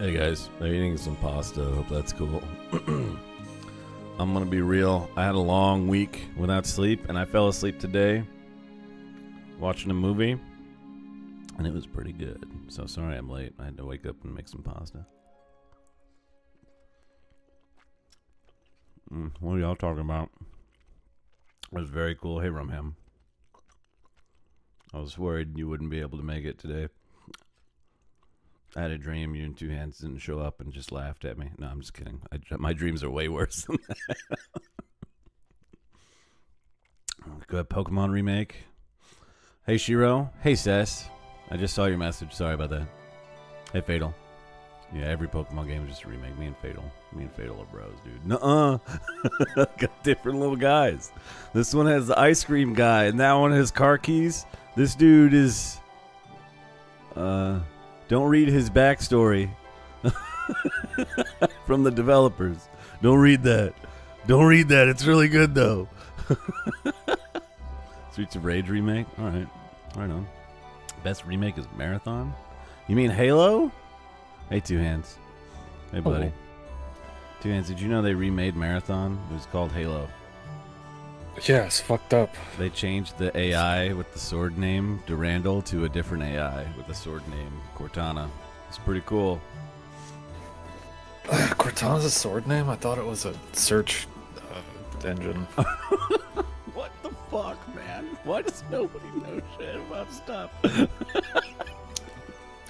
Hey guys, I'm eating some pasta. Hope that's cool. I'm gonna be real. I had a long week without sleep, and I fell asleep today watching a movie, and it was pretty good. So sorry I'm late. I had to wake up and make some pasta. What are y'all talking about? It was very cool. Hey, RedHotBoss. I was worried you wouldn't be able to make it today. I had a dream UseTwoHands didn't show up and just laughed at me. No, I'm just kidding. My dreams are way worse than that. Good Pokemon remake. Hey, Shiro. Hey, Sess. I just saw your message. Sorry about that. Hey, Fatal. Yeah, every Pokemon game is just a remake. Me and Fatal are bros, dude. Nuh-uh. Got different little guys. This one has the ice cream guy, and that one has car keys. This dude is... Don't read his backstory from the developers. Don't read that. Don't read that. It's really good, though. Streets of Rage remake? All right. Right on. Best remake is Marathon? You mean Halo? Hey, Two Hands. Hey, buddy. Two Hands, did you know they remade Marathon? It was called Halo. Yeah, it's fucked up. They changed the AI with the sword name Durandal to a different AI with the sword name Cortana. It's pretty cool. Cortana's a sword name? I thought it was a search engine. What the fuck, man? Why does nobody know shit about stuff?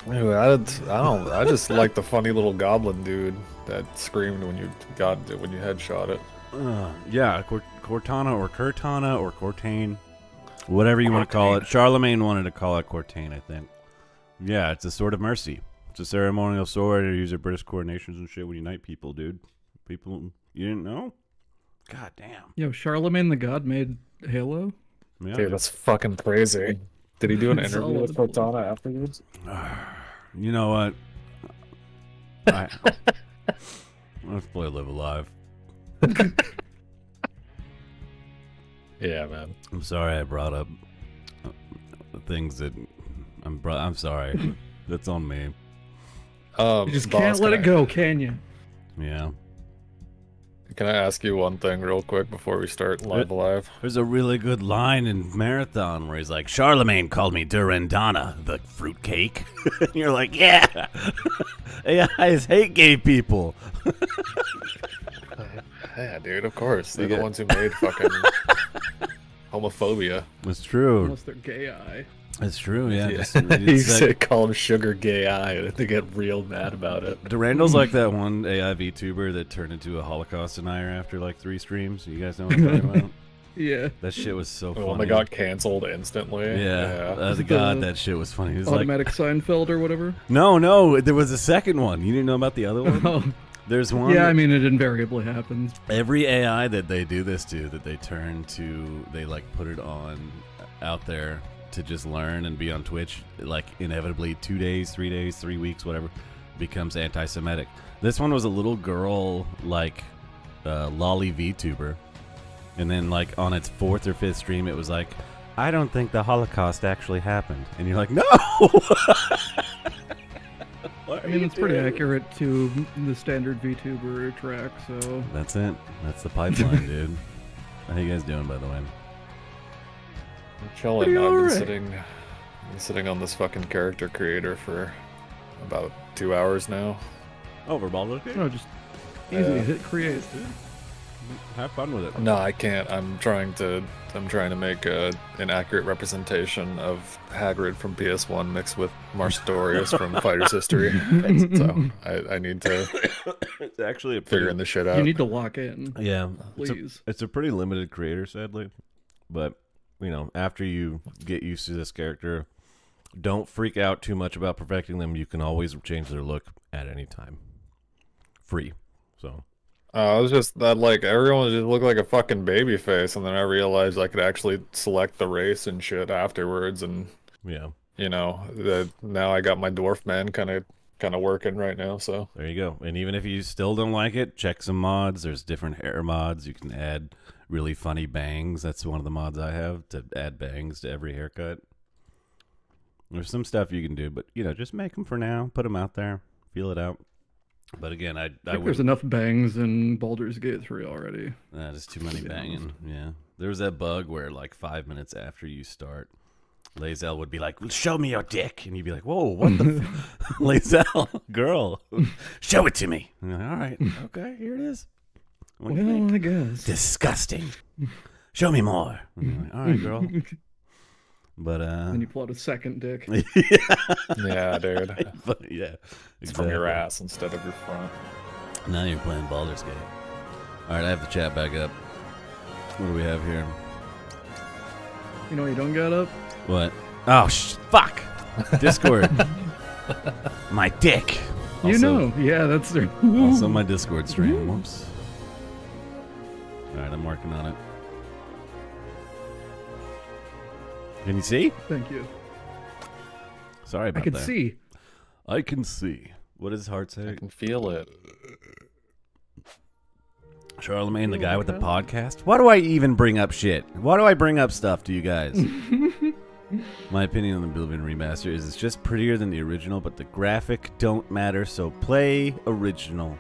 Anyway, I just like the funny little goblin dude that screamed when you headshot it. Yeah, Cortana or Cortane, whatever you want to call it. Charlemagne wanted to call it Cortane, I think. Yeah, it's a sword of mercy. It's a ceremonial sword. They use it British coronations and shit when you knight people, dude. People, you didn't know? God damn. Yo, Charlemagne the God made Halo? Yeah, Dude, that's fucking crazy. Did he do an It's interview all with Cortana afterwards? You know what? Let's play Live Alive. Yeah, man. I'm sorry I brought up things that I'm sorry. That's on me. You just Boss, can't let it go, can you? Yeah. Can I ask you one thing real quick before we start Live Alive? There's a really good line in Marathon where he's like, Charlemagne called me Durandana, the fruitcake. And you're like, yeah. AIs hate gay people. Yeah, dude, of course. They're the ones who made fucking homophobia. It's true. Unless they're gay eye. It's true, yeah. You said call him Sugar Gay Eye, and they get real mad about it. Durandal's like that one AI VTuber that turned into a Holocaust denier after like 3 streams. You guys know what I'm talking about? Yeah. That shit was so funny. When they got canceled instantly. Yeah. God, that shit was funny. It was Automatic Seinfeld or whatever? No, there was a second one. You didn't know about the other one? Oh. There's one. Yeah, I mean, it invariably happens. Every AI that they do this to, that they turn to, they like put it on out there to just learn and be on Twitch, like inevitably 2 days, 3 days, 3 weeks, whatever, becomes anti-Semitic. This one was a little girl, like lolly VTuber, and then like on its 4th or 5th stream, it was like, I don't think the Holocaust actually happened, and you're like, no. I mean, it's pretty accurate to the standard VTuber track, so... That's it. That's the pipeline, dude. How you guys doing, by the way? I'm chilling. I've been sitting on this fucking character creator for about 2 hours now. Over Baldur's Gate? No, just easy. Hit create. Have fun with it. No, I can't. I'm trying to make an accurate representation of Hagrid from PS1 mixed with Marstorius from Fighter's History. So I need to It's actually figuring this shit out. You need to lock in. Yeah, Please. it's a pretty limited creator, sadly. But you know, after you get used to this character, don't freak out too much about perfecting them. You can always change their look at any time, free. So. I was just that like everyone just looked like a fucking baby face, and then I realized I could actually select the race and shit afterwards, and yeah, you know that now I got my dwarf man kind of working right now. So there you go. And even if you still don't like it, check some mods. There's different hair mods. You can add really funny bangs. That's one of the mods I have, to add bangs to every haircut. There's some stuff you can do, but you know, just make them for now. Put them out there. Feel it out. But again, I think there's enough bangs in Baldur's Gate 3 already. There's too many banging. Yeah. There was that bug where like 5 minutes after you start, Lae'zel would be like, show me your dick. And you'd be like, whoa, what the Lae'zel, girl, show it to me. And you're like, all right, okay, here it is. What do you think? I guess. Disgusting. Show me more. And you're like, all right, girl. But then you pull out a second dick. yeah, dude. But, yeah, it's from your ass instead of your front. Now you're playing Baldur's Gate. All right, I have the chat back up. What do we have here? You know what you don't got up? What? Oh, fuck. Discord. My dick. You know. Yeah, that's there. Also my Discord stream. Whoops. All right, I'm working on it. Can you see? Thank you. Sorry about that. I can see. What does his heart say? I can feel it. Charlemagne, the guy with the podcast? Why do I even bring up shit? Why do I bring up stuff to you guys? My opinion on the Oblivion remaster is it's just prettier than the original, but the graphic don't matter, so play original.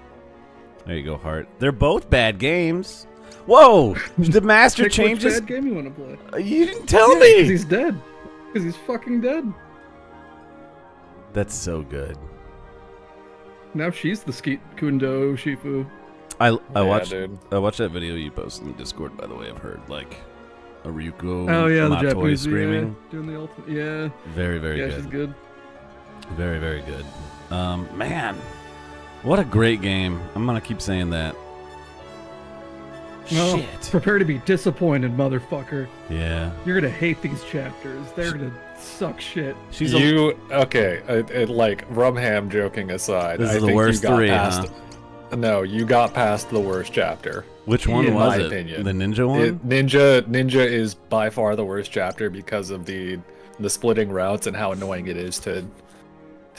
There you go, Hart. They're both bad games. Whoa! The master Pick changes. which bad game you want to play. You didn't tell Yeah, me. 'cause he's dead. Because he's fucking dead. That's so good. Now she's the Kundo Shifu. I watched dude. I watched that video you posted in Discord. By the way, I've heard like a Ryuko. Oh yeah, the Matoe Japanese screaming. doing the ultimate. Yeah. Very very Yeah, good. she's good. Very very good. Man, what a great game. I'm gonna keep saying that. No, Shit. prepare to be disappointed, motherfucker. Yeah. You're gonna hate these chapters. They're gonna suck shit. She's Okay, like RumHam joking aside, This is I the think worst you got three, past. huh? No, you got past the worst chapter. Which one in was my it? opinion. The ninja one? Ninja is by far the worst chapter because of the splitting routes and how annoying it is to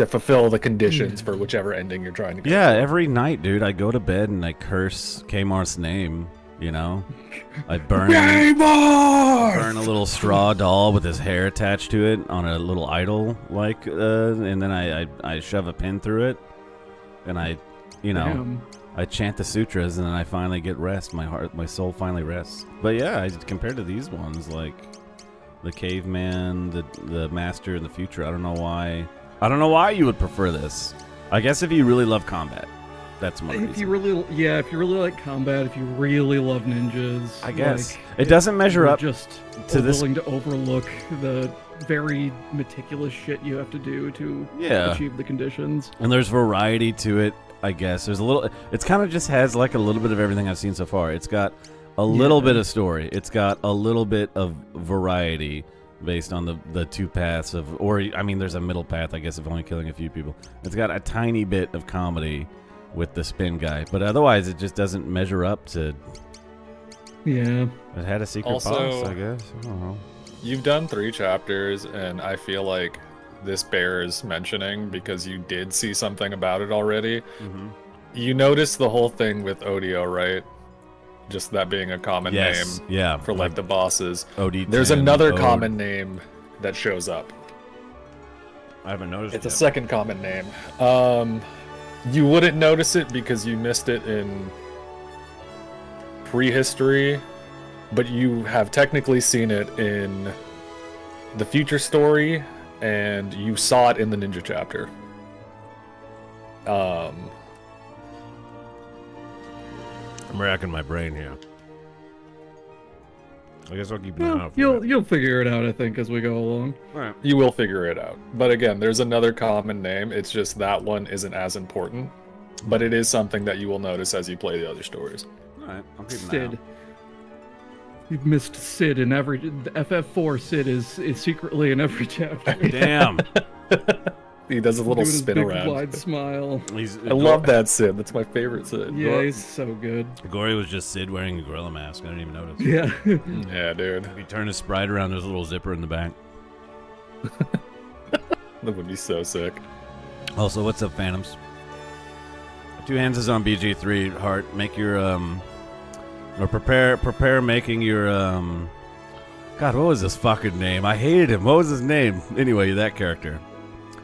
fulfill the conditions for whichever ending you're trying to get. Yeah, every night, dude, I go to bed and I curse Kmarth's name, you know? I burn a little straw doll with his hair attached to it on a little idol, like, and then I shove a pin through it, and I Damn. I chant the sutras, and then I finally get rest. My soul finally rests. But yeah, compared to these ones, like the caveman, the master in the future, I don't know why you would prefer this. I guess if you really love combat, that's one reason. If you really like combat, if you really love ninjas, I guess like, it doesn't measure you're up just to this. willing to overlook the very meticulous shit you have to do to Yeah. achieve the conditions. And there's variety to it, I guess. There's a little. It's kind of just has like a little bit of everything I've seen so far. It's got a little bit of story. It's got a little bit of variety based on the two paths of, or I mean, there's a middle path, I guess, of only killing a few people. It's got a tiny bit of comedy with the spin guy, but otherwise it just doesn't measure up to. Yeah. It had a secret Also, boss, I guess. I don't know. You've done 3 chapters, and I feel like this bears mentioning because you did see something about it already. Mm-hmm. You noticed the whole thing with Odio, right? Just that being a common name Yeah. for like the bosses. OD10, There's another Ode. common name that shows up. I haven't noticed. It's a yet. second common name. You wouldn't notice it because you missed it in prehistory, but you have technically seen it in the future story, and you saw it in the ninja chapter. I'm racking my brain here. I guess I'll keep an eye Well, out for it. you'll figure it out, I think, as we go along. All right. You will figure it out. But again, there's another common name. It's just that one isn't as important, but it is something that you will notice as you play the other stories. All right. I'll keep an eye Sid. out. You've missed Sid in every. The FF4 Sid is secretly in every chapter. Damn. He does a little Doing his spin big around. wide smile. I love that Sid. That's my favorite Sid. Yeah, he's so good. Gory was just Sid wearing a gorilla mask. I didn't even notice. Yeah. Yeah, dude. He turned his sprite around. There's a little zipper in the back. That would be so sick. Also, what's up, Phantoms? Two Hands is on BG3. Heart, make your or prepare making your God, what was his fucking name? I hated him. What was his name? Anyway, that character.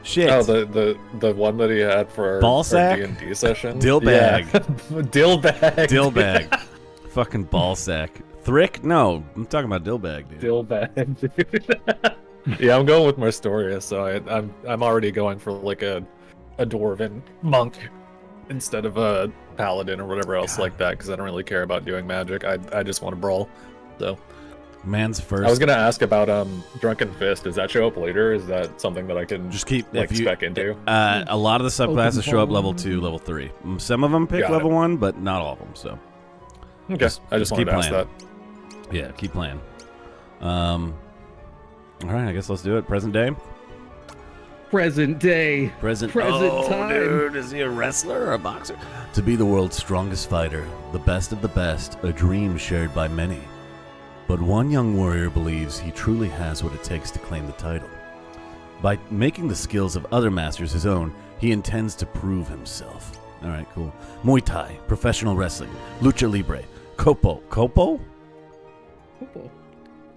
Shit. Oh, the one that he had for Ball our sack? D&D session. Dillbag. Yeah. Dillbag. Dillbag. Fucking ball sack. Thrick? No, I'm talking about Dillbag, dude. Dillbag, dude. Yeah, I'm going with Marstoria, so I'm already going for like a dwarven monk instead of a paladin or whatever else like that, because I don't really care about doing magic. I just want to brawl. So Man's first. I was gonna ask about Drunken Fist. Does that show up later? Is that something that I can Just keep like if you, spec into? A lot of the subclasses show up Open level 2, level 3. Some of them pick Got level 1, but not all of them. So Okay, I just wanted keep to ask playing. that. Yeah, keep playing. All right, I guess let's do it. Present day. Present day. Present time. Dude, is he a wrestler or a boxer? To be the world's strongest fighter, the best of the best, a dream shared by many. But one young warrior believes he truly has what it takes to claim the title. By making the skills of other masters his own, he intends to prove himself. All right, cool. Muay Thai, professional wrestling, lucha libre, Kopo. Kopo? Football.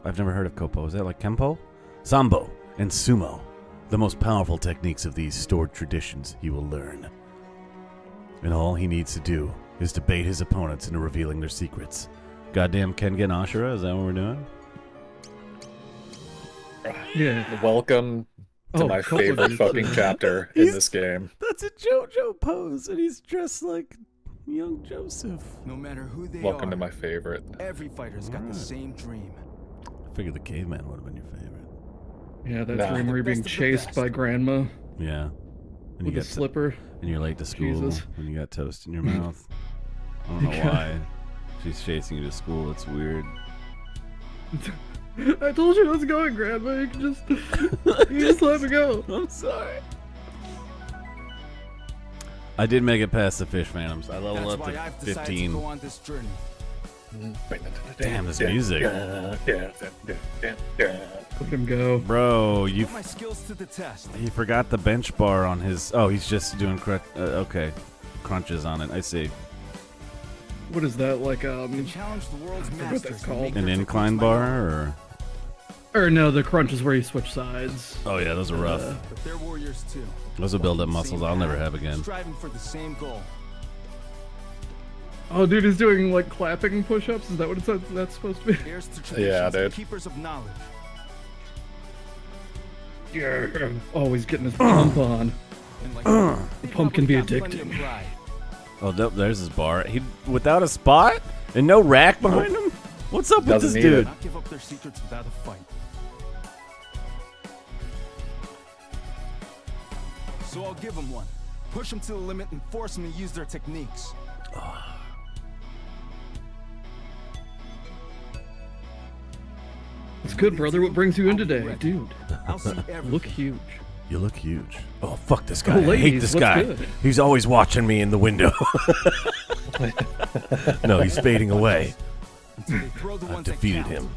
I've never heard of Kopo. Is that like Kempo? Sambo and Sumo. The most powerful techniques of these stored traditions he will learn. And all he needs to do is to bait his opponents into revealing their secrets. Goddamn Kengen Ashura, is that what we're doing? Yeah. Welcome to my couple of favorite these. fucking chapter in this game. That's a JoJo pose, and he's dressed like young Joseph. No matter who they Welcome are, to my favorite. every fighter's got the same dream. I figured the caveman would have been your favorite. Yeah, that Nah. dream where you're being Best of the chased best. by grandma Yeah. And with a slipper. and you're late to school, Jesus. and you got toast in your mouth. I don't know why. She's chasing you to school. It's weird. I told you I was going, grandma. You can just let me go. I'm sorry. I did make it past the fish phantoms. I leveled That's up why to I've decided to 15. go on this journey. Damn, this music. Let him go. Bro, you Put my skills to the test. he forgot the bench bar on his. Oh, he's just doing okay, crunches on it. I see. What is that, like, Challenge the world's forget what masters. that's to called. make An their incline techniques my bar, own. or or no, the crunch is where you switch sides. oh yeah, those are rough. But they're warriors too. Those will build up Walking the muscles same I'll never path, have again. Striving for the same goal. Oh, dude, he's doing, like, clapping push-ups? Is that what that's supposed to be? Heirs to Yeah, traditions, dude. keepers of knowledge. Yeah. Oh, he's getting his pump on. And like The pump can be probably got plenty of addicting. pride. Oh, there's his bar. He without a spot and no rack behind him. What's up with Doesn't this need it. dude? Not give up their secrets without a fight. So I'll give them one. Push them to the limit and force them to use their techniques. It's good, brother. What brings you in today? Dude, I'll see everything. look huge. You look huge. Oh fuck this Oh, guy! I hate ladies, this what's guy. good? He's always watching me in the window. No, he's fading away. Until they throw the I've ones that defeated count. him.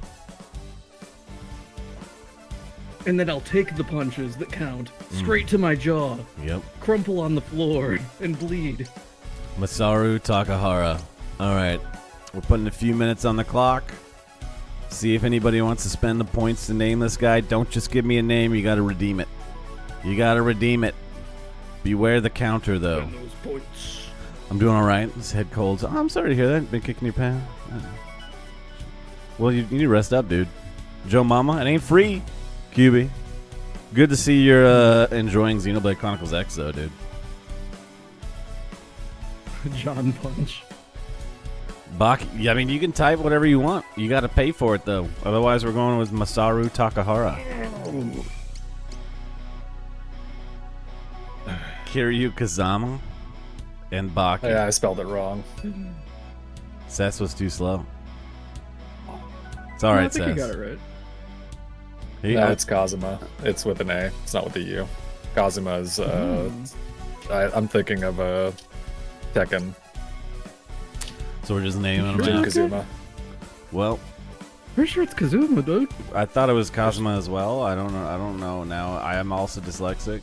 And then I'll take the punches that count straight to my jaw, Yep. crumple on the floor, and bleed. Masaru Takahara. All right, we're putting a few minutes on the clock. See if anybody wants to spend the points to name this guy. Don't just give me a name. You got to redeem it. You got to redeem it. Beware the counter, though. And those points. I'm doing all right. This head cold. Oh, I'm sorry to hear that. Been kicking your pants. Well, you need to rest up, dude. Joe Mama, it ain't free. QB. Good to see you're enjoying Xenoblade Chronicles X, though, dude. John Punch. Bach, I mean, you can type whatever you want. You got to pay for it, though. Otherwise, we're going with Masaru Takahara. Kiryu Kazama and Baki. Yeah, I spelled it wrong. Sess was too slow. It's all No, right, I think you Sess. got it right. He- No, it's Kazuma. It's with an A. It's not with a U. Kazuma is. I'm thinking of Tekken. so we're just naming him. Sure. Jin out. Kazuma. Well, Pretty sure it's Kazuma, dude. I thought it was Kazuma as well. I don't know now. I am also dyslexic.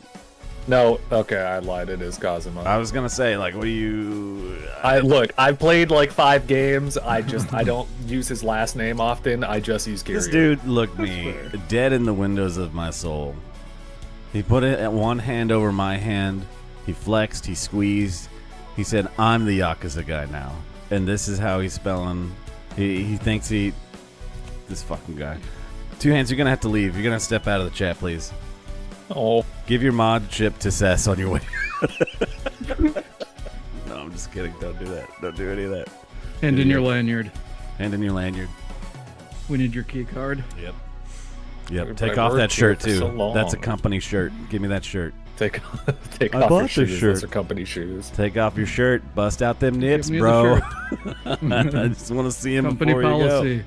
No, okay, I lied. It is Kazuma. I was gonna say, like, what do you? I played like 5 games. I don't use his last name often. I just use Kiryu. This dude looked me fair. dead in the windows of my soul. He put it at one hand over my hand. He flexed. He squeezed. He said, "I'm the Yakuza guy now," and this is how he's spelling. He thinks he. This fucking guy. 2 hands. You're gonna have to leave. You're gonna step out of the chat, please. Oh, Give your mod chip to Sess on your way. No, I'm just kidding. Don't do that. Don't do any of that. And in your lanyard. Hand in your lanyard. We need your key card. Yep. But Take I off that worked shirt here for too. so That's a long. company shirt. Give me that shirt. take I off your bought this shoes. shirt. Those are company shoes. Take off your shirt. Bust out them nips, me the bro. shirt. I just want to see him Company before policy. you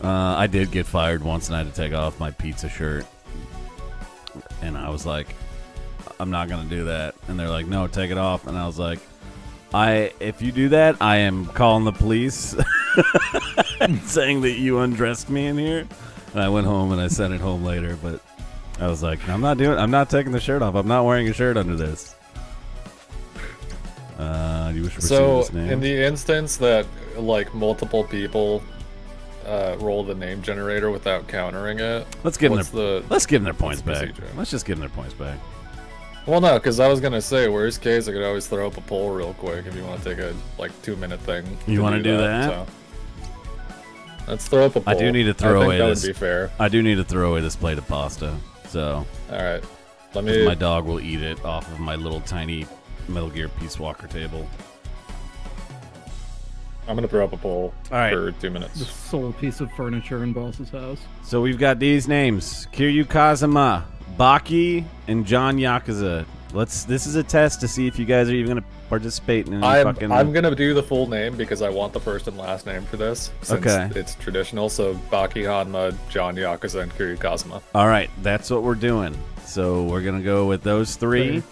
go. I did get fired once, and I had to take off my pizza shirt. And I was like, I'm not gonna do that. And they're like, no, take it off. And I was like, if you do that, I am calling the police, saying that you undressed me in here. And I went home and I sent it home later. But I was like, I'm not taking the shirt off. I'm not wearing a shirt under this. You wish to proceed So, with this name? in the instance that like multiple people roll the name generator without countering it, Let's give them what's their the? Let's give them their points what's the back. procedure? Let's just give them their points back. Well, no, because I was gonna say, worst case, I could always throw up a poll real quick if you want to take a like 2-minute thing. You wanna do that? So. Let's throw up a poll. I do need to throw away that this. would be fair. I do need to throw away this plate of pasta. So All right. Let me. my dog will eat it off of my little tiny Metal Gear Peace Walker table. I'm gonna throw up a poll All right. for 2 minutes. The sole piece of furniture in Boss's house. So we've got these names: Kiryu Kazuma, Baki, and John Yakuza. This is a test to see if you guys are even gonna participate in any fucking. I'm gonna do the full name because I want the first and last name for this. Since Okay. it's traditional. So Baki Hanma, John Yakuza, and Kiryu Kazuma. All right, that's what we're doing. So we're gonna go with those three. Okay.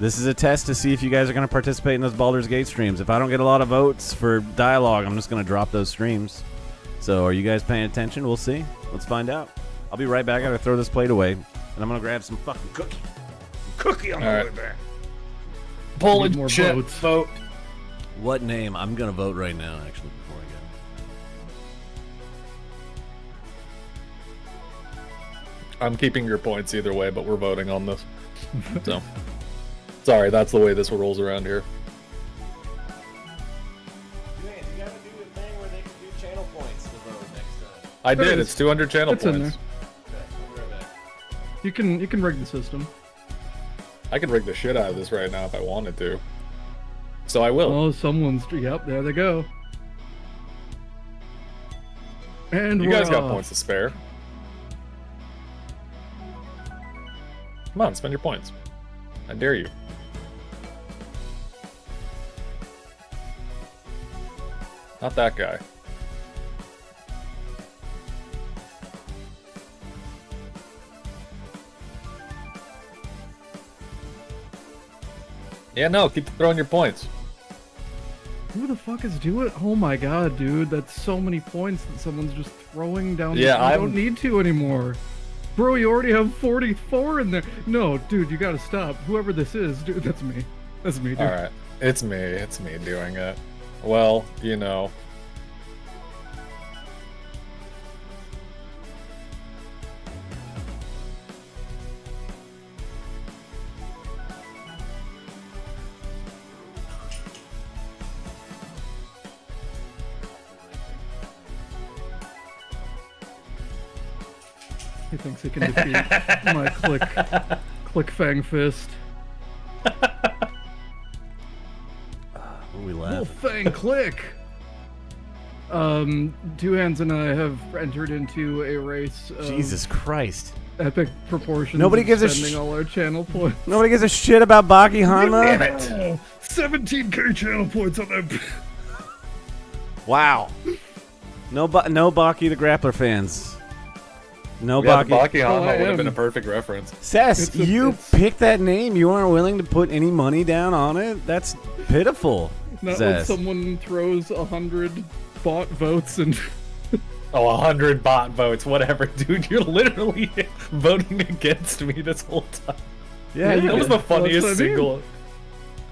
This is a test to see if you guys are gonna participate in those Baldur's Gate streams. If I don't get a lot of votes for dialogue, I'm just gonna drop those streams. So are you guys paying attention? We'll see. Let's find out. I'll be right back. I gotta throw this plate away, and I'm gonna grab some fucking cookie. Cookie on the All way right. back. Poll Need and more chat votes. vote. What name? I'm gonna vote right now. Actually, before I go. I'm keeping your points either way, but we're voting on this. So, sorry, that's the way this rolls around here. I There did. it is. It's 200 channel It's in points. You can rig the system. I could rig the shit out of this right now if I wanted to. So I will. Oh, someone's. Yep, there they go. And You we're guys got off. points to spare. Come on, spend your points. I dare you. Not that guy. Yeah, no, keep throwing your points. Who the fuck is doing? Oh my god, dude, that's so many points that someone's just throwing down. Yeah, I I'm- don't need to anymore. Bro, you already have 44 in there. No, dude, you gotta stop. Whoever this is, dude, that's me. That's me, dude. Alright, it's me doing it. Well, you know. He thinks he can defeat my click fang fist. What are we Oh, laughing? fang click! Two Hands and I have entered into a race of Jesus Christ! epic proportions. Nobody of gives a spending all our channel points. Nobody gives a shit about Baki Hanma. Oh, 17k channel points on that. Wow. No Baki the Grappler fans. No Yeah, the Baki. Baki Oh, Hanma I would have been am. a perfect reference. Cess, you it's- picked that name. You aren't willing to put any money down on it. That's pitiful. Not when Cess. someone throws 100 bot votes and Oh, 100 bot votes, whatever, dude. You're literally voting against me this whole time. Yeah, Yeah, That was the That's what I funniest mean. single.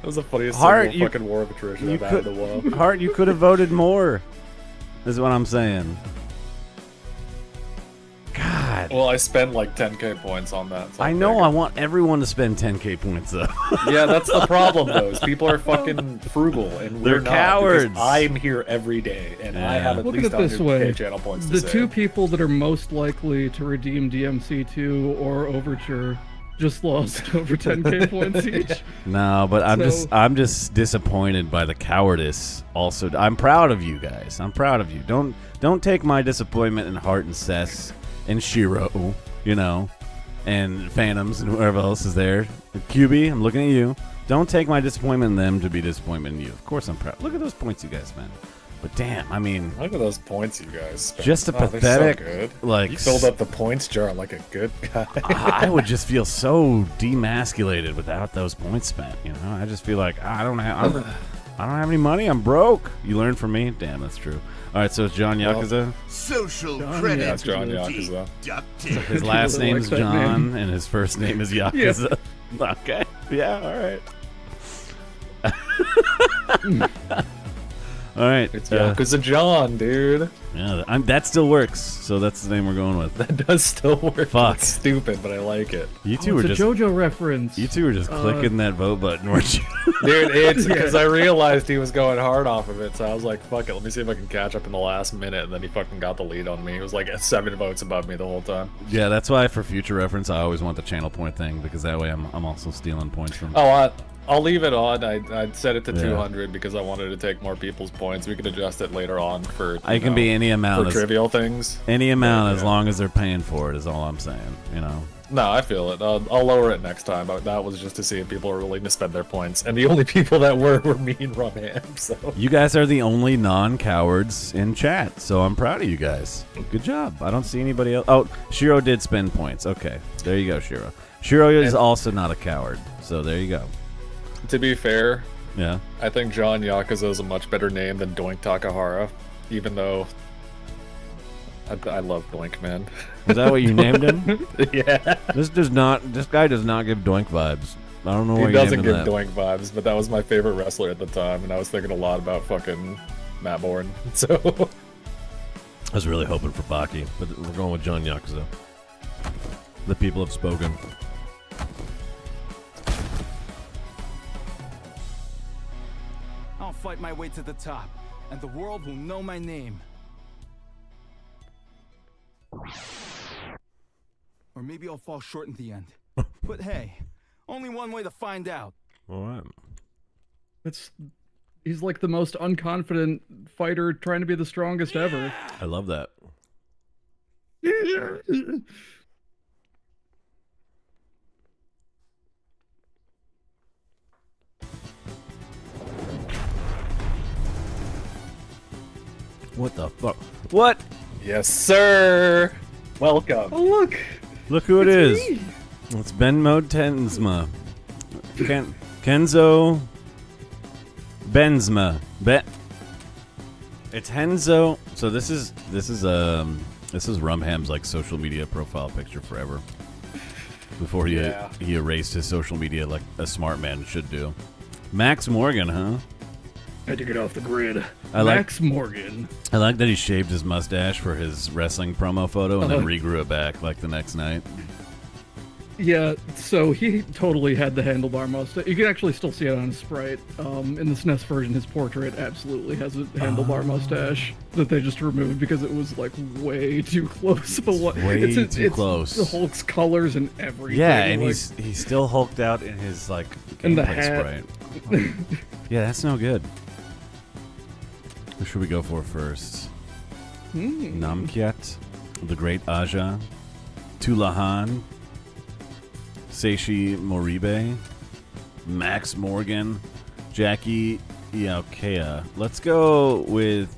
That was the funniest Heart, single you- fucking war of attrition you I've had in a while. Hart, you could have voted more. Is what I'm saying. God. Well, I spent like 10k points on that. so I I'm know. big. I want everyone to spend 10k points though. Yeah, that's the problem, though. Is people are fucking frugal, and They're we're not. cowards. Because I'm here every day, and I Yeah. have at look at least it this 100k way. channel points to The save. two people that are most likely to redeem DMC2 or Overture just lost over 10k points each. No, but So- I'm just disappointed by the cowardice. Also, I'm proud of you guys. I'm proud of you. Don't take my disappointment in Hart and Cess and Shiro, you know, and Phantoms and whoever else is there. QB, I'm looking at you. Don't take my disappointment in them to be disappointment in you. Of course, I'm proud. Look at those points you guys spent. But damn, I mean, Look at those points you guys spent. just a Oh, they're pathetic, So good. like, You filled up the points jar like a good guy. I would just feel so demasculated without those points spent. You know, I just feel like I don't have any money. I'm broke. You learn from me. Damn, that's true. All right, so it's John Yakuza. Social John credit. That's John Yakuza. Deducted. His last really name like is that John, and his first name is Yakuza. Okay. Yeah. All right. All right. It's Yakuza John, dude. Yeah, that still works. So that's the name we're going with. That does still work. Fuck. It's stupid, but I like it. You two it's were a just JoJo reference. You two were just clicking that vote button, weren't you? Dude, it's because I realized he was going hard off of it, so I was like, fuck it, let me see if I can catch up in the last minute, and then he fucking got the lead on me. He was like 7 votes above me the whole time. Yeah, that's why for future reference, I always want the channel point thing, because that way I'm also stealing points from. Oh, I'll leave it on. I'd set it to Yeah. 200 because I wanted to take more people's points. We could adjust it later on for. I can be any amount for as, trivial things. Any amount as Yeah. long as they're paying for it is all I'm saying. You know. No, I feel it. I'll lower it next time. But that was just to see if people are willing to spend their points, and the only people that were me and RedHotBoss. So You guys are the only non-cowards in chat, so I'm proud of you guys. Good job. I don't see anybody else. Oh, Shiro did spend points. Okay, there you go, Shiro. Shiro is also not a coward, so there you go. to be fair, Yeah. I think John Yakuza is a much better name than Doink Takahara, even though I love Doink, man. Is that what you named him? Yeah. This guy does not give Doink vibes. I don't know why He you doesn't named give him that. Doink vibes, but that was my favorite wrestler at the time, and I was thinking a lot about fucking Matt Bourne. So I was really hoping for Baki, but we're going with John Yakuza. The people have spoken. I'll fight my way to the top, and the world will know my name. Or maybe I'll fall short in the end. But hey, only one way to find out. All right. He's like the most unconfident fighter trying to be the strongest ever. I love that. What the fuck? What? yes, sir. Welcome. Oh look! Look who it is. Me. It's Benmo Tensma. Kenzo Benzma. It's Henzo. So this is RedHotBoss's like social media profile picture forever. Before he erased his social media like a smart man should do. Max Morgan, huh? Had to get off the grid. I like- Max Morgan. I like that he shaved his mustache for his wrestling promo photo and then regrew it back like the next night. Yeah, so he totally had the handlebar mustache. You can actually still see it on his sprite. In the SNES version, his portrait absolutely has a handlebar mustache that they just removed because it was like way too close. But Too close. The Hulk's colors and everything. Yeah, and like, he's still hulked out in his like in the gameplay hat. sprite. Yeah, that's no good. Who should we go for first? Namkyet, the Great Aja, Tulahan, Seishi Moribe, Max Morgan, Jackie Iaukea. Let's go with.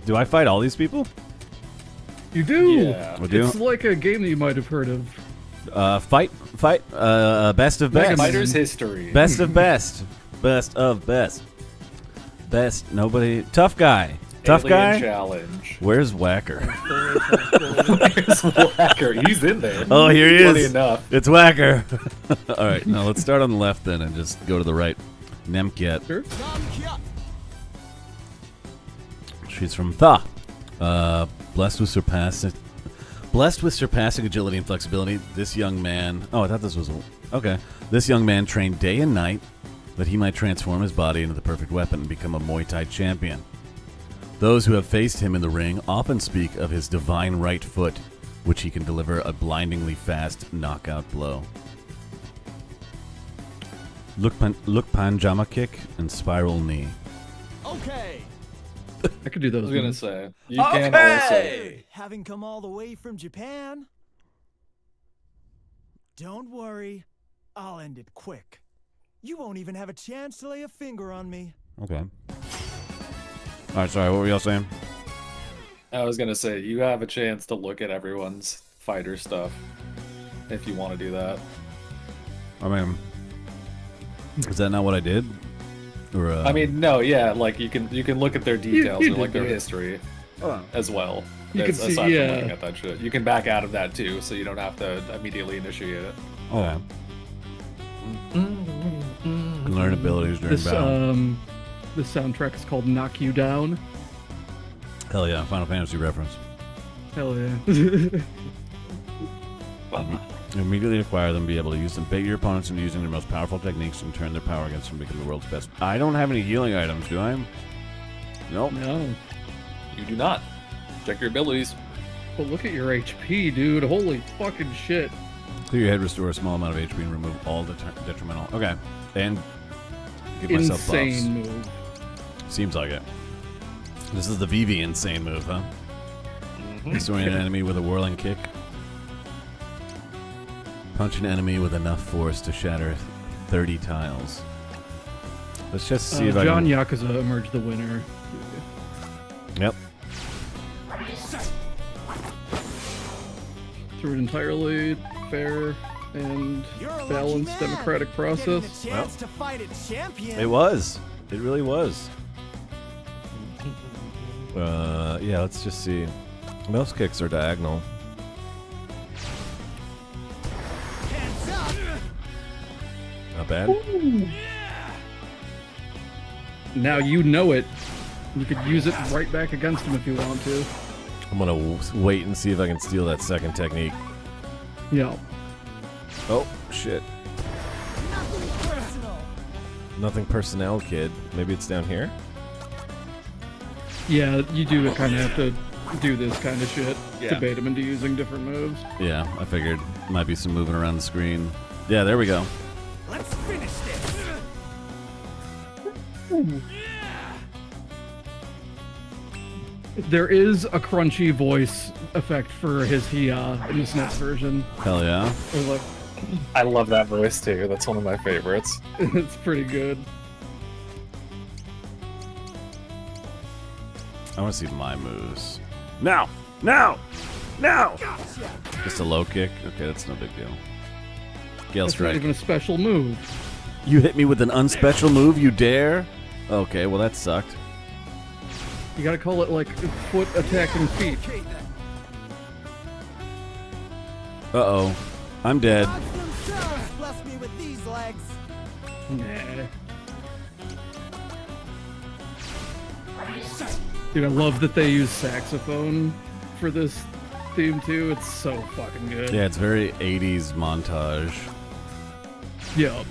Do I fight all these people? You do. Yeah. We do. It's like a game that you might have heard of. Fight. Best of Mega best. Fighter's history. Best of best. Best of best. Best. Nobody. Tough guy. Tough Alien guy. Challenge. Where's Whacker? Where's Whacker? He's in there. Oh, here he Funny is. enough. It's Whacker. All right, now let's start on the left then and just go to the right. Nemkyet. Sure. She's from Tha. Blessed with surpassing agility and flexibility. This young man. Oh, I thought this was okay. This young man trained day and night that he might transform his body into the perfect weapon and become a Muay Thai champion. Those who have faced him in the ring often speak of his divine right foot, which he can deliver a blindingly fast knockout blow. Look panjama kick and spiral knee. Okay. I could do I those. was gonna moves. say you can also. Having come all the way from Japan? Don't worry, I'll end it quick. You won't even have a chance to lay a finger on me. Okay. All right, sorry, what were y'all saying? I was gonna say you have a chance to look at everyone's fighter stuff if you want to do that. I mean, is that not what I did? Or I mean, no, yeah, like you can look at their details you or like did their it. history Oh. as well. You can see, aside from yeah. looking at that shit. You can back out of that too, so you don't have to immediately initiate it. oh, learn abilities during This battle. The soundtrack is called Knock You Down. Hell yeah, Final Fantasy reference. Hell yeah. You immediately acquire them, be able to use them, bait your opponents into using their most powerful techniques, and turn their power against them, become the world's best. I don't have any healing items, do I? Nope. No. You do not. Check your abilities. But look at your HP, dude. Holy fucking shit. Clear your head, restore a small amount of HP, and remove all detrimental. Okay. And give myself buffs. Insane move. Seems like it. This is the VV insane move, huh? Destroying an enemy with a whirling kick. Punch an enemy with enough force to shatter 30 tiles. Let's just see if I John can... Yakuza emerged the winner. Yep. Through an entirely fair and You're a lucky balanced man, democratic getting process. the chance to fight a champion. It was. It really was. Yeah, let's just see. Most kicks are diagonal. Hands up. Not bad. Now you know it. You could use it right back against him if you want to. I'm gonna wait and see if I can steal that second technique. Yeah. Oh, shit. Nothing personal. Nothing personnel, kid. Maybe it's down here? Yeah, you do kind of have to do this kind of shit Yeah. to bait him into using different moves. Yeah, I figured. Might be some moving around the screen. Yeah, there we go. Let's finish this. There is a crunchy voice effect for his Hia in the SNES version. Hell yeah. Or like, I love that voice too. That's one of my favorites. it's pretty good. I want to see my moves. Now! Now! Now! Just a low kick? Okay, that's no big deal. Gale That's not Strike. even a special move. You hit me with an unspecial move, you dare? Okay, well that sucked. You gotta call it like foot attacking feet. Okay then. Uh-oh. I'm dead. Gods themselves bless me with these legs. Nah. Dude, I love that they use saxophone for this theme too. It's so fucking good. Yeah, it's very 80s montage. Yeah.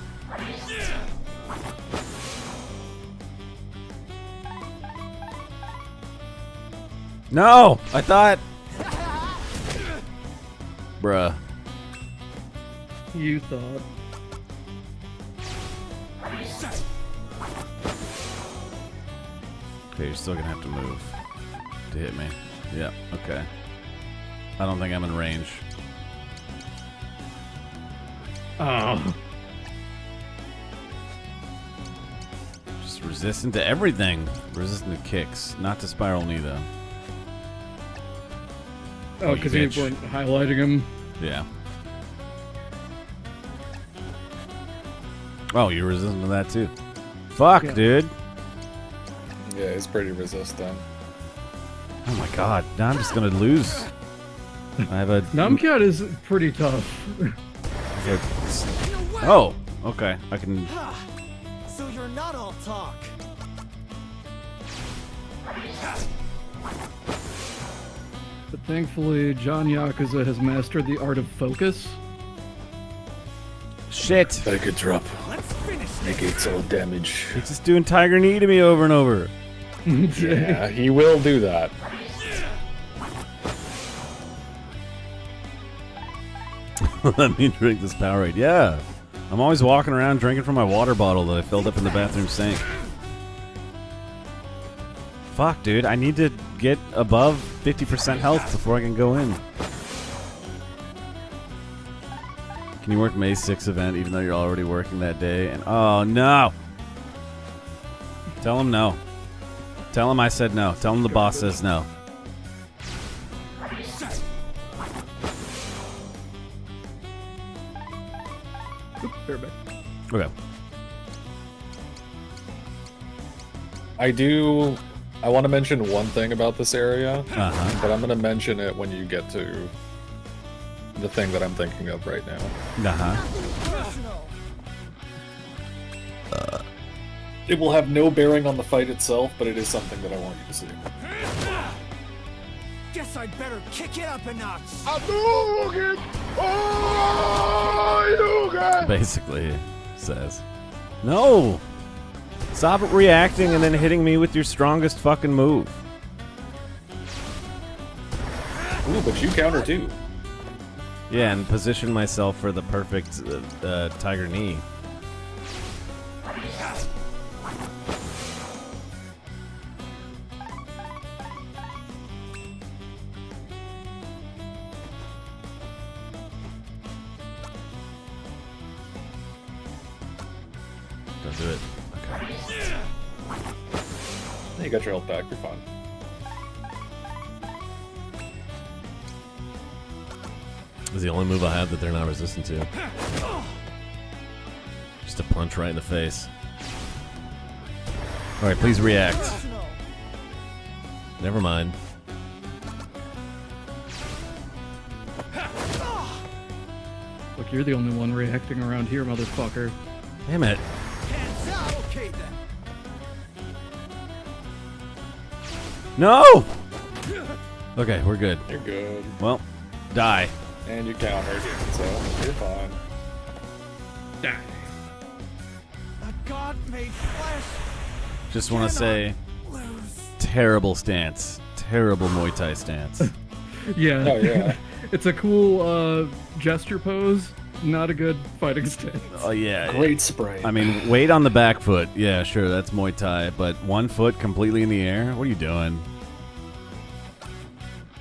No! I thought... Bruh. You thought. Okay, you're still gonna have to move to hit me. Yeah, okay. I don't think I'm in range. Oh. Just resistant to everything. Resistant to kicks. Not to spiral knee, though. Oh, because you bitch. weren't highlighting him. Yeah. Oh, you're resistant to that, too. Fuck, Yeah. dude. Yeah, he's pretty resistant. Oh my god. Now I'm just gonna lose. I have a... Namcat is pretty tough. Oh, okay. I can... So you're not all talk. But thankfully, John Yakuza has mastered the art of focus. Shit. Take a drop. Let's finish this. Negates all damage. He's just doing Tiger Knee to me over and over. Yeah, he will do that. Let me drink this Powerade. Yeah. I'm always walking around drinking from my water bottle that I filled up in the bathroom sink. Fuck, dude. I need to get above 50% health before I can go in. Can you work May 6th event even though you're already working that day? And oh, no. Tell him no. Tell him I said no. Tell him the boss says no. Fair bit. Okay. I want to mention one thing about this area, Uh-huh. but I'm going to mention it when you get to the thing that I'm thinking of right now. Uh-huh. Nothing personal. It will have no bearing on the fight itself, but it is something that I want you to see. Guess I'd better kick it up a notch. Basically, says. No! Stop reacting and then hitting me with your strongest fucking move. Ooh, but you counter too. Yeah, and position myself for the perfect tiger knee. Don't do it. Okay. You got your health back. You're fine. This is the only move I have that they're not resistant to. Just a punch right in the face. Alright, please react. Never mind. Look, you're the only one reacting around here, motherfucker. Damn it. Okay then. No! Okay, we're good. You're good. Well, die. And you countered, so you're fine. Die. A god-made flesh. Just want to say, Lose. terrible stance. Terrible Muay Thai stance. Yeah. Oh, yeah. It's a cool gesture pose, not a good fighting stance. Oh, yeah. Great spray. I mean, weight on the back foot. Yeah, sure, that's Muay Thai. But one foot completely in the air? What are you doing?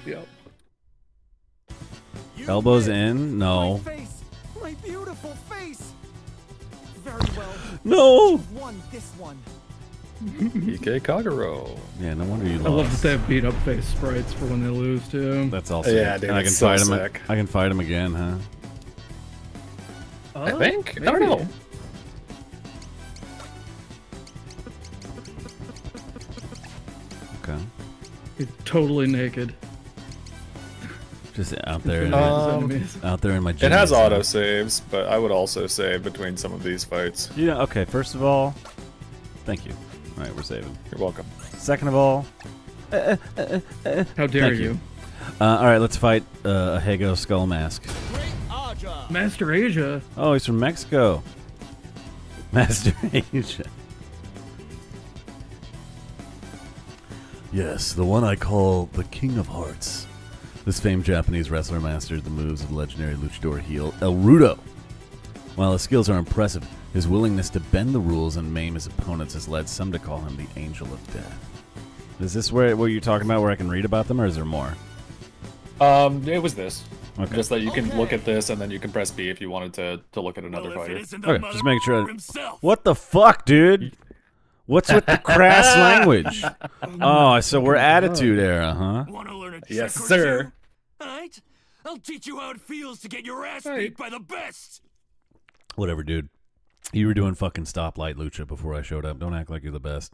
Yep. You Elbows win. in? No. My face. My beautiful face. Very well. No! You've won this one. PK Kagero. Yeah, no wonder you I love that lost. they have beat up face sprites for when they lose too. That's also. Yeah, dude, and I can it's so fight him. sick. I can fight him again, huh? I think. I don't maybe. know. Okay. He's totally naked. Just out there. His enemies. Out there in my It gym. has auto saves, but I would also save between some of these fights. Yeah, okay, first of all, thank you. Alright, we're saving. You're welcome. Second of all, How dare Thank you? you. alright, let's fight a Hago Skull Mask. Master Asia. Oh, he's from Mexico. Master Asia. Yes, the one I call the King of Hearts. This famed Japanese wrestler mastered the moves of the legendary luchador heel El Rudo. While his skills are impressive, his willingness to bend the rules and maim his opponents has led some to call him the Angel of Death. Is this what you're talking about, where I can read about them, or is there more? It was this. Okay. Just that you can look at this and then you can press B if you wanted to look at another fighter. Okay, just make sure. What the fuck, dude? What's with the crass language? Oh, so we're Attitude Era, huh? Want to learn a trick Yes, or sir. two? All right, I'll teach you how it feels to get your ass Hey. beat by the best. Whatever, dude. You were doing fucking stoplight lucha before I showed up. Don't act like you're the best.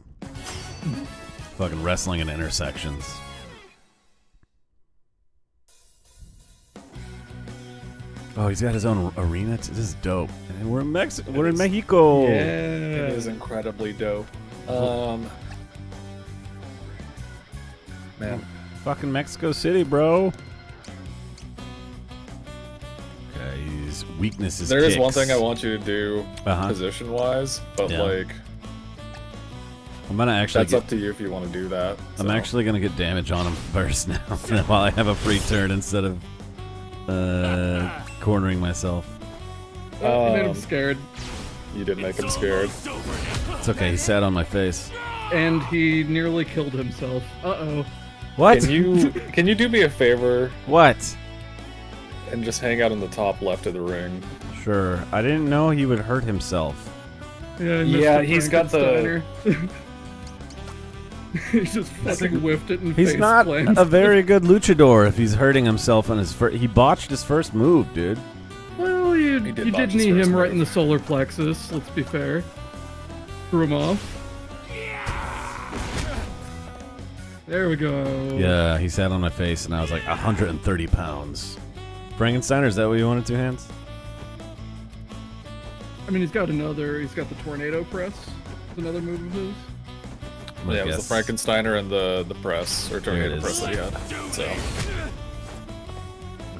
Fucking wrestling in intersections. Oh, he's got his own arena. This is dope. And we're in Mexico. We're in Mexico. It Yeah. is incredibly dope. Man, Fucking Mexico City, bro. Okay, his weakness is there is one kicks. thing I want you to do Uh-huh. position-wise, but Yeah. like I'm gonna actually. that's up to you if you want to do that. I'm so. actually gonna get damage on him first now, while I have a free turn instead of cornering myself. You made him Um, scared, You did make him scared. It's okay. He sat on my face. and he nearly killed himself. Uh-oh. What? Can you do me a favor What? and just hang out in the top left of the ring? Sure. I didn't know he would hurt himself. Yeah, Yeah, Mr. he's got the- Frankensteiner. He just fucking whiffed it and He's face not planted. a very good luchador if he's hurting himself on his first. He botched his first move, dude. Well, you He did did botch his knee first him right move. in the solar plexus, let's be fair. Threw him off. There we go. Yeah, he sat on my face, and I was like 130 pounds. Frankensteiner, is that what you wanted, two hands? I mean, he's got the tornado press. Another move of his. I Yeah, it was the guess. Frankensteiner and the press, or There it tornado is. press that he had. So,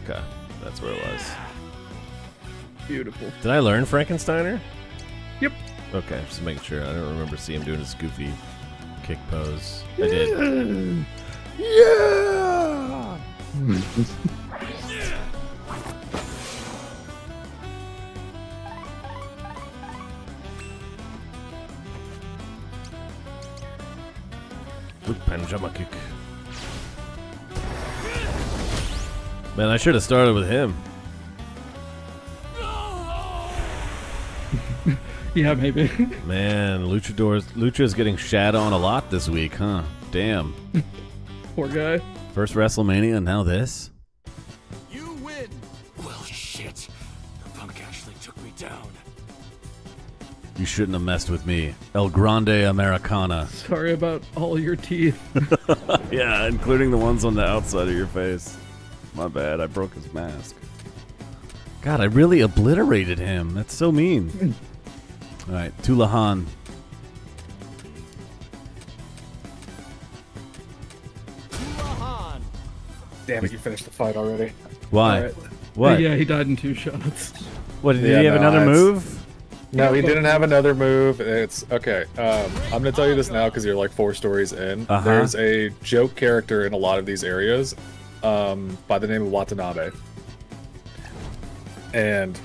Okay, that's where it was. Beautiful. Did I learn Frankensteiner? Yep. Okay, just making sure. I don't remember seeing him doing his goofy kick pose. I did. Yeah! Good Panjama kick. Man, I should have started with him. Yeah, maybe. Man, Lucha's getting shat on a lot this week, huh? Damn. Poor guy. First WrestleMania and now this? You win. Well, shit. The punk actually took me down. You shouldn't have messed with me. El Grande Americana. Sorry about all your teeth. Yeah, including the ones on the outside of your face. My bad, I broke his mask. God, I really obliterated him. That's so mean. Alright, Tulahan. Tulahan. damn it, you finished the fight already. Why? Alright. What? Yeah, he died in 2 shots. What, did Yeah, he have no, another it's- move? No, he didn't have another move. It's okay. I'm gonna tell you this now because you're like 4 stories in. Uh-huh. There's a joke character in a lot of these areas, by the name of Watanabe, and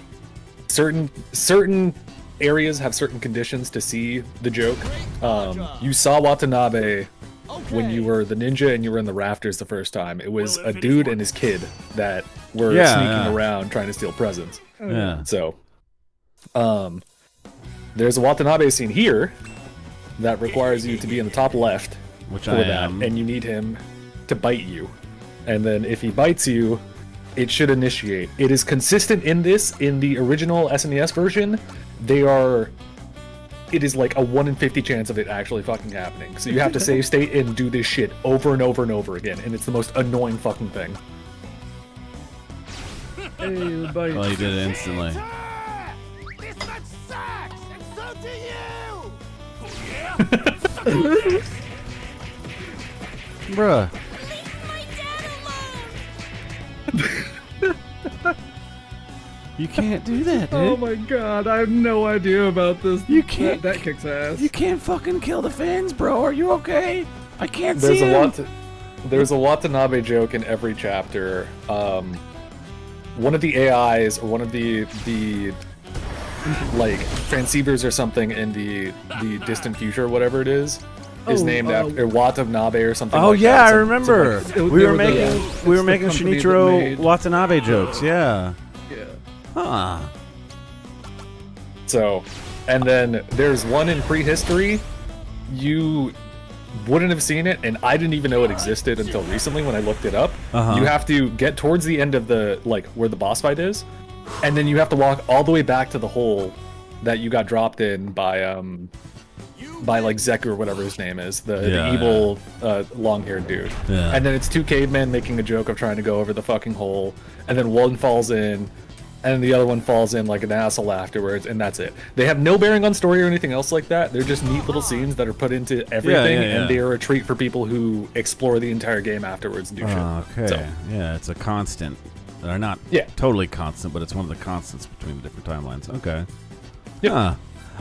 certain areas have certain conditions to see the joke. You saw Watanabe when you were the ninja and you were in the rafters the first time. It was a dude and his kid that were Yeah, sneaking yeah. around trying to steal presents. Yeah. So, there's a Watanabe scene here that requires you to be in the top left Which for I that, am. and you need him to bite you. And then if he bites you, it should initiate. It is consistent in this. In the original SNES version, it is like a 1 in 50 chance of it actually fucking happening. So you have to save state and do this shit over and over and over again, and it's the most annoying fucking thing. Hey, the bite. Well, he did it instantly. This match sucks, and so do you. Bruh. You can't do that, dude. Oh my god, I have no idea about this. You can't- That kicks ass. You can't fucking kill the fans, bro. Are you okay? I can't There's see him. There's a Watanabe joke in every chapter. One of the AIs or one of the like transceivers or something in the distant future, whatever it is Oh, named after Watanabe or something. Oh like yeah, that. I Some- remember. It- We they were were the- making it's we were the making company that Shinichiro made- Watanabe jokes. Yeah. Yeah. Huh. So, and then there's one in prehistory. You wouldn't have seen it, and I didn't even know it existed until recently when I looked it up. Uh-huh. You have to get towards the end of the like where the boss fight is, and then you have to walk all the way back to the hole that you got dropped in by like Zeku or whatever his name is, the Yeah, evil long-haired dude. Yeah. And then it's 2 cavemen making a joke of trying to go over the fucking hole, and then one falls in, and the other one falls in like an asshole afterwards, and that's it. They have no bearing on story or anything else like that. They're just neat little scenes that are put into everything, yeah. and they are a treat for people who explore the entire game afterwards and do shit. Okay. So, Yeah, it's a constant. Or not Yeah. totally constant, but it's one of the constants between the different timelines. Okay. Yep. Huh.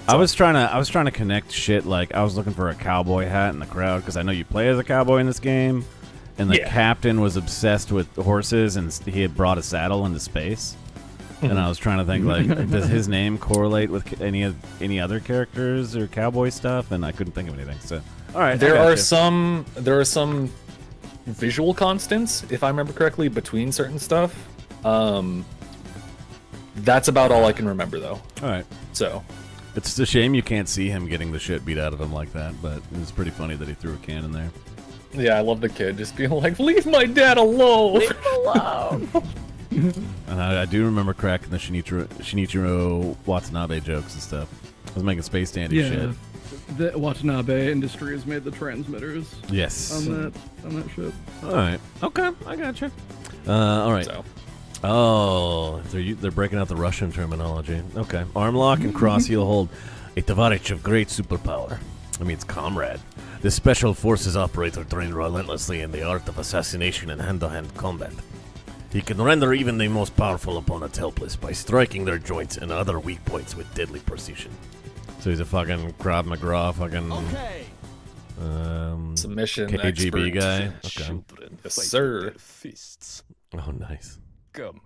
I was trying to connect shit. Like I was looking for a cowboy hat in the crowd because I know you play as a cowboy in this game, and the Yeah. captain was obsessed with horses, and he had brought a saddle into space. And I was trying to think, like, does his name correlate with any other characters or cowboy stuff? And I couldn't think of anything. So, all right, there are some visual constants, if I remember correctly, between certain stuff. That's about all I can remember, though. All right. So, It's a shame you can't see him getting the shit beat out of him like that, but it was pretty funny that he threw a can in there. yeah, I love the kid just being like, "Leave my dad alone." And I do remember cracking the Shinichiro Watanabe jokes and stuff. I was making space dandy Yeah. shit. The Watanabe Industries made the transmitters Yes. on that ship. All right. Okay, I gotcha. All right. So, Oh, they're breaking out the Russian terminology. Okay. Arm lock and cross heel hold. A Tavarich of great superpower. I mean, it's comrade. The Special Forces operator trained relentlessly in the art of assassination and hand-to-hand combat. He can render even the most powerful opponent helpless by striking their joints and other weak points with deadly precision. So he's a fucking Krav Maga fucking Okay. Submission KGB expert. guy. Okay. Children Yes, fight sir. with their fists. Oh, nice. Come,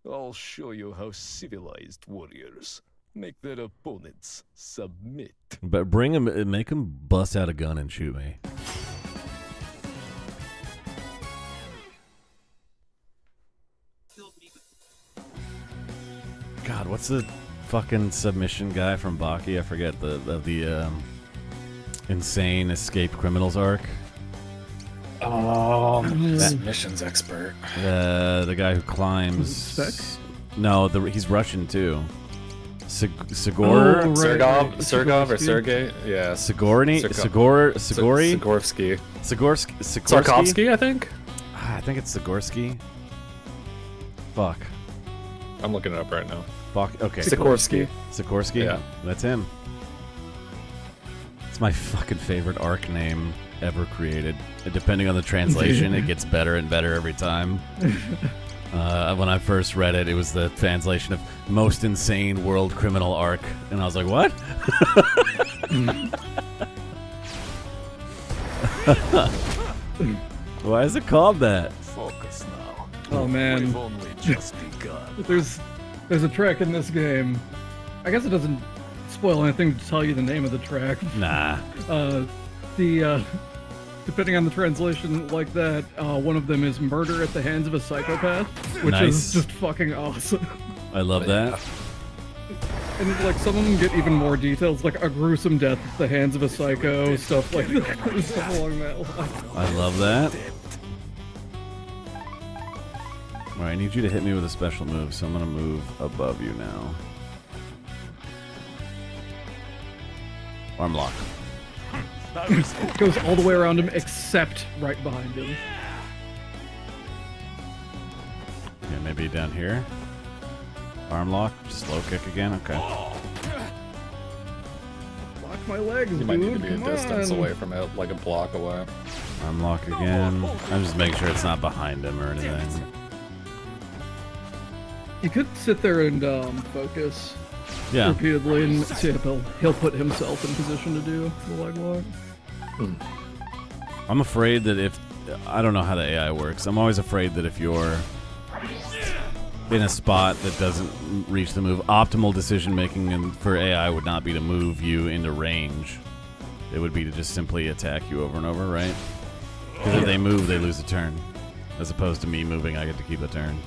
I'll show you how civilized warriors make their opponents submit. But make him bust out a gun and shoot me. God, what's the fucking submission guy from Baki? I forget the insane escape criminals arc. Oh, submissions expert. The guy who climbs. Spec? No, he's Russian too. Sigor. Oh, right. Sergov or Sergey? Yeah. Sigorny. Sigor- Sigori. Sigorsky. Sikorsky. Sarkovsky, I think. I think it's Sigorsky. Fuck. I'm looking it up right now. Fuck. Okay. Sikorsky. Sikorsky? Yeah. That's him. It's my fucking favorite arc name ever created. Depending on the translation, it gets better and better every time. When I first read it, it was the translation of most insane world criminal arc. And I was like, what? Why is it called that? Focus now. Oh man. We've only just begun. There's a track in this game. I guess it doesn't spoil anything to tell you the name of the track. Nah. Depending on the translation like that, one of them is Murder at the Hands of a Psychopath, which Nice. is just fucking awesome. I love that. And like some of them get even more details, like a gruesome death at the hands of a psycho, stuff like that, stuff along that line. I love that. Alright, I need you to hit me with a special move, so I'm gonna move above you now. Arm lock. Goes all the way around him except right behind him. Yeah, maybe down here. Arm lock, slow kick again. Okay. Lock my legs, You dude. might need to be a Come distance on. away from it, like a block away. Arm lock again. I'm just making sure it's not behind him or anything. You could sit there and focus Yeah. repeatedly and see if he'll put himself in position to do the leg lock. I'm afraid that if I don't know how the AI works. I'm always afraid that if you're in a spot that doesn't reach the move, optimal decision making and for AI would not be to move you into range. It would be to just simply attack you over and over, right? Because if they move, they lose a turn. As opposed to me moving, I get to keep a turn.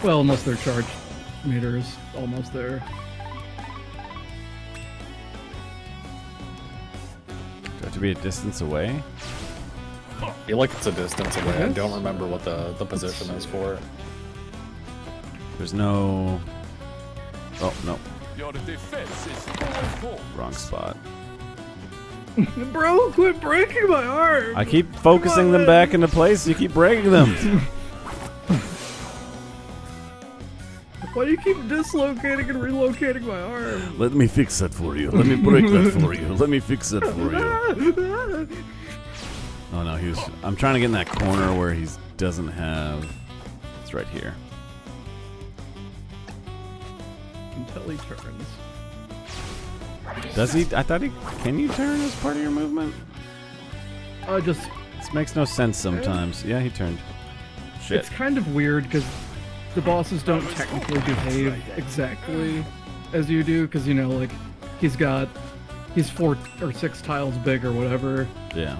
Well, unless their charge meter is almost there. Do I have to be a distance away? I feel like it's a distance away. I Yes. don't remember what the position is for. There's no... Oh, no. Your defense is full. Wrong spot. Bro, quit breaking my arm! I keep focusing them back into place. You keep breaking them. Why do you keep dislocating and relocating my arm? Let me fix that for you. Let me break that for you. Let me fix that for you. Oh no, he was. I'm trying to get in that corner where he doesn't have. It's right here. Until he turns. Does he? I thought he. Can you turn as part of your movement? Just This makes no sense sometimes. Yeah, he turned. Shit. it's kind of weird because the bosses don't technically behave exactly as you do, because you know, like he's 4 or 6 tiles big or whatever. Yeah.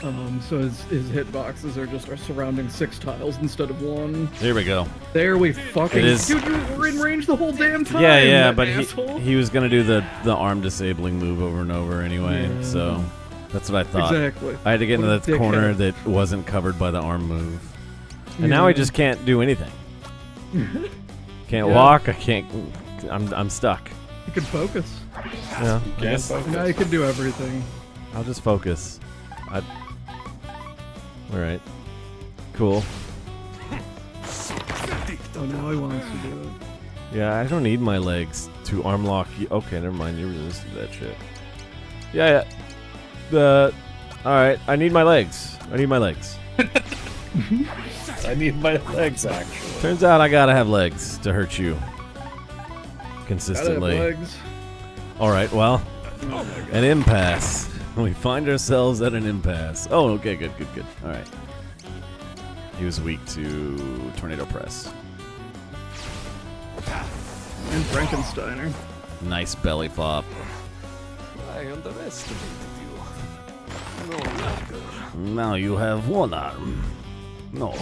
So his hitboxes are just surrounding 6 tiles instead of 1. Here we go. There we fucking. It is- Dude, you were in range the whole damn time. Yeah, that but asshole. he was gonna do the arm disabling move over and over anyway. Yeah. So that's what I thought. Exactly. I had to get into What that a corner dickhead. that wasn't covered by the arm move. And now I Yeah. just can't do anything. Can't Yeah. walk. I can't. I'm stuck. You can focus. Yeah. I Can't guess focus. Now you can do everything. I'll just focus. All right. Cool. Oh, now he wants to do it. Yeah, I don't need my legs to arm lock you. Okay, never mind. You're resistant to that shit. Yeah. Alright, I need my legs. I need my legs. I need my legs, actually. Turns out I gotta have legs to hurt you. Gotta Consistently. have legs. Alright, well. An impasse. We find ourselves at an impasse. Oh, okay, good. Alright. He was weak to Tornado Press. And Frankensteiner. Nice belly flop. I underestimated you. No longer. Now you have one arm. No.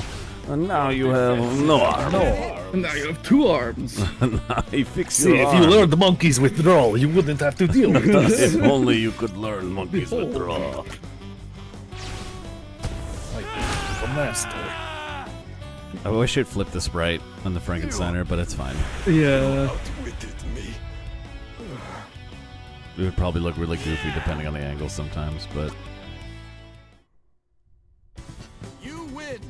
And now you have no arm. And now you have 2 arms. Now he fixed See, your if you arm. learned the monkey's withdrawal, you wouldn't have to deal with us. If only you could learn monkey's withdrawal. The master. I wish it flipped the sprite on the Frankensteiner, but it's fine. Yeah. Outwitted me. It would probably look really goofy depending on the angle sometimes, but You win.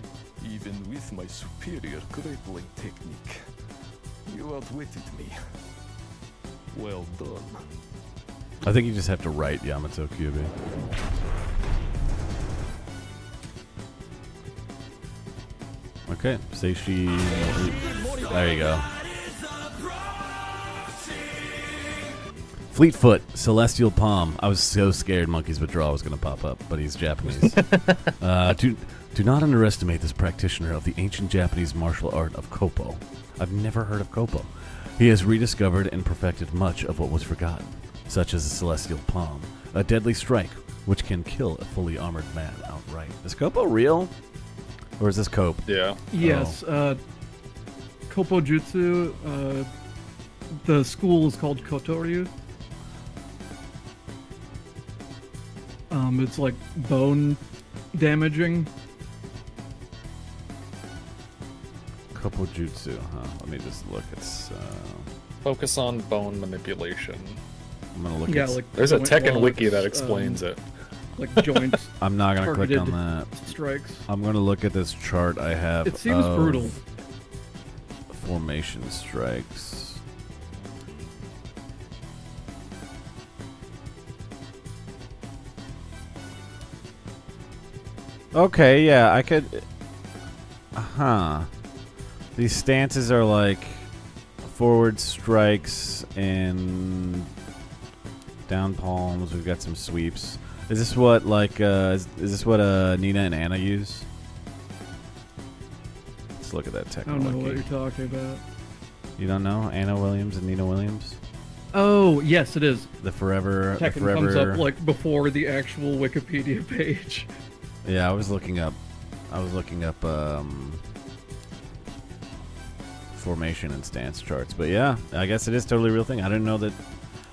Even with my superior grappling technique, you outwitted me. Well done. I think you just have to write Yamato Kyubi. Okay, Seishi. There you go. Fleetfoot, Celestial Palm. I was so scared Monkey's Withdrawal was going to pop up, but he's Japanese. Do not underestimate this practitioner of the ancient Japanese martial art of Koppo. I've never heard of Koppo. He has rediscovered and perfected much of what was forgotten, such as the Celestial Palm, a deadly strike which can kill a fully armored man outright. Is Koppo real? Or is this Cope? Yeah. Yes. Koppo Jutsu. The school is called Kotoryu. It's like bone damaging. Koppo Jutsu, huh? Let me just look. It's. Focus on bone manipulation. I'm gonna look. Yeah, at. like There's a joint Tekken locks, wiki that explains it. Like joint I'm not gonna click targeted on that. strikes. I'm gonna look at this chart I have. It seems of brutal. Formation strikes. Okay, yeah, I could. These stances are like forward strikes and down palms. We've got some sweeps. Is this what is this what Nina and Anna use? Let's look at that I technology. don't know what you're talking about. You don't know Anna Williams and Nina Williams? Oh, yes, it is. The Forever. Tekken the Forever. comes up like before the actual Wikipedia page. Yeah, I was looking up formation and stance charts. But yeah, I guess it is totally a real thing. I didn't know that.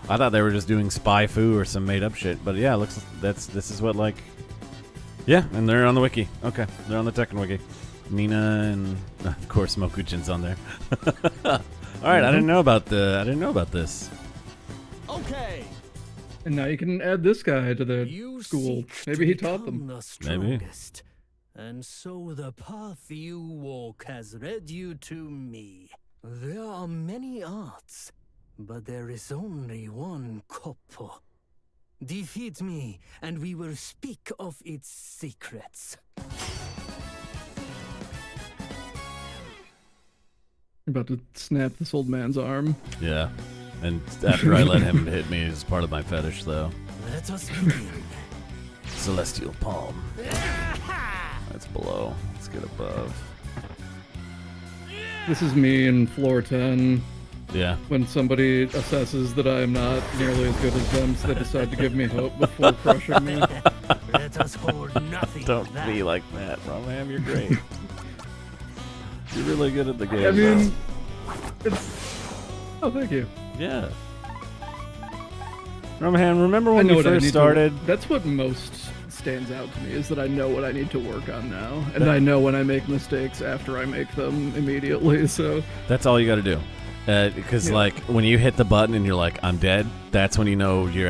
I thought they were just doing spy foo or some made up shit. But yeah, this is what like. Yeah, and they're on the wiki. Okay, they're on the Tekken wiki. Nina and of course Mokuchin's on there. All right, I didn't know about this. Okay. And now you can add this guy to the You school. seek to Maybe he taught become them. the Maybe. strongest, and so the path you walk has led you to me. There are many arts, but there is only one Koppo. Defeat me, and we will speak of its secrets. About to snap this old man's arm. Yeah, and after I let him hit me as part of my fetish, though. Let us begin. Celestial Palm. That's below. Let's get above. This is me in floor 10. Yeah. When somebody assesses that I am not nearly as good as them, so they decide to give me hope before crushing me. Let us hold nothing Don't back. be like that, Romham. You're great. You're really good at the game. I mean, it's... Oh, thank you. yeah. Romham, remember I when know you what I first need started? to... That's what most stands out to me, is that I know what I need to work on now. And I know when I make mistakes after I make them immediately, so... That's all you got to do. Because, Yeah. like, when you hit the button and you're like, I'm dead, that's when you know you're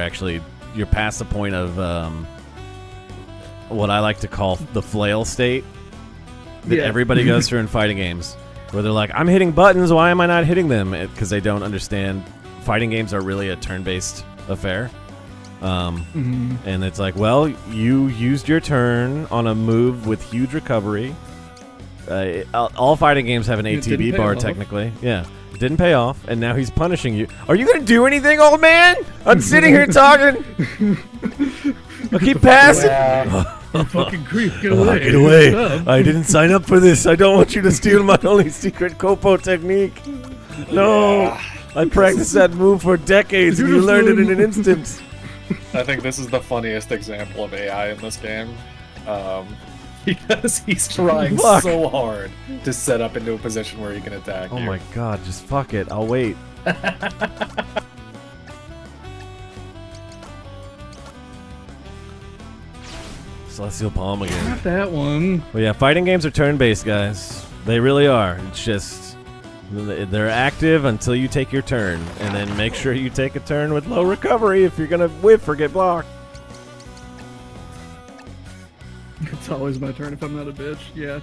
past the point of what I like to call the flail state that Yeah. everybody goes through in fighting games. where they're like, I'm hitting buttons, why am I not hitting them? Because they don't understand fighting games are really a turn-based affair. And it's like, well, you used your turn on a move with huge recovery. All fighting games have an ATB bar, technically. Yeah. It didn't pay off, and now he's punishing you. Are you going to do anything, old man? I'm sitting here talking. I'll keep passing. Fucking creep, get away. Get away. I didn't sign up for this. I don't want you to steal my only secret Kopo technique. No. I practiced that move for decades, and you learned it in an instant. I think this is the funniest example of AI in this game. Because he's trying so hard to set up into a position where he can attack you. Oh my god, just fuck it. I'll wait. Celestial Palm again. Not that one. Well, yeah, fighting games are turn-based, guys. They really are. It's just they're active until you take your turn, and then make sure you take a turn with low recovery if you're gonna whiff or get blocked. It's always my turn if I'm not a bitch. Yeah,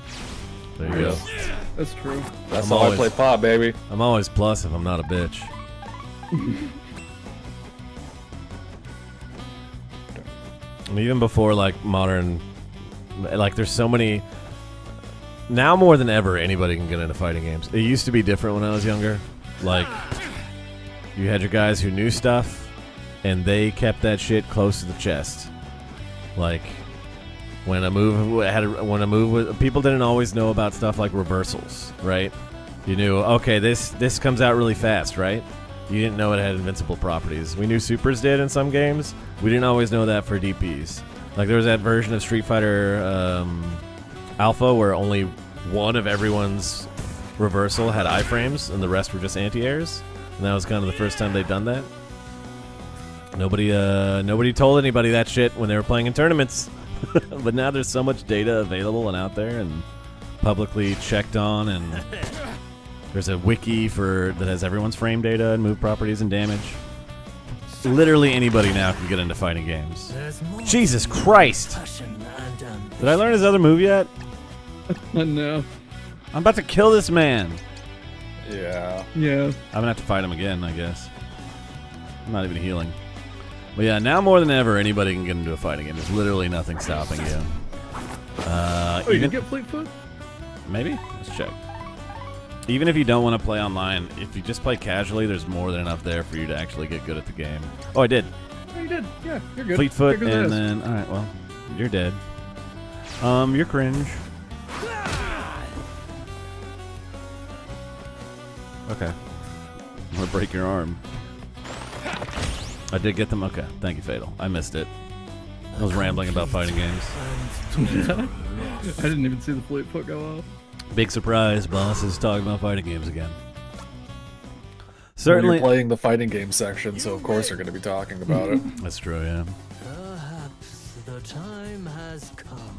There you go. that's true. That's I'm how always- I play pop, baby. I'm always plus if I'm not a bitch. And even before like modern, like there's so many. Now more than ever, anybody can get into fighting games. It used to be different when I was younger. Like, you had your guys who knew stuff, and they kept that shit close to the chest. Like, when a move people didn't always know about stuff like reversals, right? You knew, okay, this comes out really fast, right? You didn't know it had invincible properties. We knew supers did in some games. We didn't always know that for DPs. Like, there was that version of Street Fighter Alpha where only one of everyone's reversal had iframes and the rest were just anti-airs. And that was kind of the first time they'd done that. Nobody told anybody that shit when they were playing in tournaments. But now there's so much data available and out there and publicly checked on, and there's a wiki that has everyone's frame data and move properties and damage. Literally anybody now can get into fighting games. Jesus Christ! Did I learn his other move yet? No. I'm about to kill this man. Yeah. Yeah. I'm gonna have to fight him again, I guess. I'm not even healing. But yeah, now more than ever, anybody can get into a fighting game. There's literally nothing stopping you. Oh, you Even- didn't get Fleetfoot? Maybe? Let's check. Even if you don't want to play online, if you just play casually, there's more than enough there for you to actually get good at the game. Oh, I did. Oh, you did. Yeah, you're good. Fleetfoot, There goes and this. then... Alright, well, you're dead. You're cringe. Okay. I'm gonna break your arm. I did get them. Okay, thank you, Fatal. I missed it. I was rambling about fighting games. I didn't even see the Fleetfoot go off. Big surprise, boss is talking about fighting games again. Well, Certainly. you're playing the fighting game section, so of course you're going to be talking about it. That's true, yeah. Perhaps the time has come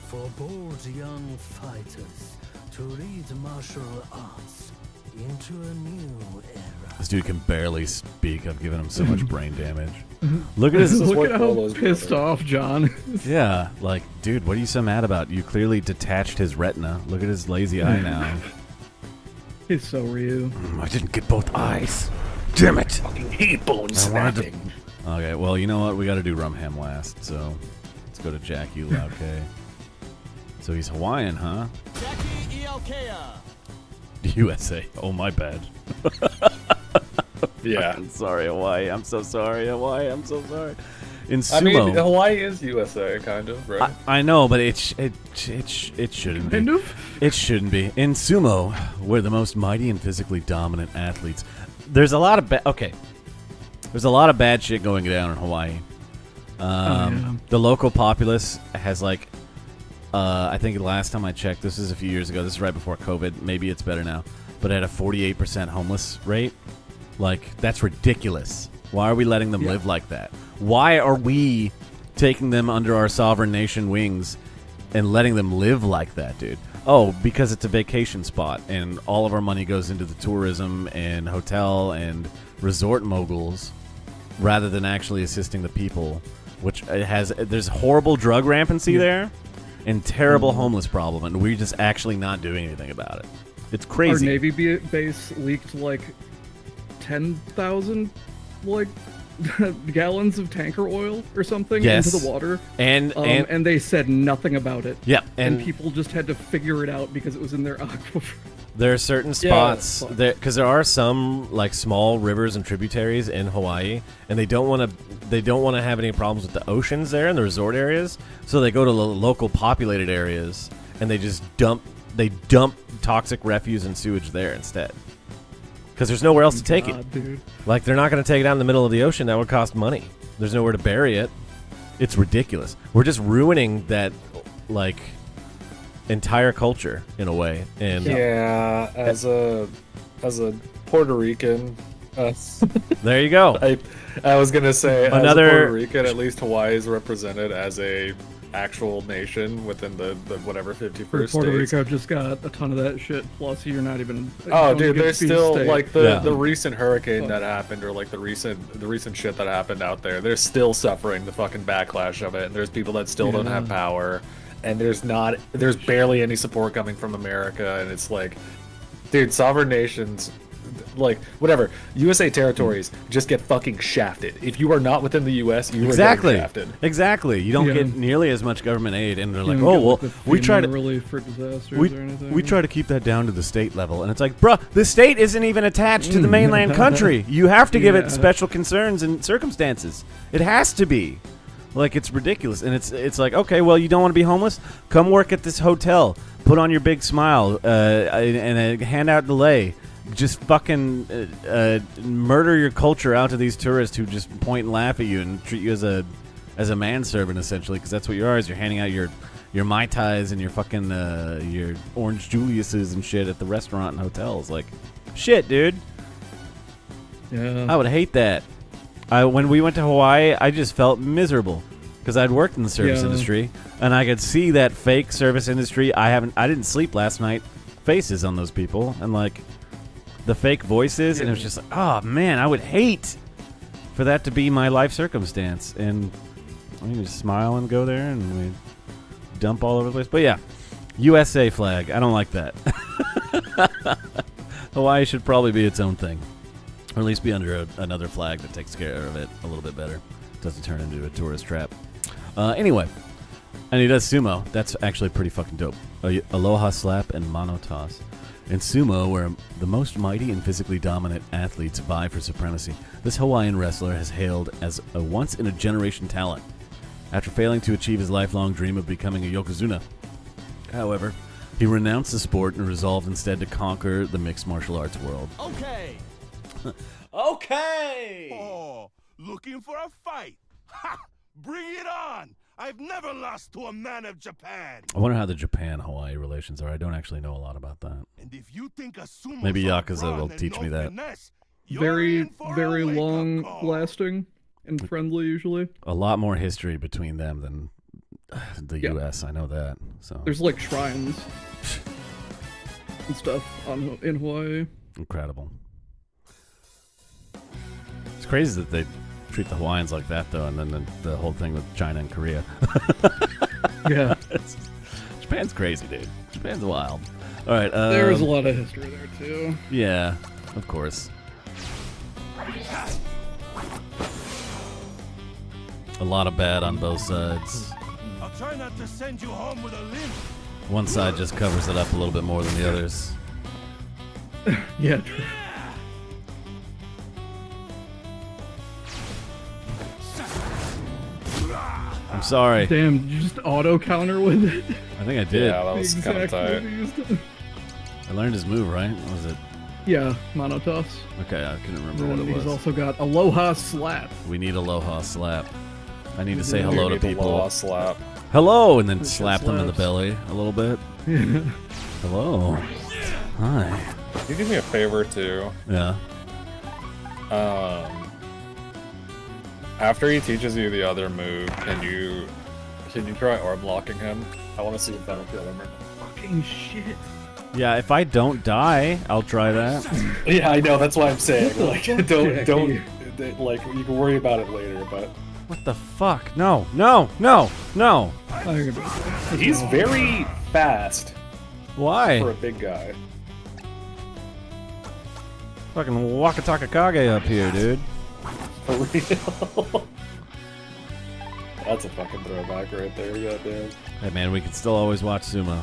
for bold young fighters to lead martial arts into a new era. This dude can barely speak. I've given him so much brain damage. Look at his. is Look what at how Polo's pissed brother. off John. Yeah, like, dude, what are you so mad about? You clearly detached his retina. Look at his lazy eye now. He's so Ryu. I didn't get both eyes. Damn it! Hate bone snapping. Okay, well, you know what? We got to do RumHam last, so let's go to Jack U. Loud K. So he's Hawaiian, huh? USA. Oh, my bad. Yeah. I'm sorry, Hawaii. I'm so sorry, Hawaii. I'm so sorry. In sumo, I mean, Hawaii is USA, kind of, right? I know, but it shouldn't Kind be. of. It shouldn't be. In sumo, we're the most mighty and physically dominant athletes. There's a lot of There's a lot of bad shit going down in Hawaii. Yeah. The local populace has like, I think last time I checked, this is a few years ago. This is right before COVID. Maybe it's better now, but it had a 48% homeless rate. Like, that's ridiculous. Why are we letting them live like that? Why are we taking them under our sovereign nation wings and letting them live like that, dude? Oh, because it's a vacation spot and all of our money goes into the tourism and hotel and resort moguls rather than actually assisting the people, which there's horrible drug rampancy there and terrible homeless problem, and we're just actually not doing anything about it. It's Our crazy. Navy base leaked like 10,000 like gallons of tanker oil or something Yes. into the water. And they said nothing about it. yeah, And people just had to figure it out because it was in their aquifer. there are certain spots because there are some like small rivers and tributaries in Hawaii, and they don't want to have any problems with the oceans there in the resort areas, so they go to the local populated areas and they just dump toxic refuse and sewage there instead. Because there's nowhere else to take it. Dude. Like, they're not going to take it out in the middle of the ocean. That would cost money. There's nowhere to bury it. It's ridiculous. We're just ruining that, like, entire culture in a way. And Yeah, as a Puerto Rican, there you go. I was gonna say as a Another- Puerto Rican, at least Hawaii is represented as a actual nation within the whatever 51st Puerto states. Rico just got a ton of that shit. Plus, you're not even. Oh, don't dude, get there's to be a still state. like Yeah. the recent hurricane that happened, or like the recent shit that happened out there. They're still suffering the fucking backlash of it, and there's people that still don't have power, and there's barely any support coming from America, and it's like, dude, sovereign nations. Like, whatever, USA territories just get fucking shafted. If you are not within the US, you are Exactly. getting shafted. Exactly. You don't Yeah. get nearly as much government aid, and they're You like, don't oh get, well, like, the we try FEMA to relief for disasters we, or anything. we try to keep that down to the state level, and it's like, bruh, the state isn't even attached to the mainland country. You have to give it Yeah. special concerns and circumstances. It has to be. Like, it's ridiculous, and it's like, okay, well, you don't want to be homeless? Come work at this hotel. Put on your big smile and hand out delay. Just fucking murder your culture out to these tourists who just point and laugh at you and treat you as a manservant, essentially, because that's what you are. Is you're handing out your Mai Tais and your fucking your Orange Julius's and shit at the restaurant and hotels. Like, shit, dude. Yeah. I would hate that. When we went to Hawaii, I just felt miserable because I'd worked in the service industry and I could see that fake service industry. I didn't sleep last night. Faces on those people and like the fake voices, and it was just like, oh man, I would hate for that to be my life circumstance. And we just smile and go there, and we dump all over the place. But yeah, USA flag. I don't like that. Hawaii should probably be its own thing. Or at least be under another flag that takes care of it a little bit better. Doesn't turn into a tourist trap. Anyway, and he does sumo. That's actually pretty fucking dope. Aloha slap and mono toss. In sumo, where the most mighty and physically dominant athletes vie for supremacy, this Hawaiian wrestler has hailed as a once-in-a-generation talent. After failing to achieve his lifelong dream of becoming a yokozuna, however, he renounced the sport and resolved instead to conquer the mixed martial arts world. Okay. Okay! Oh, looking for a fight? Ha! Bring it on! I've never lost to a man of Japan. I wonder how the Japan-Hawaii relations are. I don't actually know a lot about that. And if you think a sumo Maybe Yakuza will teach me that. Very, very long lasting and friendly usually. A lot more history between them than the U.S. I know that. So There's like shrines and stuff in Hawaii. incredible. It's crazy that they treat the Hawaiians like that, though, and then the whole thing with China and Korea. Yeah. Japan's crazy, dude. Japan's wild. All right. There's a lot of history there too. Yeah, of course. A lot of bad on both sides. I'll try not to send you home with a limp. One side just covers it up a little bit more than the others. Yeah, true. I'm sorry. Damn, did you just auto counter with it? I think I did. Yeah, that was kind of Exact tight. move you used. I learned his move, right? What was it? Yeah, mono toss. Okay, I couldn't remember And what then it he's was. also got Aloha slap. We need Aloha slap. I need to say You hello to need the people. Aloha slap. Hello, and then This shit slap them in the slaps. belly a little bit. Hello. Hi. Can you do me a favor too? Yeah. After he teaches you the other move, can you try arm locking him? I want to see if that'll kill him or not. Fucking shit. Yeah, if I don't die, I'll try that. Yeah, I know. That's why I'm saying, What the like, fuck, don't, Jackie? like, you can worry about it later. But What the fuck? No, no, no, no. he's very fast Why? for a big guy. Fucking Wakatakakage up here, dude. For real. That's a fucking throwback right there, goddamn. Hey man, we can still always watch sumo.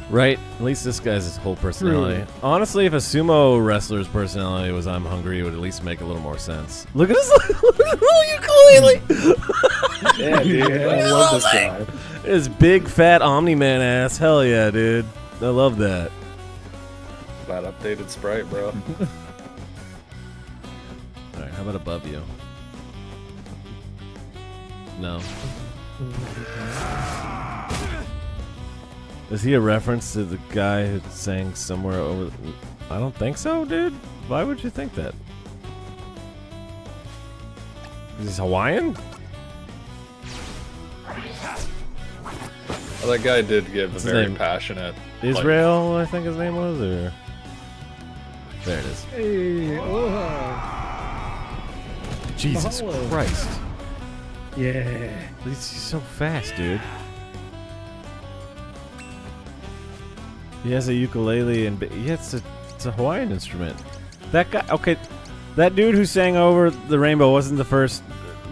Right? At least this guy's his whole personality. Honestly, if a sumo wrestler's personality was I'm hungry, it would at least make a little more sense. Look at his little ukulele! Yeah, dude. I love this guy. His big fat Omni-Man ass. Hell yeah, dude. I love that. That updated sprite, bro. Alright, how about above you? No. Is he a reference to the guy who sang somewhere over? I don't think so, dude. Why would you think that? Is he Hawaiian? Well, that guy did give What's a his very name? passionate. Israel, I think his name was, or there it is. Hey, aloha. Jesus Mahalo. Christ! Yeah. He's so fast, dude. He has a ukulele and yeah, it's a Hawaiian instrument. That guy, okay, that dude who sang over the rainbow wasn't the first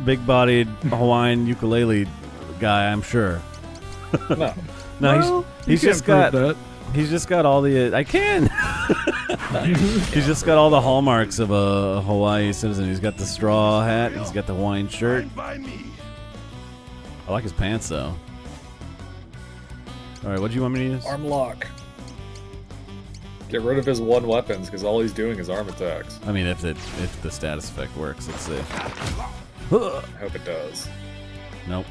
big-bodied Hawaiian ukulele guy, I'm sure. No. No, Well, he's you just can't got prove he's just got all the I can. He's just got all the hallmarks of a Hawaii citizen. He's got the straw hat. He's got the Hawaiian shirt. Fine by me. I like his pants though. All right, what do you want me to use? Arm lock. Get rid of his one weapons, because all he's doing is arm attacks. I mean, if the status effect works, let's see. I hope it does. Nope.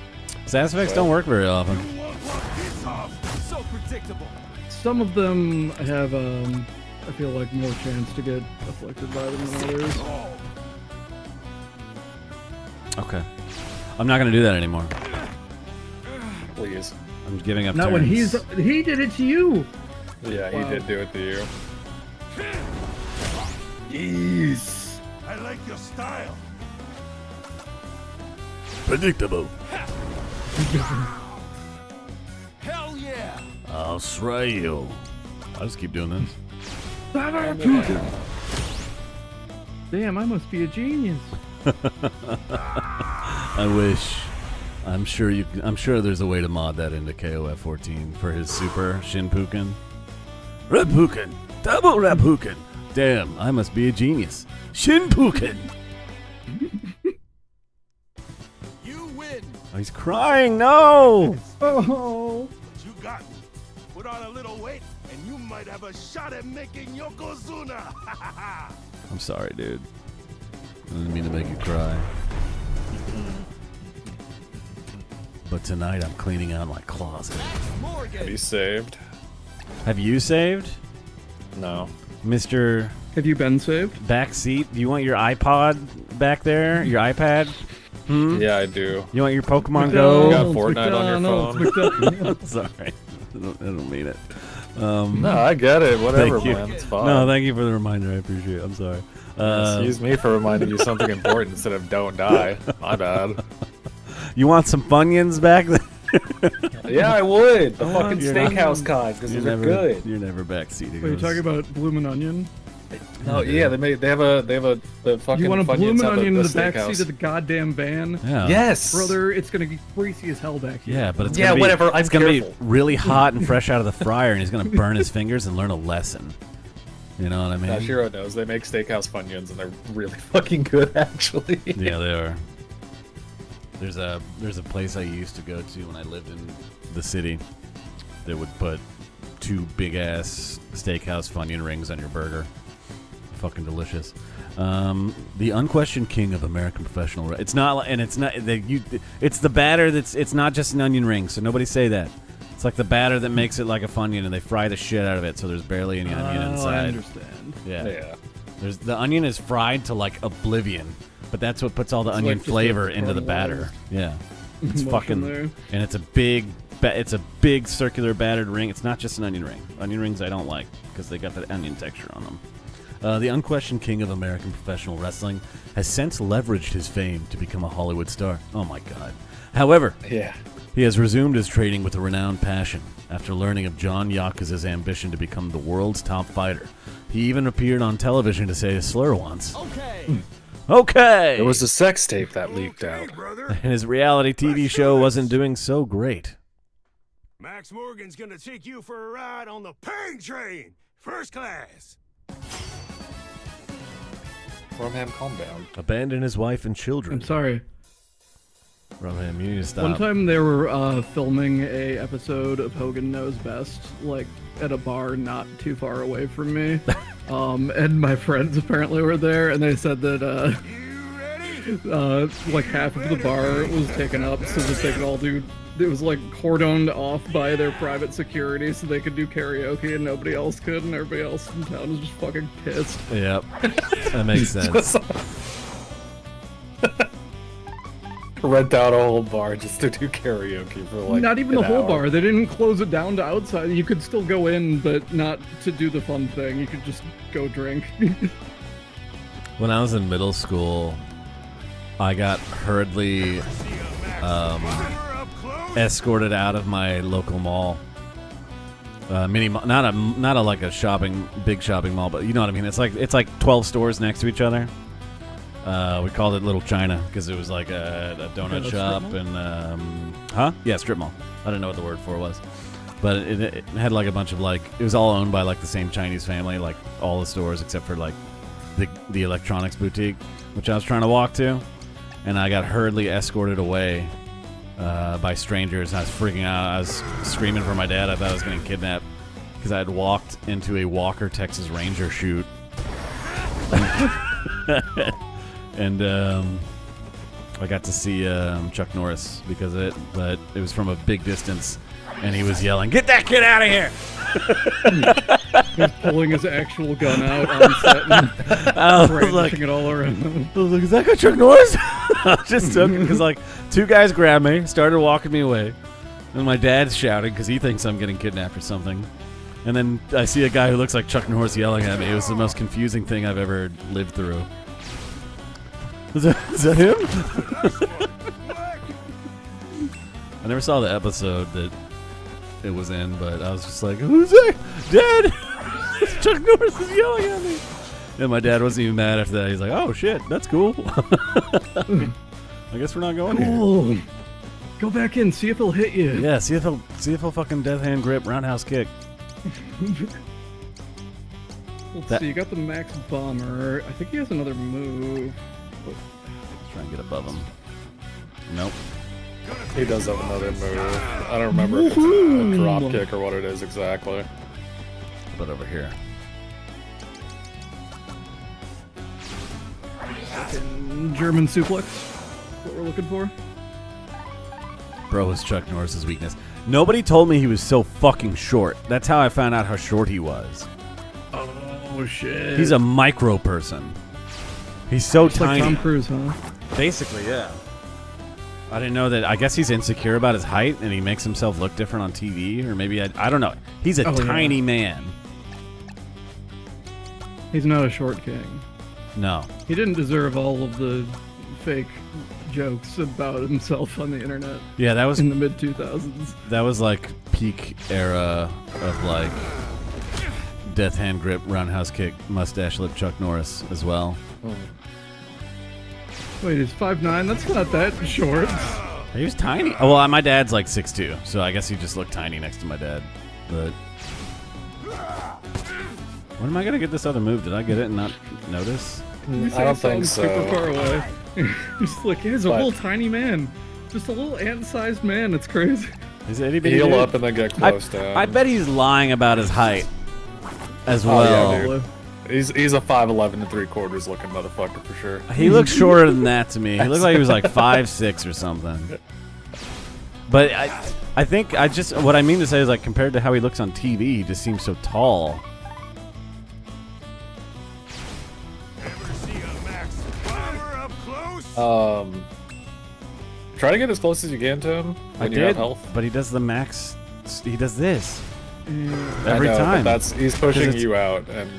Status effects don't work very often. You won't want this off. So predictable. Some of them have, I feel like, more chance to get afflicted by them than others. Okay. I'm not gonna do that anymore. Please. I'm giving up. Not when turns. he did it to you. Yeah, Wow. he did do it to you. Jeez. I like your style. Predictable. Hell yeah. I'll slay you. I'll just keep doing this. Damn, I must be a genius. I wish. I'm sure there's a way to mod that into KOF 14 for his super Shinpuken. Rapuken. Double Rapuken. Damn, I must be a genius. Shinpuken. You win. Oh, he's crying. No. Oh. But you got me. Put on a little weight, and you might have a shot at making Yokozuna. I'm sorry, dude. I didn't mean to make you cry. But tonight I'm cleaning out my closet. Have you saved? Have you saved, No. Mr. Have you been saved? Backseat? Do you want your iPod back there? Your iPad? Hmm? Yeah, I do. You want your Pokemon You Go? got Fortnite on your phone? Sorry. I don't mean it. No, I get it. Whatever, Thank you. man. It's fine. No, thank you for the reminder. I appreciate it. I'm sorry. Excuse me for reminding you something important instead of don't die. My bad. You want some Funyuns back there? Yeah, I would. The fucking You're not- steakhouse kind, because You're they're never good. You're never backseating. Wait, you talking about Bloomin' Onion? No, yeah, they have the fucking. You want a Funyuns Bloomin' have Onion in the steakhouse. backseat of the goddamn van? Yeah. Yes, Brother, it's gonna be greasy as hell back here. Yeah, but it's Yeah, gonna be, whatever, I'm It's gonna careful. be really hot and fresh out of the fryer, and he's gonna burn his fingers and learn a lesson. You know what I mean? Shiro knows they make steakhouse Funyuns, and they're really fucking good, actually. Yeah, they are. There's a place I used to go to when I lived in the city that would put 2 big ass steakhouse Funyun rings on your burger. Fucking delicious. The unquestioned king of American professional. It's not, and it's not. It's the batter that's. It's not just an onion ring. So nobody say that. It's like the batter that makes it like a Funyun, and they fry the shit out of it, so there's barely any onion inside. I understand. Yeah. There's the onion is fried to like oblivion, but that's what puts all the It's onion like just flavor a into the caramelized batter. Yeah. It's mushroom fucking there. and it's a big it's a big circular battered ring. It's not just an onion ring. Onion rings I don't like because they got that onion texture on them. The unquestioned king of American professional wrestling has since leveraged his fame to become a Hollywood star. Oh my God. However, Yeah. he has resumed his training with a renowned passion after learning of John Yakuza's ambition to become the world's top fighter. He even appeared on television to say a slur once. Okay. Okay! It was a sex tape that leaked out. And his reality TV show wasn't doing so great. Max Morgan's gonna take you for a ride on the pain train, first class. RumHam, calm down. Abandoned his wife and children. I'm sorry. RumHam, you need to stop. One time they were filming a episode of Hogan Knows Best, like at a bar not too far away from me. And my friends apparently were there, and they said that like half of the bar was taken up so that they could all do. It was like cordoned off by their private security so they could do karaoke and nobody else could, and everybody else in town was just fucking pissed. Yep. That makes sense. Rent out a whole bar just to do karaoke for like Not even an the whole hour. bar. They didn't close it down to outside. You could still go in, but not to do the fun thing. You could just go drink. When I was in middle school, I got hurriedly escorted out of my local mall. Mini mall, not a like a big shopping mall, but you know what I mean. It's like 12 stores next to each other. We called it Little China because it was like a donut shop and strip mall. I didn't know what the word for it was, but it had like a bunch of like, it was all owned by like the same Chinese family, like all the stores except for like the electronics boutique, which I was trying to walk to, and I got hurriedly escorted away by strangers. I was freaking out. I was screaming for my dad. I thought I was getting kidnapped because I had walked into a Walker Texas Ranger shoot. And I got to see Chuck Norris because of it, but it was from a big distance, and he was yelling, "Get that kid out of here!" He was pulling his actual gun out on set and brandishing it all around. I was like, "Is that guy Chuck Norris?" I just took it because like two guys grabbed me, started walking me away, and my dad's shouting because he thinks I'm getting kidnapped or something. And then I see a guy who looks like Chuck Norris yelling at me. It was the most confusing thing I've ever lived through. Is that him? I never saw the episode that it was in, but I was just like, "Who's that? Dad!" Chuck Norris is yelling at me. And my dad wasn't even mad after that. He's like, "Oh shit, that's cool." I guess we're not going here. Go back in, see if he'll hit you. Yeah, see if he'll fucking death hand grip roundhouse kick. Let's see, you got the Max Bomber. I think he has another move. Let's try and get above him. Nope. He does have another move. I don't remember if it's a drop kick or what it is exactly. But over here. German suplex. What we're looking for. Bro is Chuck Norris's weakness. Nobody told me he was so fucking short. That's how I found out how short he was. Oh shit. He's a micro person. He's so Just tiny. like Tom Cruise, huh? Basically, yeah. I didn't know that. I guess he's insecure about his height and he makes himself look different on TV, or maybe I don't know. He's a tiny man. He's not a short king. No. He didn't deserve all of the fake jokes about himself on the internet. Yeah, that was in the mid 2000s. That was like peak era of like death hand grip, roundhouse kick, mustache lip Chuck Norris as well. Wait, he's 5'9"? That's not that short. He was tiny. Oh, well, my dad's like 6'2", so I guess he just looked tiny next to my dad. But when am I gonna get this other move? Did I get it and not notice? I don't think so. Super far away. Just like, he's a little tiny man. Just a little ant-sized man. It's crazy. Is it anybody? Heal up and then get close to him. I bet he's lying about his height as well. Yeah, dude. He's a 5'11" and 3/4 looking motherfucker for sure. He looks shorter than that to me. He looked like he was like 5'6" or something. But I think what I mean to say is like compared to how he looks on TV, he just seems so tall. Try to get as close as you can to him when you have health. But he does the max. He does this Yeah. every time. But he's pushing you out, and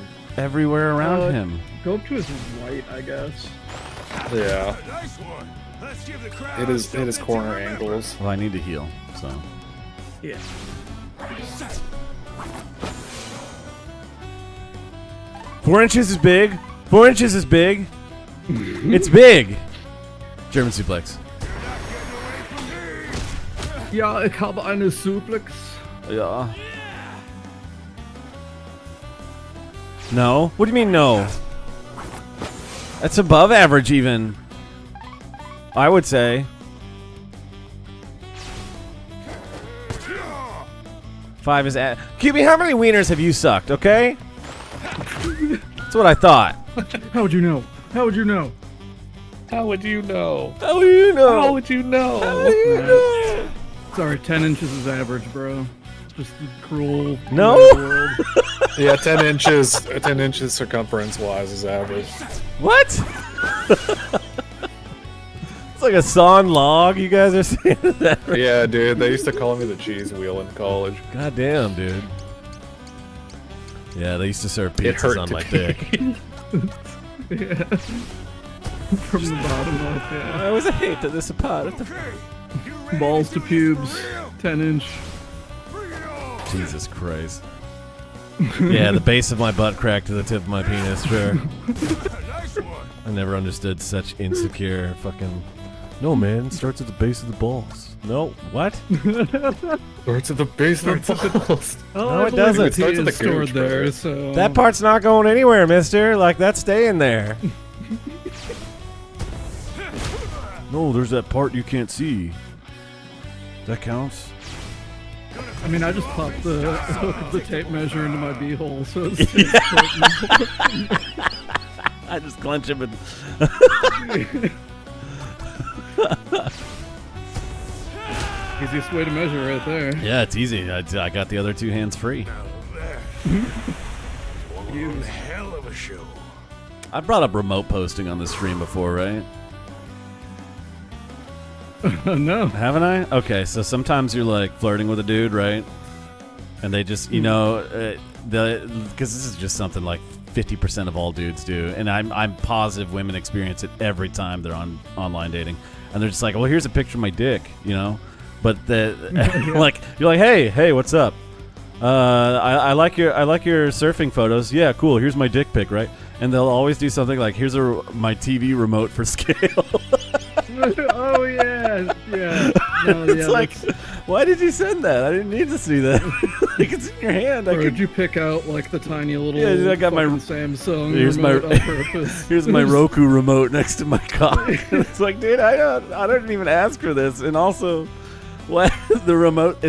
everywhere around him. Go up to his right, I guess. Yeah. Nice one. Let's give the crowd It is something corner to remember. angles. Well, I need to heal, so. Yeah. 4 inches is big. 4 inches is big. It's big. German suplex. Ja, ich habe eine Suplex. Yeah. No? What do you mean no? That's above average even. I would say. 5 is at. QB, how many wieners have you sucked, okay? That's what I thought. How would you know? How would you know? How would you know? How do you know? How would you know? How do you know? Sorry, 10 inches is average, bro. Just the cruel. No? world. Yeah, 10 inches. 10 inches circumference-wise is average. What? It's like a sawn log. You guys are saying that. Right? Yeah, dude. They used to call me the cheese wheel in college. God damn, dude. Yeah, they used to serve It pizzas hurt on to my be- dick. Yeah. From the bottom up, yeah. I was a hate to this apart. Balls to pubes, 10 inch. Jesus Christ. Yeah, the base of my butt cracked to the tip of my penis, sure. Nice one. I never understood such insecure fucking... No, man, it starts at the base of the balls. No, what? Starts at the base of the balls. No, it doesn't. It starts at the is stored gooch, there, brother. so... That part's not going anywhere, mister. Like, that's staying there. No, there's that part you can't see. That counts? I mean, I just popped the hook of the tape measure into my beehole, so it's... I just clench him and... Easiest way to measure right there. Yeah, it's easy. I got the other 2 hands free. One hell of a show. I brought up remote posting on the stream before, right? No. Haven't I? Okay, so sometimes you're like flirting with a dude, right? And they just, you know, because this is just something like 50% of all dudes do, and I'm positive women experience it every time they're on online dating, and they're just like, well, here's a picture of my dick, you know, but like you're like, hey, what's up? I like your surfing photos. Yeah, cool. Here's my dick pic, right? And they'll always do something like, here's my TV remote for scale. Oh yeah, yeah. No, It's yeah, like, that's- why did you send that? I didn't need to see that. Like, it's in your hand. or did you pick out like the tiny little? Yeah, I got my- fucking Samsung. Here's my remote on purpose. here's my Roku remote next to my cock. It's like, dude, I don't even ask for this. And also, why the remote?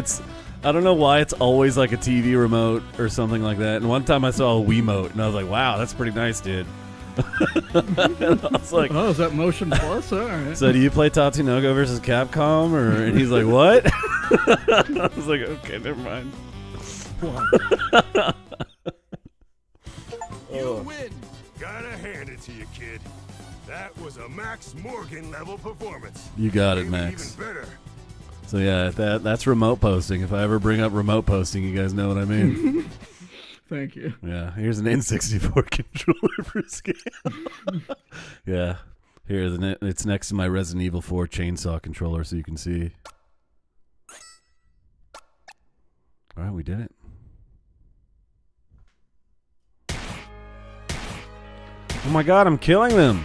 I don't know why it's always like a TV remote or something like that. And one time I saw a Wiimote, and I was like, wow, that's pretty nice, dude. And I was like, Oh, is that Motion Plus? All right. so do you play Tatsunoko versus Capcom? And he's like, what? I was like, okay, never mind. You win. Gotta hand it to you, kid. That was a Max Morgan level performance. You got it, Maybe Max. Even better. So yeah, that's remote posting. If I ever bring up remote posting, you guys know what I mean. Thank you. Yeah, here's an N64 controller for scale. Yeah, it's next to my Resident Evil 4 chainsaw controller, so you can see. All right, we did it. Oh my God, I'm killing them.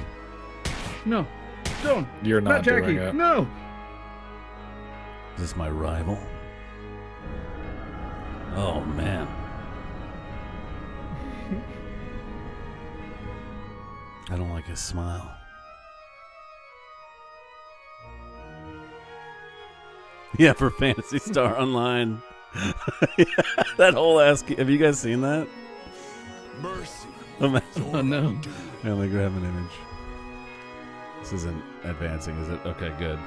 No, don't. You're not Jackie. doing it. No. Is this my rival? Oh man. I don't like his smile. Yeah, for Phantasy Star Online. Yeah, that whole ass. Have you guys seen that? Mercy. Oh no. I only grab an image. This isn't advancing, is it? Okay, good.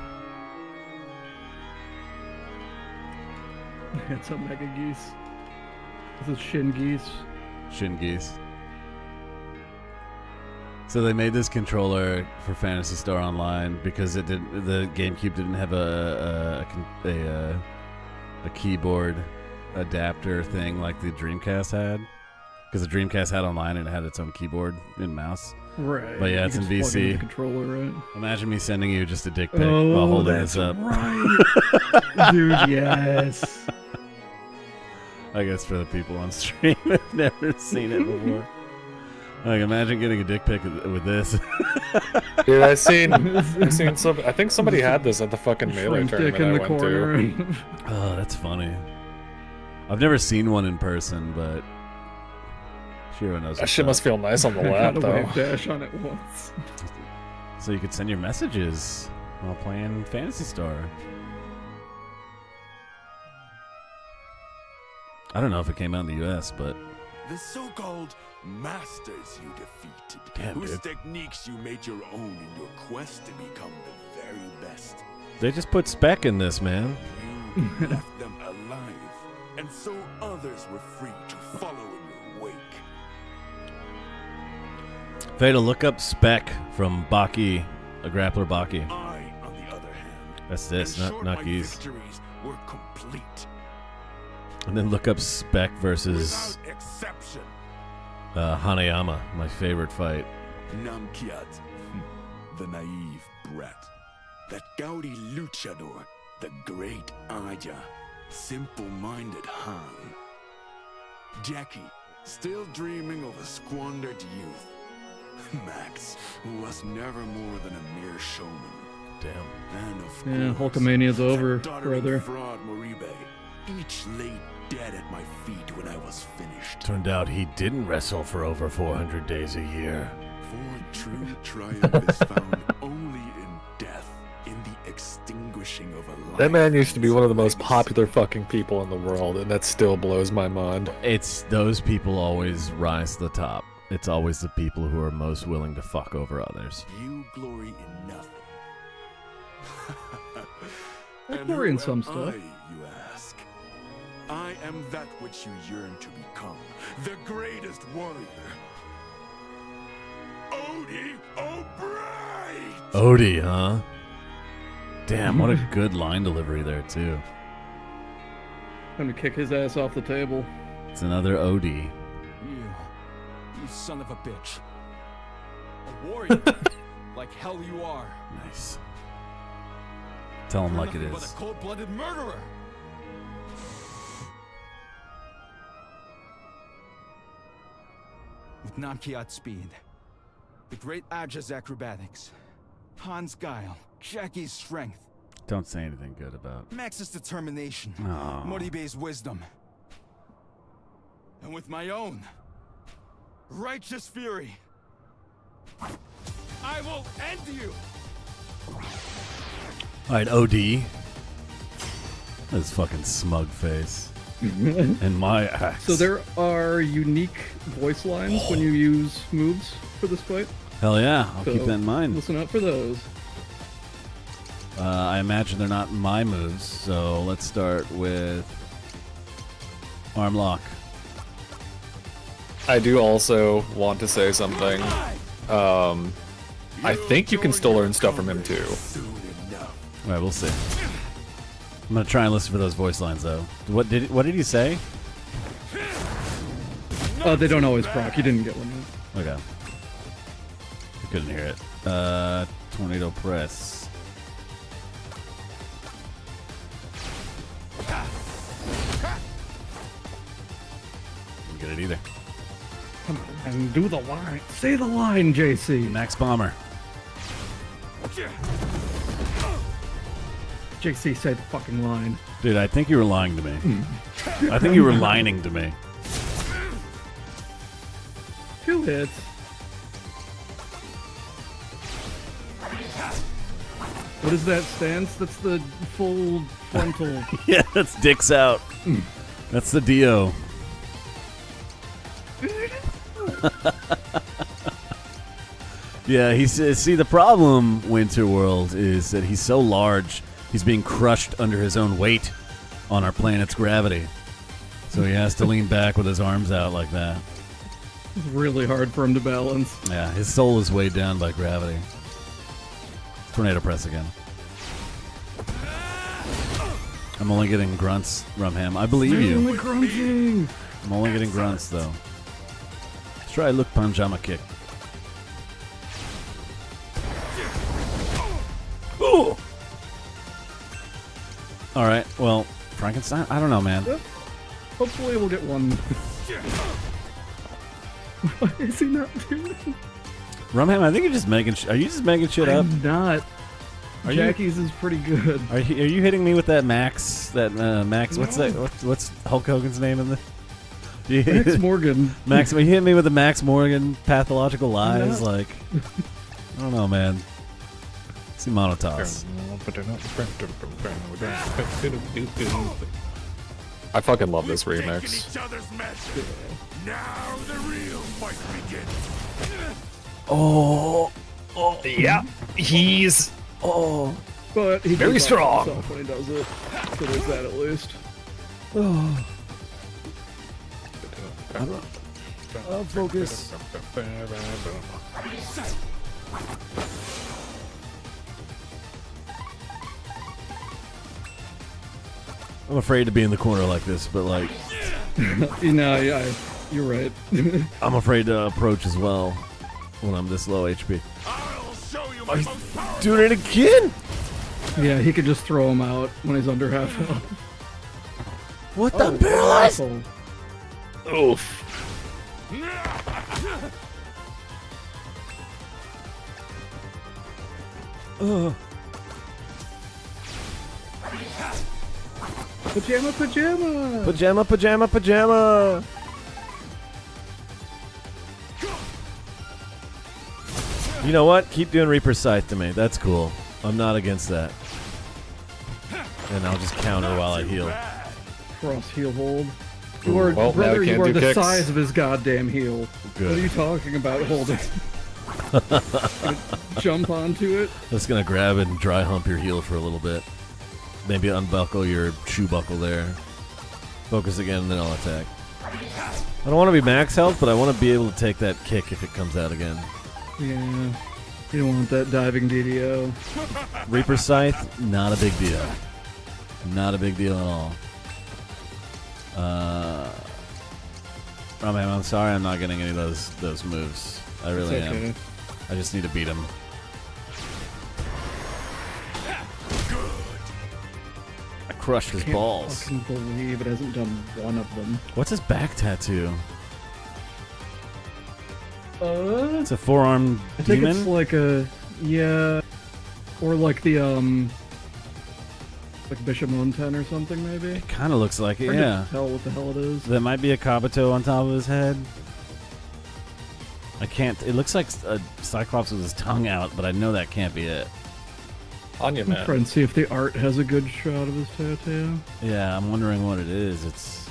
It's a mega geese. This is shin geese. Shin geese. So they made this controller for Phantasy Star Online because the GameCube didn't have a keyboard adapter thing like the Dreamcast had. Because the Dreamcast had online and it had its own keyboard and mouse. Right. But yeah, You it's in can just plug VC. the controller, right? Imagine me sending you just a dick pic Oh, while holding that's this up. right. Dude, yes. I guess for the people on stream who've never seen it before. Like, imagine getting a dick pic with this. Dude, I've seen some. I think somebody had this at the fucking Melee Shrimp dick tournament in I the went corner. to. Oh, that's funny. I've never seen one in person, but Shiro knows. That shit must feel nice on the lap, Got a though. wave dash on it once. So you could send your messages while playing Phantasy Star. I don't know if it came out in the U.S., but The so-called masters you defeated, Damn, whose dude. techniques you made your own in your quest to become the very best. they just put spec in this, man. You left them alive, and so others were free to follow in your wake. Fatal, look up spec from Baki, a grappler Baki. I, on the other hand, That's this, ensured not my Geese. victories were complete, And then look up spec versus without exception. Hanayama, my favorite fight. Namkiat, the naive brat. That gaudy luchador, the great Aya, simple-minded Han. Jackie, still dreaming of a squandered youth. Max, who was never more than a mere showman. Damn. And of Yeah, course, Hulkamania's that over, doddering brother. fraud Moribe, each lay dead at my feet when I was finished. Turned out he didn't wrestle for over 400 days a year. For true triumph is found only in death, in the extinguishing of a life. That man used to be one of the most legacy. popular fucking people in the world, and that still blows my mind. It's those people always rise to the top. It's always the people who are most willing to fuck over others. You glory in nothing. I And glory in who some am stuff. I, you ask? I am that which you yearn to become, the greatest warrior. Odie O'Brien! Odie, huh? Damn, what a good line delivery there, too. Gonna kick his ass off the table. It's another Odie. You son of a bitch. A warrior. Like hell you are. Nice. Tell him You're like it nothing but is. a cold-blooded murderer. With Namkiat's speed, the great Aja's acrobatics, Han's guile, Jackie's strength, Don't say anything good about. Max's determination, Oh. Moribe's wisdom, and with my own righteous fury, I will end you. Alright, OD. This fucking smug face. And my axe. So there are unique voice lines when you use moves for this fight. Hell yeah, I'll keep So that in mind. Listen out for those. I imagine they're not my moves, so let's start with arm lock. I do also want to say something. I think you can still learn stuff from him too. Alright, we'll see. I'm gonna try and listen for those voice lines though. What did he say? They don't always proc. You didn't get one yet. Okay. I couldn't hear it. Tornado press. Didn't get it either. Come on, and do the line. Say the line, JC. Max Bomber. JC, say the fucking line. Dude, I think you were lying to me. I think you were lying to me. 2 hits. What is that stance? That's the full frontal. Yeah, that's dicks out. That's the Dio. Yeah, he says. See, the problem, Winter World, is that he's so large, he's being crushed under his own weight on our planet's gravity. So he has to lean back with his arms out like that. It's really hard for him to balance. Yeah, his soul is weighed down by gravity. Tornado press again. I'm only getting grunts, RumHam. I believe you. Only grunting. I'm only getting grunts, though. Try look pajama kick. Ooh. All right. Well, Frankenstein. I don't know, man. Yep. Hopefully, we'll get one. Why is he not doing it? Rumham, I think you're just making. Are you just making shit up? I'm not. Are Jackie's is pretty good. Are you hitting me with that Max? That Max? What's No. that? What's Hulk Hogan's name in the? Max Morgan. Max, you hit me with the Max Morgan pathological lies. Yeah. Like, I don't know, man. See Monotoss. I fucking love this remix. Now the real fight begins. Oh, Yeah, he's But he Very does strong. himself when he does it. So there's that at least. focus. I'm afraid to be in the corner like this, but like, Yeah, you're right. I'm afraid to approach as well when I'm this low HP. I'll show you my most powerful. Doing it again? Yeah, he could just throw him out when he's under half health. What Oh, asshole. oof. Pajama, pajama! Pajama, pajama, pajama. You know what? Keep doing Reaper Scythe to me. That's cool. I'm not against that. And I'll just counter while I heal. Cross heel hold. Ooh, You are, well, now brother, we you can't are do the kicks. size of his goddamn heel. Good. What are you talking about holding? Jump onto it? Just gonna grab it and dry hump your heel for a little bit. Maybe unbuckle your shoe buckle there. Focus again, and then I'll attack. I don't want to be max health, but I want to be able to take that kick if it comes out again. Yeah. You don't want that diving DDO. Reaper Scythe, not a big deal. Not a big deal at all. Rumham, I'm sorry I'm not getting any of those moves. I really It's okay. am. I just need to beat him. I crushed his Can't balls. fucking believe it hasn't done one of them. What's his back tattoo? It's It's a forearm I think demon? it's like a or like the like Bishamonten or something maybe. It kind of looks like it, Hard yeah. to tell what the hell it is. That might be a Kabuto on top of his head. I can't. It looks like a Cyclops with his tongue out, but I know that can't be it. Anya I'm man. trying to see if the art has a good shot of his tattoo. Yeah, I'm wondering what it is. It's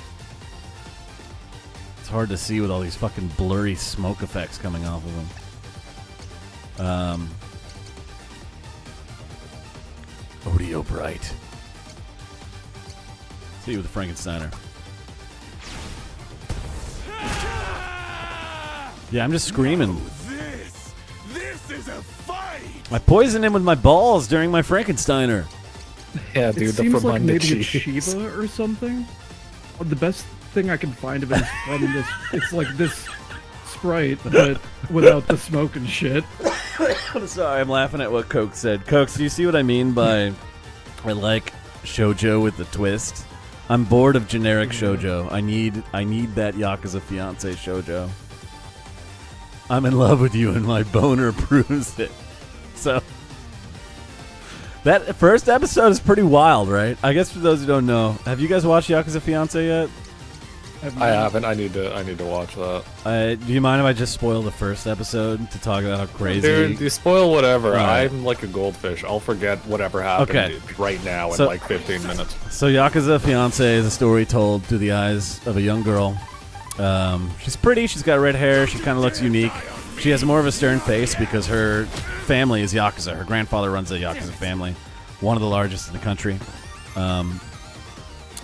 hard to see with all these fucking blurry smoke effects coming off of him. Odio Bright. See you with the Frankensteiner. Yeah, I'm just screaming. This is a fight. I poisoned him with my balls during my Frankensteiner. Yeah, It dude, the seems like Fermunda maybe it's cheese. Shiva or something. The best thing I can find of it is from this. It's like this sprite, but without the smoke and shit. I'm sorry, I'm laughing at what Coke said. Coke, do you see what I mean by I like shoujo with the twist? I'm bored of generic shoujo. I need that Yakuza fiance shoujo. I'm in love with you and my boner proves it. So that first episode is pretty wild, right? I guess for those who don't know, have you guys watched Yakuza Fiance yet? I haven't. I need to watch that. Do you mind if I just spoil the first episode to talk about how crazy? Dude, you spoil whatever. Alright. I'm like a goldfish. I'll forget whatever happened Okay. right now in So- like 15 minutes. So Yakuza Fiance is a story told through the eyes of a young girl. She's pretty, she's got red hair, she kind of looks unique. She has more of a stern face because her family is Yakuza. Her grandfather runs a Yakuza family, one of the largest in the country.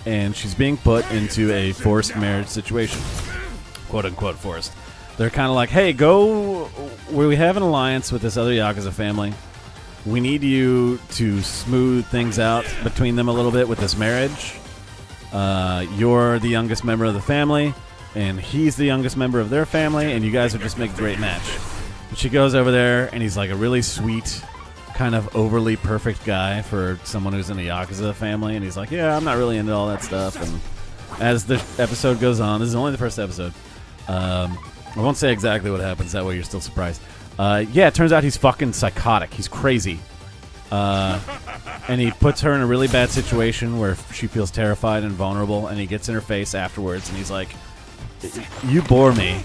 And she's being put into a forced marriage situation. Quote unquote forced. They're kind of like, hey, go, we have an alliance with this other Yakuza family. We need you to smooth things out between them a little bit with this marriage. You're the youngest member of the family, and he's the youngest member of their family, and you guys would just make a great match. And she goes over there, and he's like a really sweet, kind of overly perfect guy for someone who's in a Yakuza family, and he's like, yeah, I'm not really into all that stuff. And as the episode goes on, this is only the first episode, I won't say exactly what happens, that way you're still surprised. Yeah, it turns out he's fucking psychotic. He's crazy. And he puts her in a really bad situation where she feels terrified and vulnerable, and he gets in her face afterwards, and he's like, you bore me.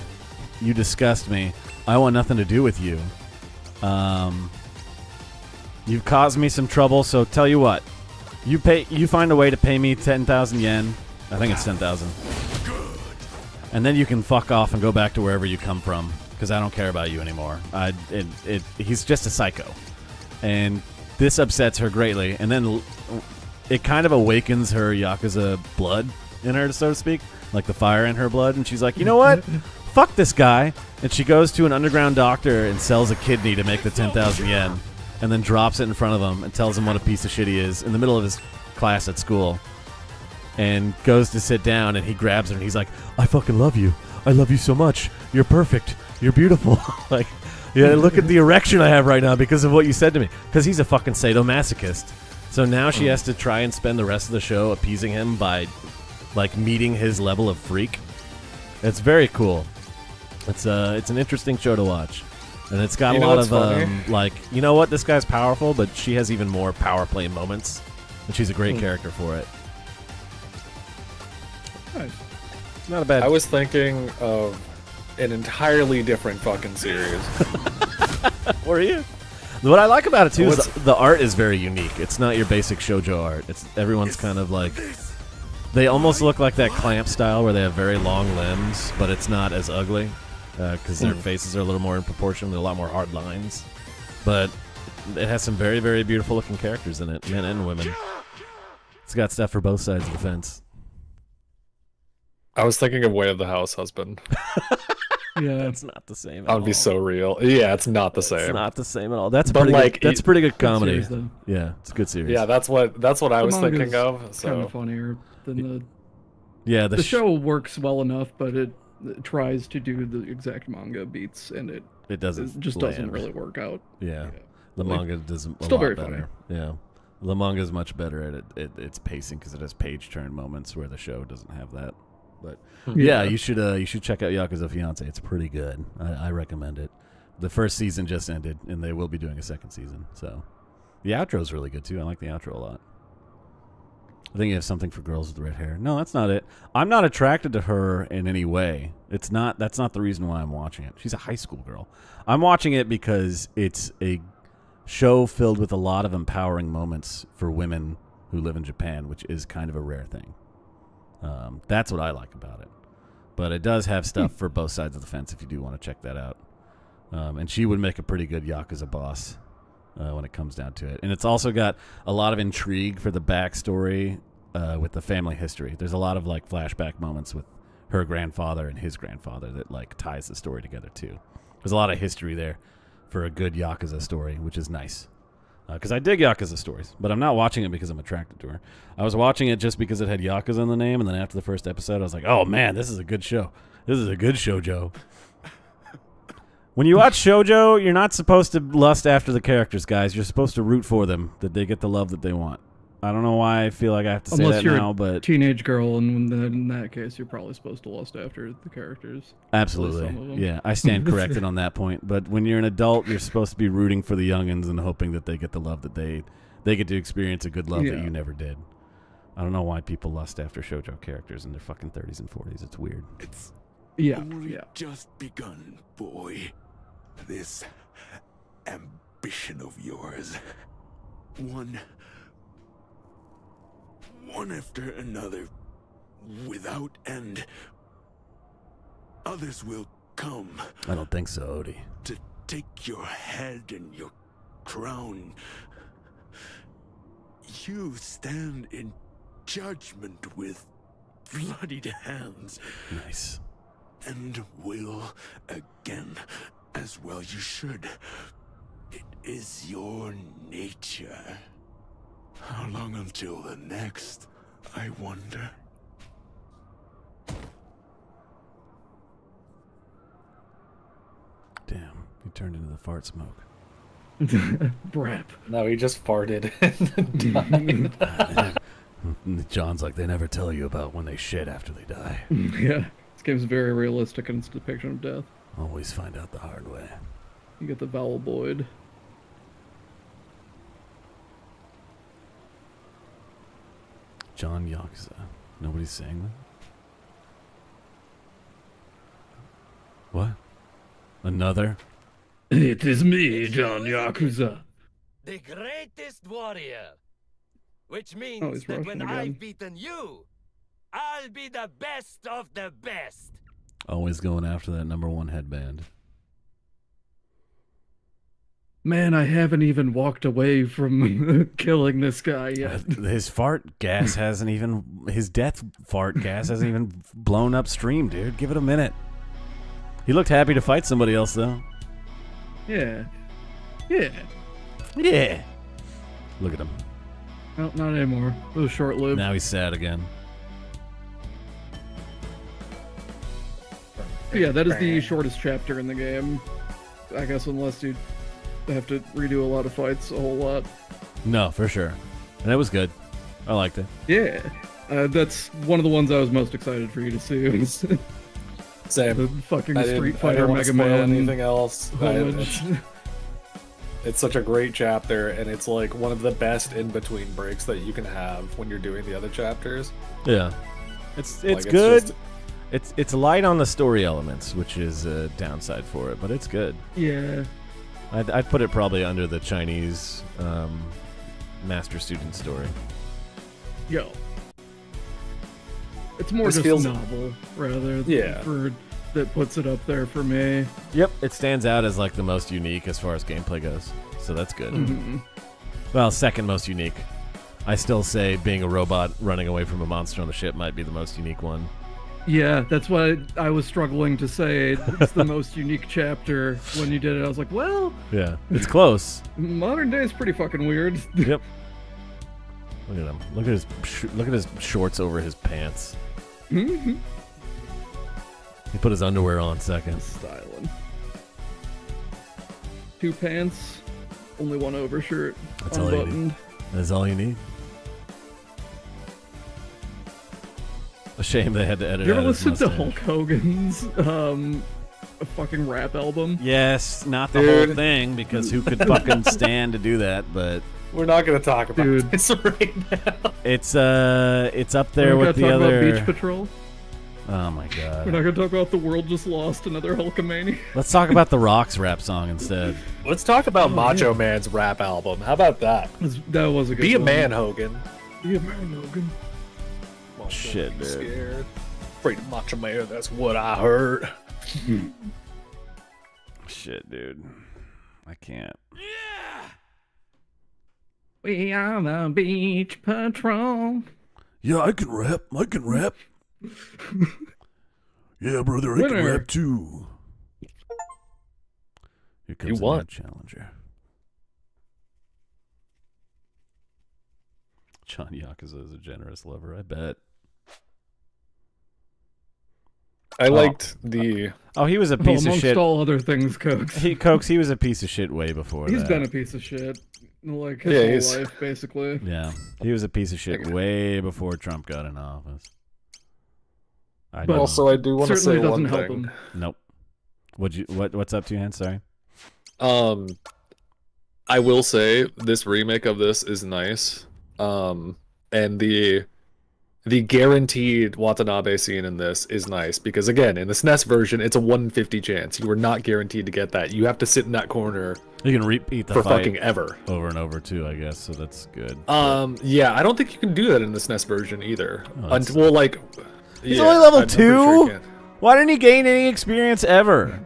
You disgust me. I want nothing to do with you. You've caused me some trouble, so tell you what. You find a way to pay me 10,000 yen. I think it's 10,000. And then you can fuck off and go back to wherever you come from, because I don't care about you anymore. He's just a psycho. And this upsets her greatly. And then it kind of awakens her Yakuza blood in her, so to speak. Like the fire in her blood. And she's like, you know what? Fuck this guy. And she goes to an underground doctor and sells a kidney to make the 10,000 yen. And then drops it in front of him and tells him what a piece of shit he is in the middle of his class at school. And goes to sit down, and he grabs her, and he's like, I fucking love you. I love you so much. You're perfect. You're beautiful. Like, yeah, look at the erection I have right now because of what you said to me. Because he's a fucking sadomasochist. So now she has to try and spend the rest of the show appeasing him by, like, meeting his level of freak. It's very cool. It's an interesting show to watch. And it's got a lot of, like, you know what? This guy's powerful, but she has even more power play moments. And she's a great character for it. Nice. Not a bad. I was thinking of an entirely different fucking series. Were you? What I like about it too is the art is very unique. It's not your basic shoujo art. Everyone's kind of like, they almost look like that Clamp style where they have very long limbs, but it's not as ugly because their faces are a little more in proportion. There are a lot more hard lines, but it has some very, very beautiful looking characters in it, men and women. It's got stuff for both sides of the fence. I was thinking of Way of the House Husband. Yeah, it's not the same. That would be so real. Yeah, it's not the same. It's not the same at all. That's pretty good comedy. Series, though. Yeah, it's a good series. Yeah, that's what I was thinking of. So kind of funnier than the the show works well enough, but it tries to do the exact manga beats, and it just doesn't really work out. Yeah, the manga doesn't. Still a lot very better. funny. Yeah, the manga is much better at its pacing because it has page turn moments where the show doesn't have that. But yeah, you should check out Yakuza Fiance. It's pretty good. I recommend it. The first season just ended, and they will be doing a second season. So the outro's really good too. I like the outro a lot. I think you have something for girls with red hair. No, that's not it. I'm not attracted to her in any way. That's not the reason why I'm watching it. She's a high school girl. I'm watching it because it's a show filled with a lot of empowering moments for women who live in Japan, which is kind of a rare thing. That's what I like about it. But it does have stuff for both sides of the fence if you do want to check that out. And she would make a pretty good Yakuza boss when it comes down to it. And it's also got a lot of intrigue for the backstory with the family history. There's a lot of like flashback moments with her grandfather and his grandfather that like ties the story together too. There's a lot of history there for a good Yakuza story, which is nice. Because I dig Yakuza stories, but I'm not watching it because I'm attracted to her. I was watching it just because it had Yakuza in the name, and then after the first episode, I was like, oh man, this is a good show. This is a good shoujo. When you watch shoujo, you're not supposed to lust after the characters, guys. You're supposed to root for them, that they get the love that they want. I don't know why I feel like I have to say that now, but... Unless you're a teenage girl, and in that case, you're probably supposed to lust after the characters. Absolutely. Yeah, I stand corrected on that point. But when you're an adult, you're supposed to be rooting for the youngins and hoping that they get the love that they get to experience a good love that you never did. I don't know why people lust after shoujo characters in their fucking 30s and 40s. It's weird. It's only just begun, boy. This ambition of yours. One after another, without end. Others will come. I don't think so, Odie. To take your head and your crown. You stand in judgment with bloodied hands. Nice. And will again, as well you should. It is your nature. How long until the next, I wonder? Damn, he turned into the fart smoke. Brap. No, he just farted and died. John's like, they never tell you about when they shit after they die. Yeah, this game's very realistic in its depiction of death. Always find out the hard way. You get the vowel void. John Yakuza. Nobody's saying that? What? Another? It is me, John Yakuza. The greatest warrior. Which means Oh, he's that Russian when again. I've beaten you, I'll be the best of the best. Always going after that #1 headband. Man, I haven't even walked away from killing this guy yet. His fart gas hasn't even... His death fart gas hasn't even blown upstream, dude. Give it a minute. He looked happy to fight somebody else, though. Yeah. Yeah. Yeah. Look at him. No, not anymore. It was short-lived. Now he's sad again. Yeah, that is the shortest chapter in the game. I guess unless you have to redo a lot of fights a whole lot. No, for sure. And it was good. I liked it. Yeah. That's one of the ones I was most excited for you to see. Was Same. the fucking I Street didn't Fighter wanna Mega spoil Man. anything else. homage. It's such a great chapter, and it's like one of the best in-between breaks that you can have when you're doing the other chapters. Yeah. It's Like, good. just- It's light on the story elements, which is a downside for it, but it's good. Yeah. I'd put it probably under the Chinese master-student story. Yo. It's more This just feels- novel, rather. Yeah. That puts it up there for me. Yep, it stands out as like the most unique as far as gameplay goes, so that's good. Mhm. Well, second most unique. I still say being a robot running away from a monster on the ship might be the most unique one. Yeah, that's why I was struggling to say it's the most unique chapter when you did it. I was like, well, Yeah, it's close. modern day is pretty fucking weird. Yep. Look at him. Look at his shorts over his pants. Mhm. He put his underwear on second. Styling. 2 pants, only 1 overshirt, That's all you need. unbuttoned. That's all you need. A shame they had to edit Did you ever out his listen to mustache. Hulk Hogan's a fucking rap album? Yes, not the Dude. whole thing, because who could fucking stand to do that? But We're not going to talk about Dude. this right now. it's up there We're with gonna the talk other. about Beach Patrol. Oh my We're god. not gonna talk about the world just lost another Hulkamania. Let's talk about the Rock's rap song instead. Let's talk about Oh, Macho yeah. Man's rap album. How about that? That was a good Be a one. man, Hogan. Be a man, Logan. Well, Shit, don't be dude. Scared. Afraid of Macho Man. That's what I heard. Shit, dude. I can't. We are the Beach Patrol. Yeah, I can rap. I can rap. Yeah, brother, I can Winner. rap too. Here comes a won. new challenger. John Yakuza is a generous lover, I bet. I liked the. Oh, he was a piece of amongst shit. all other things, Cokes. He was a piece of shit way before He's that. been a piece of shit. Like his Yeah, whole he's- life, basically. Yeah, he was a piece of shit way before Trump got in office. I But know. Also, I do want to say Certainly doesn't one help thing. him. Nope. What's up to you, Hans? Sorry. I will say this remake of this is nice. And the guaranteed Watanabe scene in this is nice because again, in the SNES version, it's a 150 chance. You are not guaranteed to get that. You have to sit in that corner You can repeat the for fight fucking ever. over and over too, I guess. So that's good. Yeah, I don't think you can do that in the SNES version either. Oh, that's- Until like, He's yeah, only level I'm pretty sure 2? you can. Why didn't he gain any experience ever?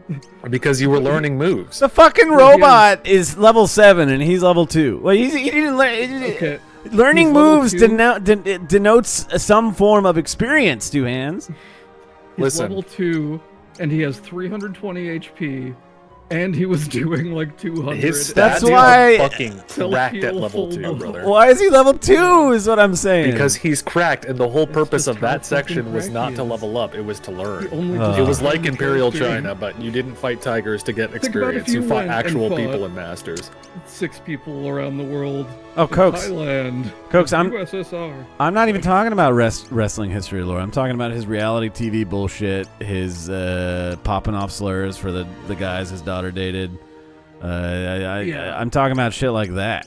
Because you were learning moves. The fucking robot is level 7 and he's level 2. Well, he didn't learn. Okay. Learning He's level moves 2. denotes some form of experience, Two Hands. He's Listen. level 2, and he has 320 HP, And he was doing like 200. His That's stats why- are fucking cracked at level 2, brother. Why is he level 2 is what I'm saying. Because he's cracked, and the whole purpose just of that how fucking section was cracked not he to is. level up, it was to learn. He only It It was just like learned Imperial character. China, but you didn't fight tigers to get about if experience. you You fought went and actual fought- people and masters. 6 people around the world. Oh, Cokes. Thailand. Cokes, I'm USSR. not even talking about wrestling history lore. I'm talking about his reality TV bullshit, his popping off slurs for the guys his daughter dated. I'm talking about shit like that.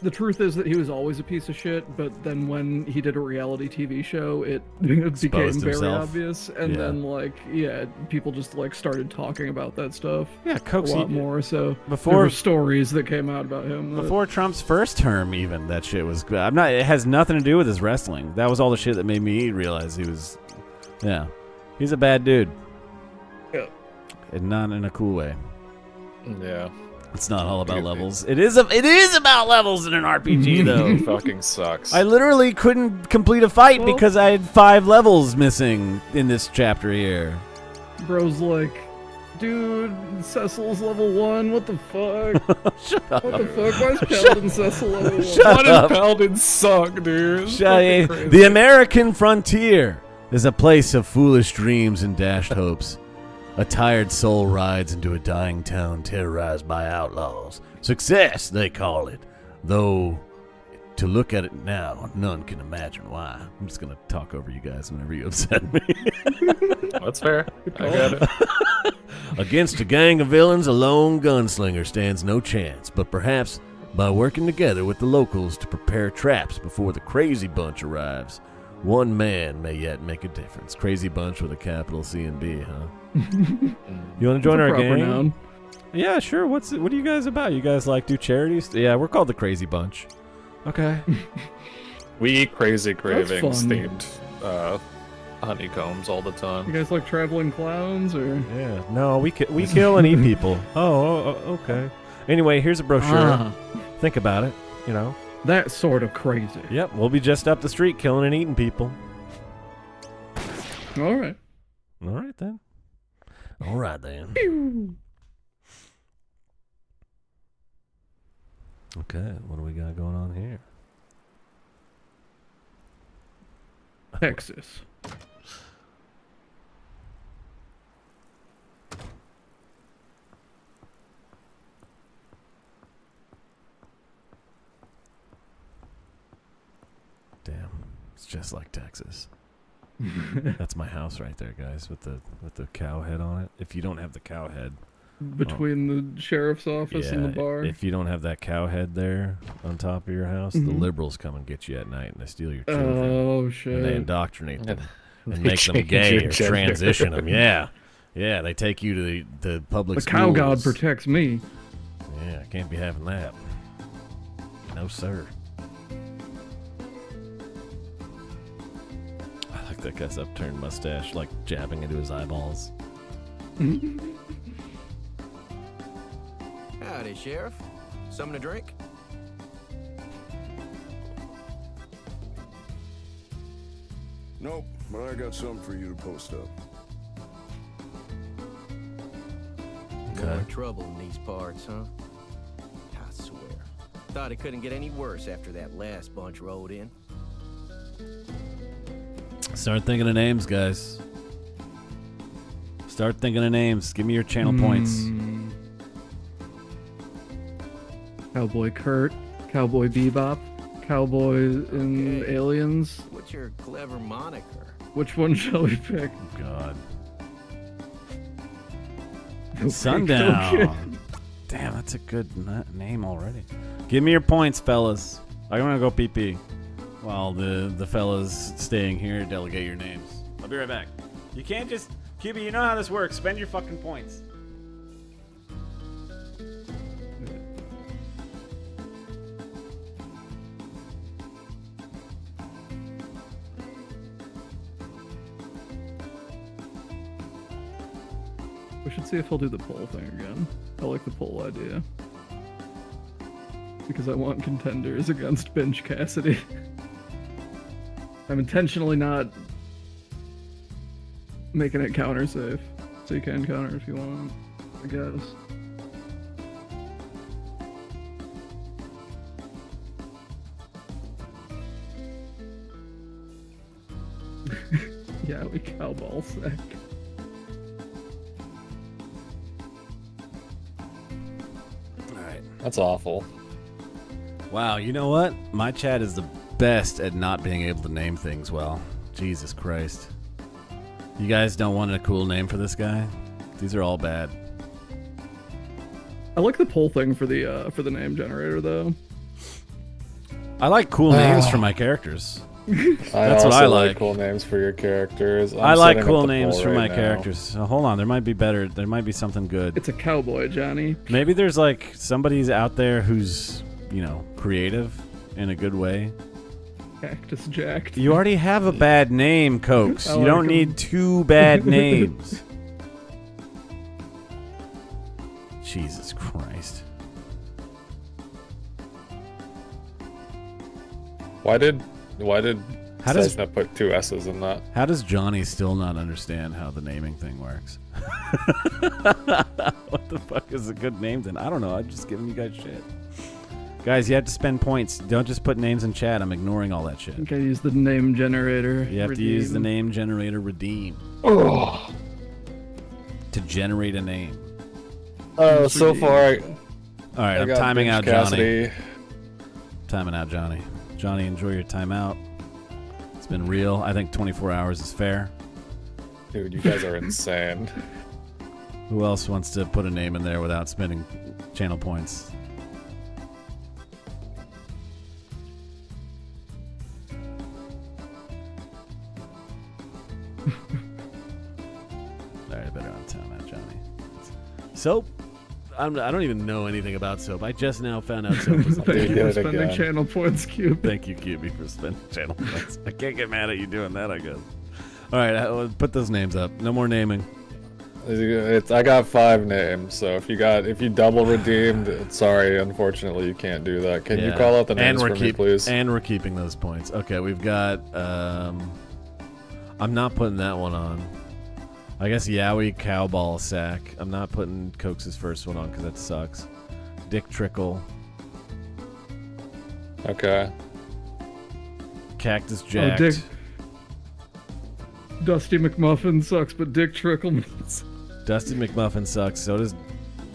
The truth is that he was always a piece of shit, but then when he did a reality TV show, it became Exposed very himself. obvious, and Yeah. then people just like started talking about that stuff Yeah, a Cokes. lot more. So Before- there were stories that came out about him. that- Before Trump's first term, even that shit was. I'm not. It has nothing to do with his wrestling. That was all the shit that made me realize he was. Yeah, he's a bad dude. Yeah. And not in a cool way. Yeah. It's not all about levels. It is about levels in an RPG though. Fucking sucks. I literally couldn't complete a fight Well- because I had 5 levels missing in this chapter here. Bro's like, dude, Cecil's level 1. What the fuck? Shut up. What the fuck? Why is Paladin Cecil level 1? Shut Why up. does Paladin suck, dude? Shut Fucking The American frontier is a place of foolish dreams and dashed hopes. A tired soul rides into a dying town terrorized by outlaws. Success, they call it. Though, to look at it now, none can imagine why. I'm just going to talk over you guys whenever you upset me. That's fair. I got it. Against a gang of villains, a lone gunslinger stands no chance, but perhaps by working together with the locals to prepare traps before the crazy bunch arrives, one man may yet make a difference. Crazy bunch with a capital C and B, huh? You want to join It's a our proper gang? noun. Yeah, sure. What are you guys about? You guys like do charities? Yeah, we're called the Crazy Bunch. Okay. We eat crazy cravings fun. themed honeycombs all the You time. guys like traveling clowns or? Yeah. No, we kill and eat people. Oh, okay. Anyway, here's a brochure. Ah, Think about it. You know. that sort of crazy. Yep. We'll be just up the street killing and eating people. All right. All right then. All right, then. Okay. What do we got going on here? Texas. Damn. It's just like Texas. That's my house right there, guys, with the cow head on it. If you don't have the cow head, Between the sheriff's office and the bar. if you don't have that cow head there on top of your house, the Mhm. liberals come and get you at night and they steal your children Oh and they shit. indoctrinate them and They make them change gay your or gender. transition them. Yeah, yeah. They take you to the public The schools. cow god protects me. Yeah, I can't be having that. No, sir. I like that guy's upturned mustache, like jabbing into his eyeballs. Howdy, Sheriff. Something to drink? Nope, but I got something for you to post up. More trouble in these parts, huh? I swear. Thought it couldn't get any worse after that last bunch rolled in. Start thinking of names, guys. Start thinking of names. Give me your channel points. Cowboy Kurt, Cowboy Bebop, Cowboy and Okay. Aliens. What's your clever moniker? Which one shall we pick? God. Okay, Sundown. okay. Damn, that's a good name already. Give me your points, fellas. I'm gonna go PP. While the fellas staying here delegate your names. I'll be right back. You can't just QB. You know how this works. Spend your fucking points. We should see if he'll do the poll thing again. I like the poll idea. Because I want contenders against Bench Cassidy. I'm intentionally not making it counter safe. So you can counter if you want. I guess. Yeah, we cowball sack. Alright. That's awful. Wow, you know what? My chat is the best at not being able to name things well. Jesus Christ. You guys don't want a cool name for this guy? These are all bad. I like the poll thing for the name generator though. I like cool names for my characters. That's what also I like. cool names for your characters. I like setting up cool the names poll for right my now. characters. So hold on, there might be better. There might be something good. It's a cowboy, Johnny. Maybe there's like somebody's out there who's, you know, creative in a good way. Cactus Jack. You already have a bad name, Cokes. I You like don't 'em. need two bad names. Jesus Christ. Why did How does- Cessna put 2 S's in that? How does Johnny still not understand how the naming thing works? What the fuck is a good name then? I don't know. I'm just giving you guys shit. Guys, you have to spend points. Don't just put names in chat. I'm ignoring all that shit. Okay, use the name generator. You have to use the redeem. name generator redeem Oh. to generate a name. So far, All right, I'm got timing Binge out Johnny. Cassidy. Timing out Johnny. Johnny, enjoy your time out. It's been real. I think 24 hours is fair. Dude, you guys are insane. Who else wants to put a name in there without spending channel points? Alright, I better on time out, Johnny. Soap? I don't even know anything about soap. I just now found out soap was Thank Dude, you get for it spending again. channel points, Cube. Thank you, QB, for spending channel points. I can't get mad at you doing that, I guess. Alright, put those names up. No more naming. I got 5 names, so if you double redeemed, sorry, unfortunately you can't do that. Can you Yeah. call out the names for me, please? And we're keeping those points. Okay, we've got. I'm not putting that one on. I guess Yowie Cowball Sack. I'm not putting Cokes' first one on because that sucks. Dick Trickle. Okay. Cactus Jacked. Dick. Dusty McMuffin sucks, but Dick Trickle. Dusty McMuffin sucks. So does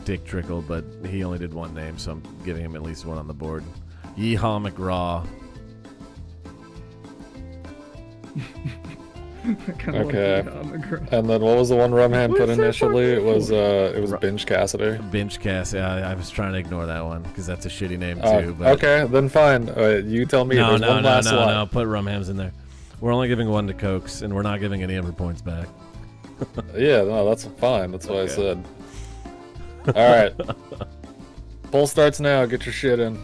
Dick Trickle, but he only did one name, so I'm giving him at least one on the board. Yeehaw McGraw. Okay. And then what was the one Rumham What put is that initially? It fucking was Binge Cassidy. Binge Cass. Yeah, I was trying to ignore that one because that's a shitty name Oh, too. But okay, then fine. You tell me. no, There's one last one. no. Put Rumhams in there. We're only giving one to Cokes, and we're not giving any of her points back. Yeah, no, that's fine. That's what I Okay. said. All right. Poll starts now. Get your shit in.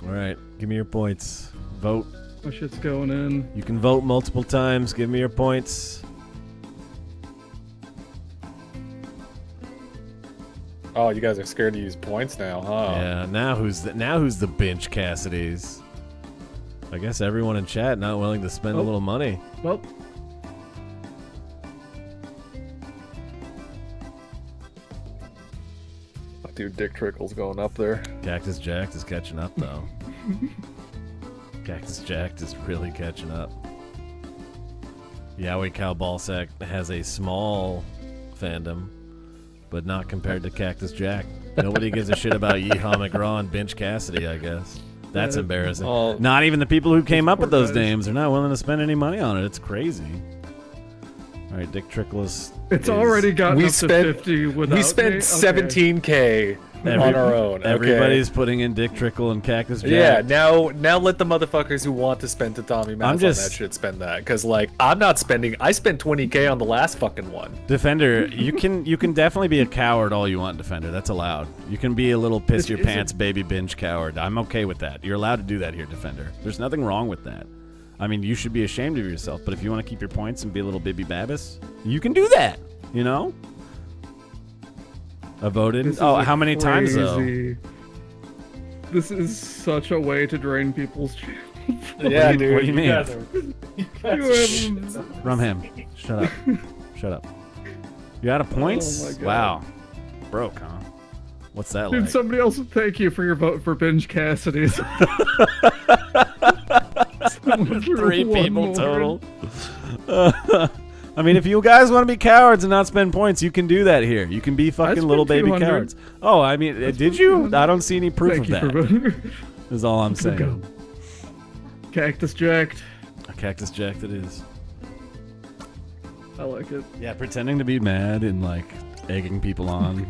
All right, give me your points. Vote. My shit's going in. You can vote multiple times. Give me your points. Oh, you guys are scared to use points now, huh? Yeah. Now who's the Binge Cassidys? I guess everyone in chat not willing to spend a little money. Well. Dude, Dick Trickle's going up there. Cactus Jacked is catching up though. Cactus Jacked is really catching up. Yowie Cowballsack has a small fandom, but not compared to Cactus Jack. Nobody gives a shit about Yeehaw McGraw and Binge Cassidy, I guess. That's Yeah. embarrassing. Oh. Not even the people who came up with poor those guys. names are not willing to spend any money on it. It's crazy. All right, Dick Trickle is... It's already gotten We up spent- to 50 without We spent me? Okay. 17K on our own. Okay? Everybody's putting in Dick Trickle and Cactus Jack. Yeah, now let the motherfuckers who want to spend Tatami Math on just- that shit spend that. Because, like, I'm not spending... I spent 20K on the last fucking one. Defender, you can definitely be a coward all you want, Defender. That's allowed. You can be a little piss your Is it- pants baby binge coward. I'm okay with that. You're allowed to do that here, Defender. There's nothing wrong with that. I mean, you should be ashamed of yourself, but if you want to keep your points and be a little Bibby Babbis, you can do that, you know? I voted. This is Oh, a how many times though? crazy- This is such a way to drain people's channel. Yeah, do you- dude. what do you mean? guys are- you guys are Rumham, shut up. Shut up. You out of points? Oh my God. Wow. broke, huh? What's that Dude, like? somebody else thank you for your vote for Binge Cassidy. 3 people total. I mean, if you guys want to be cowards and not spend points, you can do that here. You can be fucking little baby 200. cowards. Oh, I mean, did you? I don't see any proof Thank of you that. for voting. Is all I'm saying. Go. Cactus jacked. A cactus jack that is. I like it. Yeah, pretending to be mad and like egging people on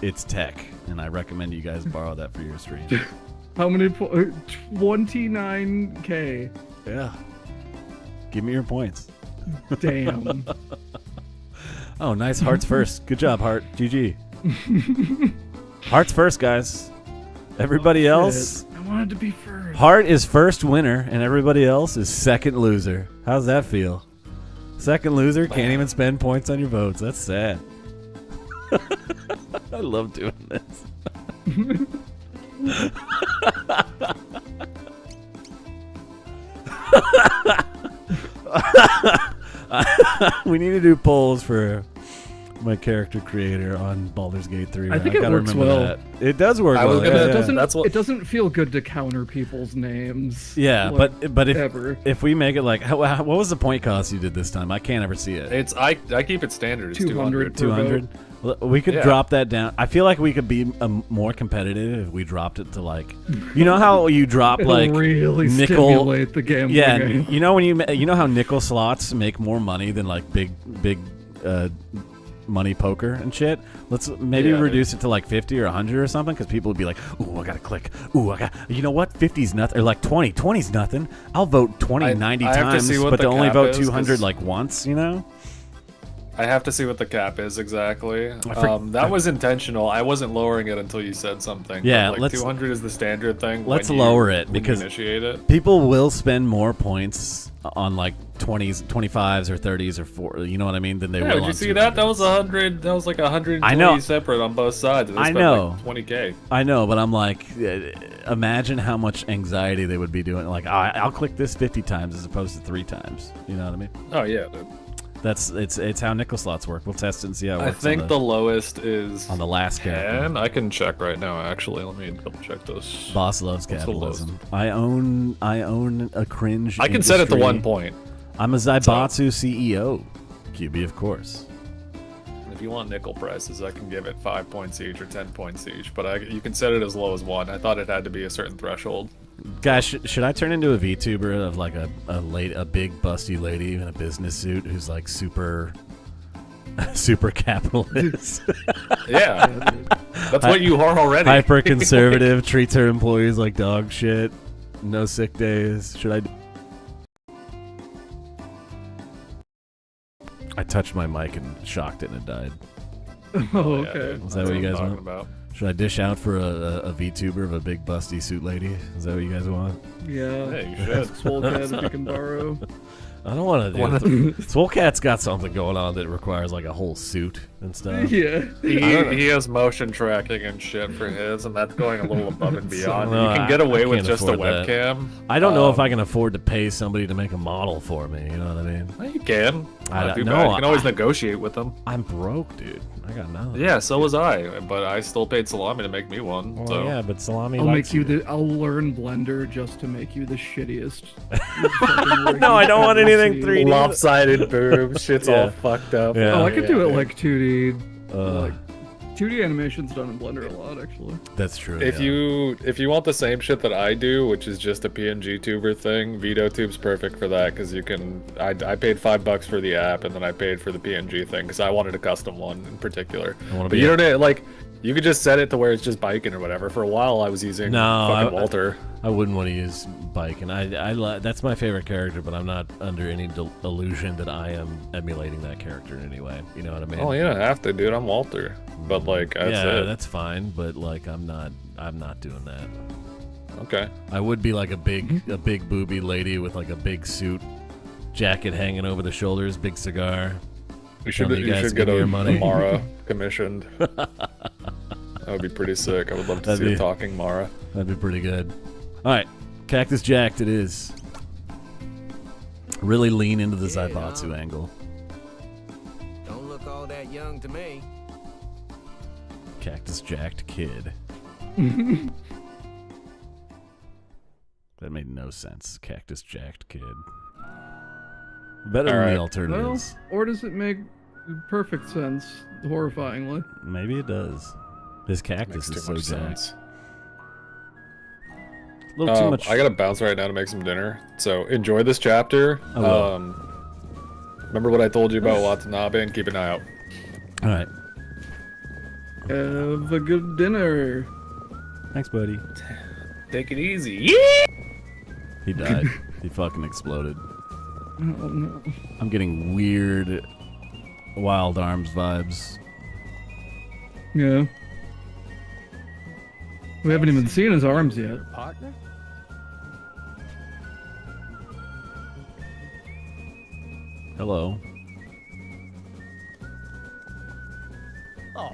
it's tech, and I recommend you guys borrow that for your stream. How many? 29K. Yeah. Give me your points. Damn. Oh, nice. Hearts first. Good job, Heart. GG. Hearts first, guys. Everybody else. I wanted to be first. Heart is first winner, and everybody else is second loser. How's that feel? Second loser can't even spend points on your votes. That's sad. I love doing this. We need to do polls for my character creator on Baldur's Gate 3. I think I it gotta works remember well. that. It does work I was well. gonna- yeah, It doesn't. That's what- It doesn't feel good to counter people's names. Yeah, like, but ever. if we make it like, what was the point cost you did this time? I can't ever see it. It's I keep it standard. It's 200. 200. We could Yeah. drop that down. I feel like we could be more competitive if we dropped it to like, you know how you drop It'll like really nickel. stimulate the gambling. Yeah, game. you know when you know how nickel slots make more money than like big money poker and shit. Let's maybe Yeah. reduce it to like 50 or 100 or something, because people would be like, ooh, I gotta click. Ooh, you know what? 50's nothing, or like 20. 20's nothing. I'll vote 20 90 I have to times, see what but the to only cap vote is, 200 'cause- like once. You know? I have to see what the cap is exactly. That was intentional. I wasn't lowering it until you said something. Yeah, but, like, let's- 200 is the standard thing. let's when you- lower it, when because you initiate it. people will spend more points on like 20s, 25s, or 30s, or 4. You know what I mean? Than they Yeah, will. did you on see that? That was 200s. 100. That was like 120 I know. separate on both sides. And they I spent know. Like 20K. I know, but I'm like, imagine how much anxiety they would be doing. Like, I'll click this 50 times as opposed to 3 times. You know what I mean? Oh yeah, dude. It's how nickel slots work. We'll test it and see how it I works. think the lowest is on the last cap. 10. I can check right now. Actually, let me double check this. Boss loves What's the lowest? capitalism. I own a cringe. I can set it to industry. 1 point. I'm a Zaibatsu CEO. QB, of course. If you want nickel prices, I can give it 5 points each or 10 points each, but you can set it as low as 1. I thought it had to be a certain threshold. Guys, should I turn into a VTuber of like a big busty lady in a business suit who's like super capitalist? Yeah, that's what you are already. Hyper conservative, treats her employees like dog shit. No sick days. Should I? I touched my mic and shocked it and it died. Oh, Yeah, okay. dude, Is that that's what you guys I'm want? talking about. Should I dish out for a VTuber of a big busty suit lady? Is that what you guys want? Yeah. Yeah, you should. Swolecat if you can borrow. I don't want to do it. Swolecat's got something going on that requires like a whole suit and stuff. Yeah. He has motion tracking and shit for his, and that's going a little above and beyond. No, You can get away I with can't just a afford that. webcam. I don't know if I can afford to pay somebody to make a model for me. You know what I mean? Well, you can. I Not too don't bad. know, You can always negotiate with them. I'm broke, dude. I got nothing. Yeah, so was I, but I still paid Salami to make me one. Well, so. yeah, but Salami I'll likes make you the. I'll learn Blender just to make you the shittiest. No, I don't want anything 3D. Lopsided boobs, shit's Yeah. all fucked up. Yeah. Oh, I could do it Yeah. like 2D. Uh, Like 2D animation's done in Blender a lot, actually. That's true. If you want the same shit that I do, which is just a PNG tuber thing, VideoTube's perfect for that because you can. I paid $5 for the app, and then I paid for the PNG thing because I wanted a custom one in particular. wanna But be you don't like. You could just set it to where it's just biking or whatever. For a while, I was using fucking Walter. I wouldn't want to use Bike, and that's my favorite character, but I'm not under any illusion that I am emulating that character in any way. You know what I mean? Oh, you don't have to, dude. I'm Walter. But like, that's yeah, it. that's fine, but like, I'm not doing that. Okay. I would be like a big booby lady with like a big suit, jacket hanging over the shoulders, big cigar. You should Telling you guys to get give me a your money. Mara commissioned. That would be pretty sick. I would love to That'd see be- a talking Mara. That'd be pretty good. All right, Cactus Jacked it is. Really lean into the Zaibatsu angle. Don't look all that young to me. Cactus Jacked Kid. That made no sense. Cactus Jacked Kid. Better than the alternatives. Well, or does it make perfect sense, horrifyingly? Maybe it does. His cactus is so jacked. A little too much. I gotta bounce right now to make some dinner. So enjoy this chapter. Remember what I told you about Watanabe, and keep an eye out. All right. Have a good dinner. Thanks, buddy. Take it easy. Yeah! He died. He fucking exploded. Oh no. I'm getting weird Wild Arms vibes. Yeah. We haven't even seen his arms yet. Partner? Hello. Oh,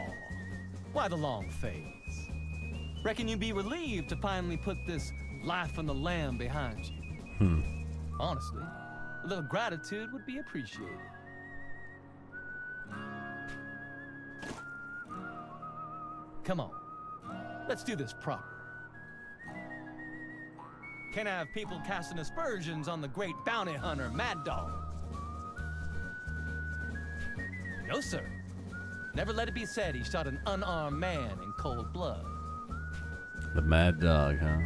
why the long face? Reckon you'd be relieved to finally put this life on the lamb behind you. Honestly, a little gratitude would be appreciated. Come on, let's do this proper. Can't have people casting aspersions on the great bounty hunter, Mad Dog. No, sir. Never let it be said he shot an unarmed man in cold blood. The Mad Dog, huh?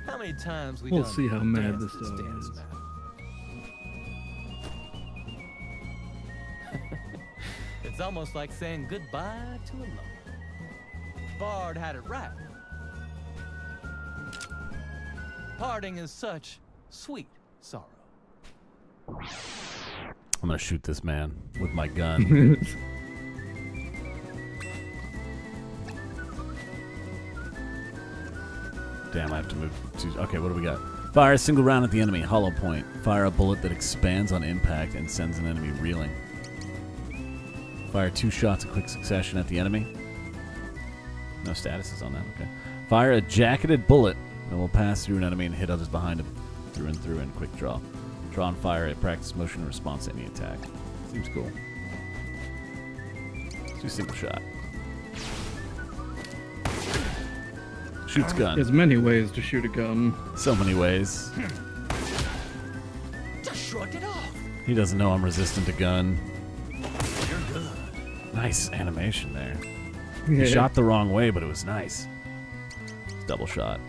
How many times We'll see how mad this dog is. now? It's almost like saying goodbye to a lover. Bard had it right. Parting is such sweet sorrow. I'm gonna shoot this man with my gun. Damn, I have to move to... Okay, what do we got? Fire a single round at the enemy. Hollow point. Fire a bullet that expands on impact and sends an enemy reeling. Fire 2 shots in quick succession at the enemy. No statuses on that, okay. Fire a jacketed bullet that will pass through an enemy and hit others behind him. Through and through in quick draw. Draw and fire a practice motion in response to any attack. Seems cool. Let's do single shot. Shoots gun. There's many ways to shoot a gun. So many ways. Just shrugged it off. He doesn't know I'm resistant to gun. You're good. Nice animation there. Yeah. He shot the wrong way, but it was nice. Double shot.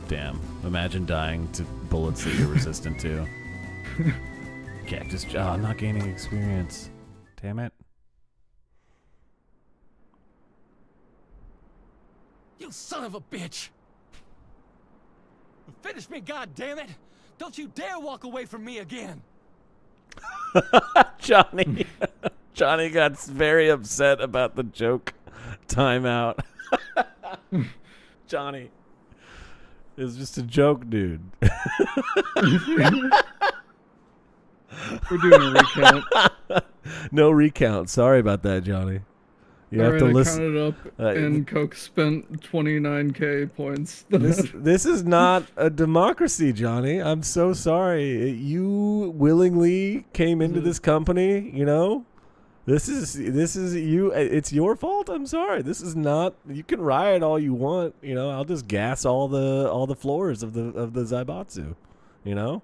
Damn. Imagine dying to bullets that you're resistant to. Cactus jaw. I'm not gaining experience. Damn it. You son of a bitch! Finish me, goddammit! Don't you dare walk away from me again! Johnny. Johnny got very upset about the joke. Timeout. Johnny. It was just a joke, dude. We're doing a recount. No recount. Sorry about that, Johnny. You have to listen. I counted up, and Coke spent 29k points. This is not a democracy, Johnny. I'm so sorry. You willingly came into this company. You know, this is you. It's your fault. I'm sorry. This is not. You can riot all you want. You know, I'll just gas all the floors of the Zaibatsu. You know,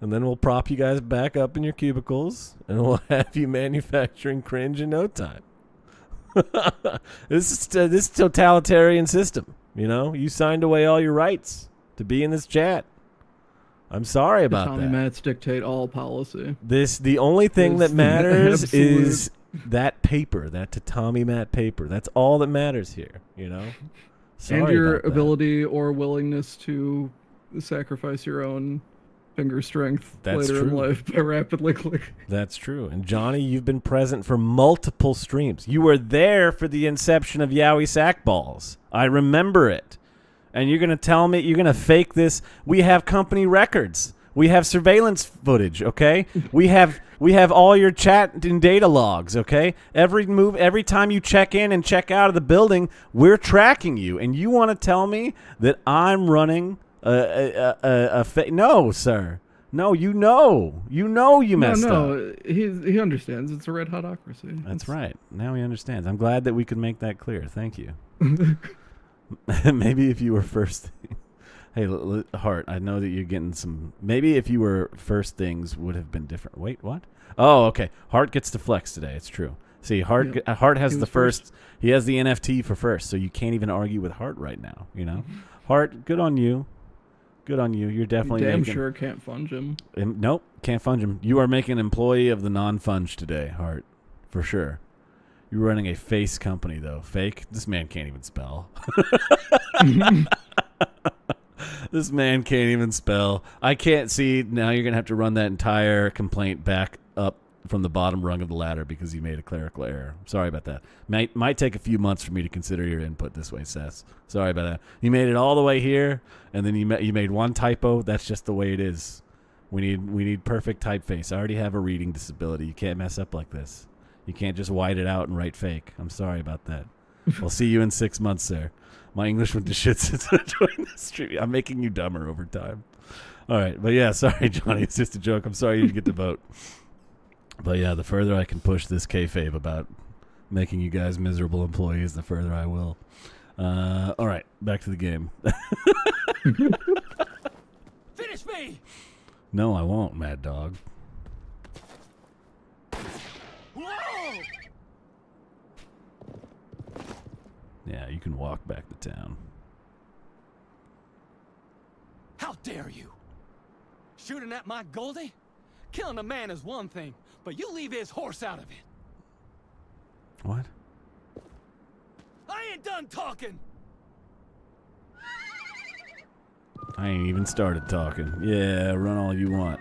and then we'll prop you guys back up in your cubicles, and we'll have you manufacturing cringe in no time. This is totalitarian system. You know, you signed away all your rights to be in this chat. I'm sorry about Tommy that. Mats dictate all policy. The only thing that matters is that paper, that Tatami Mat paper. That's all that matters here. You know, sorry and your about that. ability or willingness to sacrifice your own finger strength later in life by rapidly clicking. That's true. And Johnny, you've been present for multiple streams. You were there for the inception of Yowie Sack Balls. I remember it. And you're going to tell me, you're going to fake this. We have company records. We have surveillance footage, okay? We have all your chat and data logs, okay? Every time you check in and check out of the building, we're tracking you. And you want to tell me that I'm running no, sir. No, you know you messed up. No, he understands. It's a red hotocracy. That's right. Now he understands. I'm glad that we could make that clear. Thank you. Maybe if you were first hey, Hart, I know that you're getting some. Maybe if you were first, things would have been different. Wait, what? Oh, okay. Hart gets to flex today. It's true. See, Hart has the first. He has the NFT for first, so you can't even argue with Hart right now. You know, Hart, good on you. Good on you. You're definitely damn sure can't funge him. Nope, can't funge him. You are making an employee of the non-funge today, Hart, for sure. You're running a face company, though. Fake? This man can't even spell. This man can't even spell. I can't see. Now you're going to have to run that entire complaint back up from the bottom rung of the ladder because you made a clerical error. Sorry about that. Might take a few months for me to consider your input this way, Sess. Sorry about that. You made it all the way here, and then you made one typo. That's just the way it is. We need perfect typeface. I already have a reading disability. You can't mess up like this. You can't just white it out and write fake. I'm sorry about that. We'll see you in 6 months, sir. My English went to shit since I joined the stream. I'm making you dumber over time. All right. But yeah, sorry, Johnny. It's just a joke. I'm sorry you didn't get to vote. But yeah, the further I can push this kayfabe about making you guys miserable employees, the further I will. All right. Back to the game. Finish me! No, I won't, Mad Dog. Whoa! Yeah, you can walk back to town. How dare you? Shooting at my Goldie? Killing a man is one thing, but you leave his horse out of it. What? I ain't done talking. I ain't even started talking. Yeah, run all you want.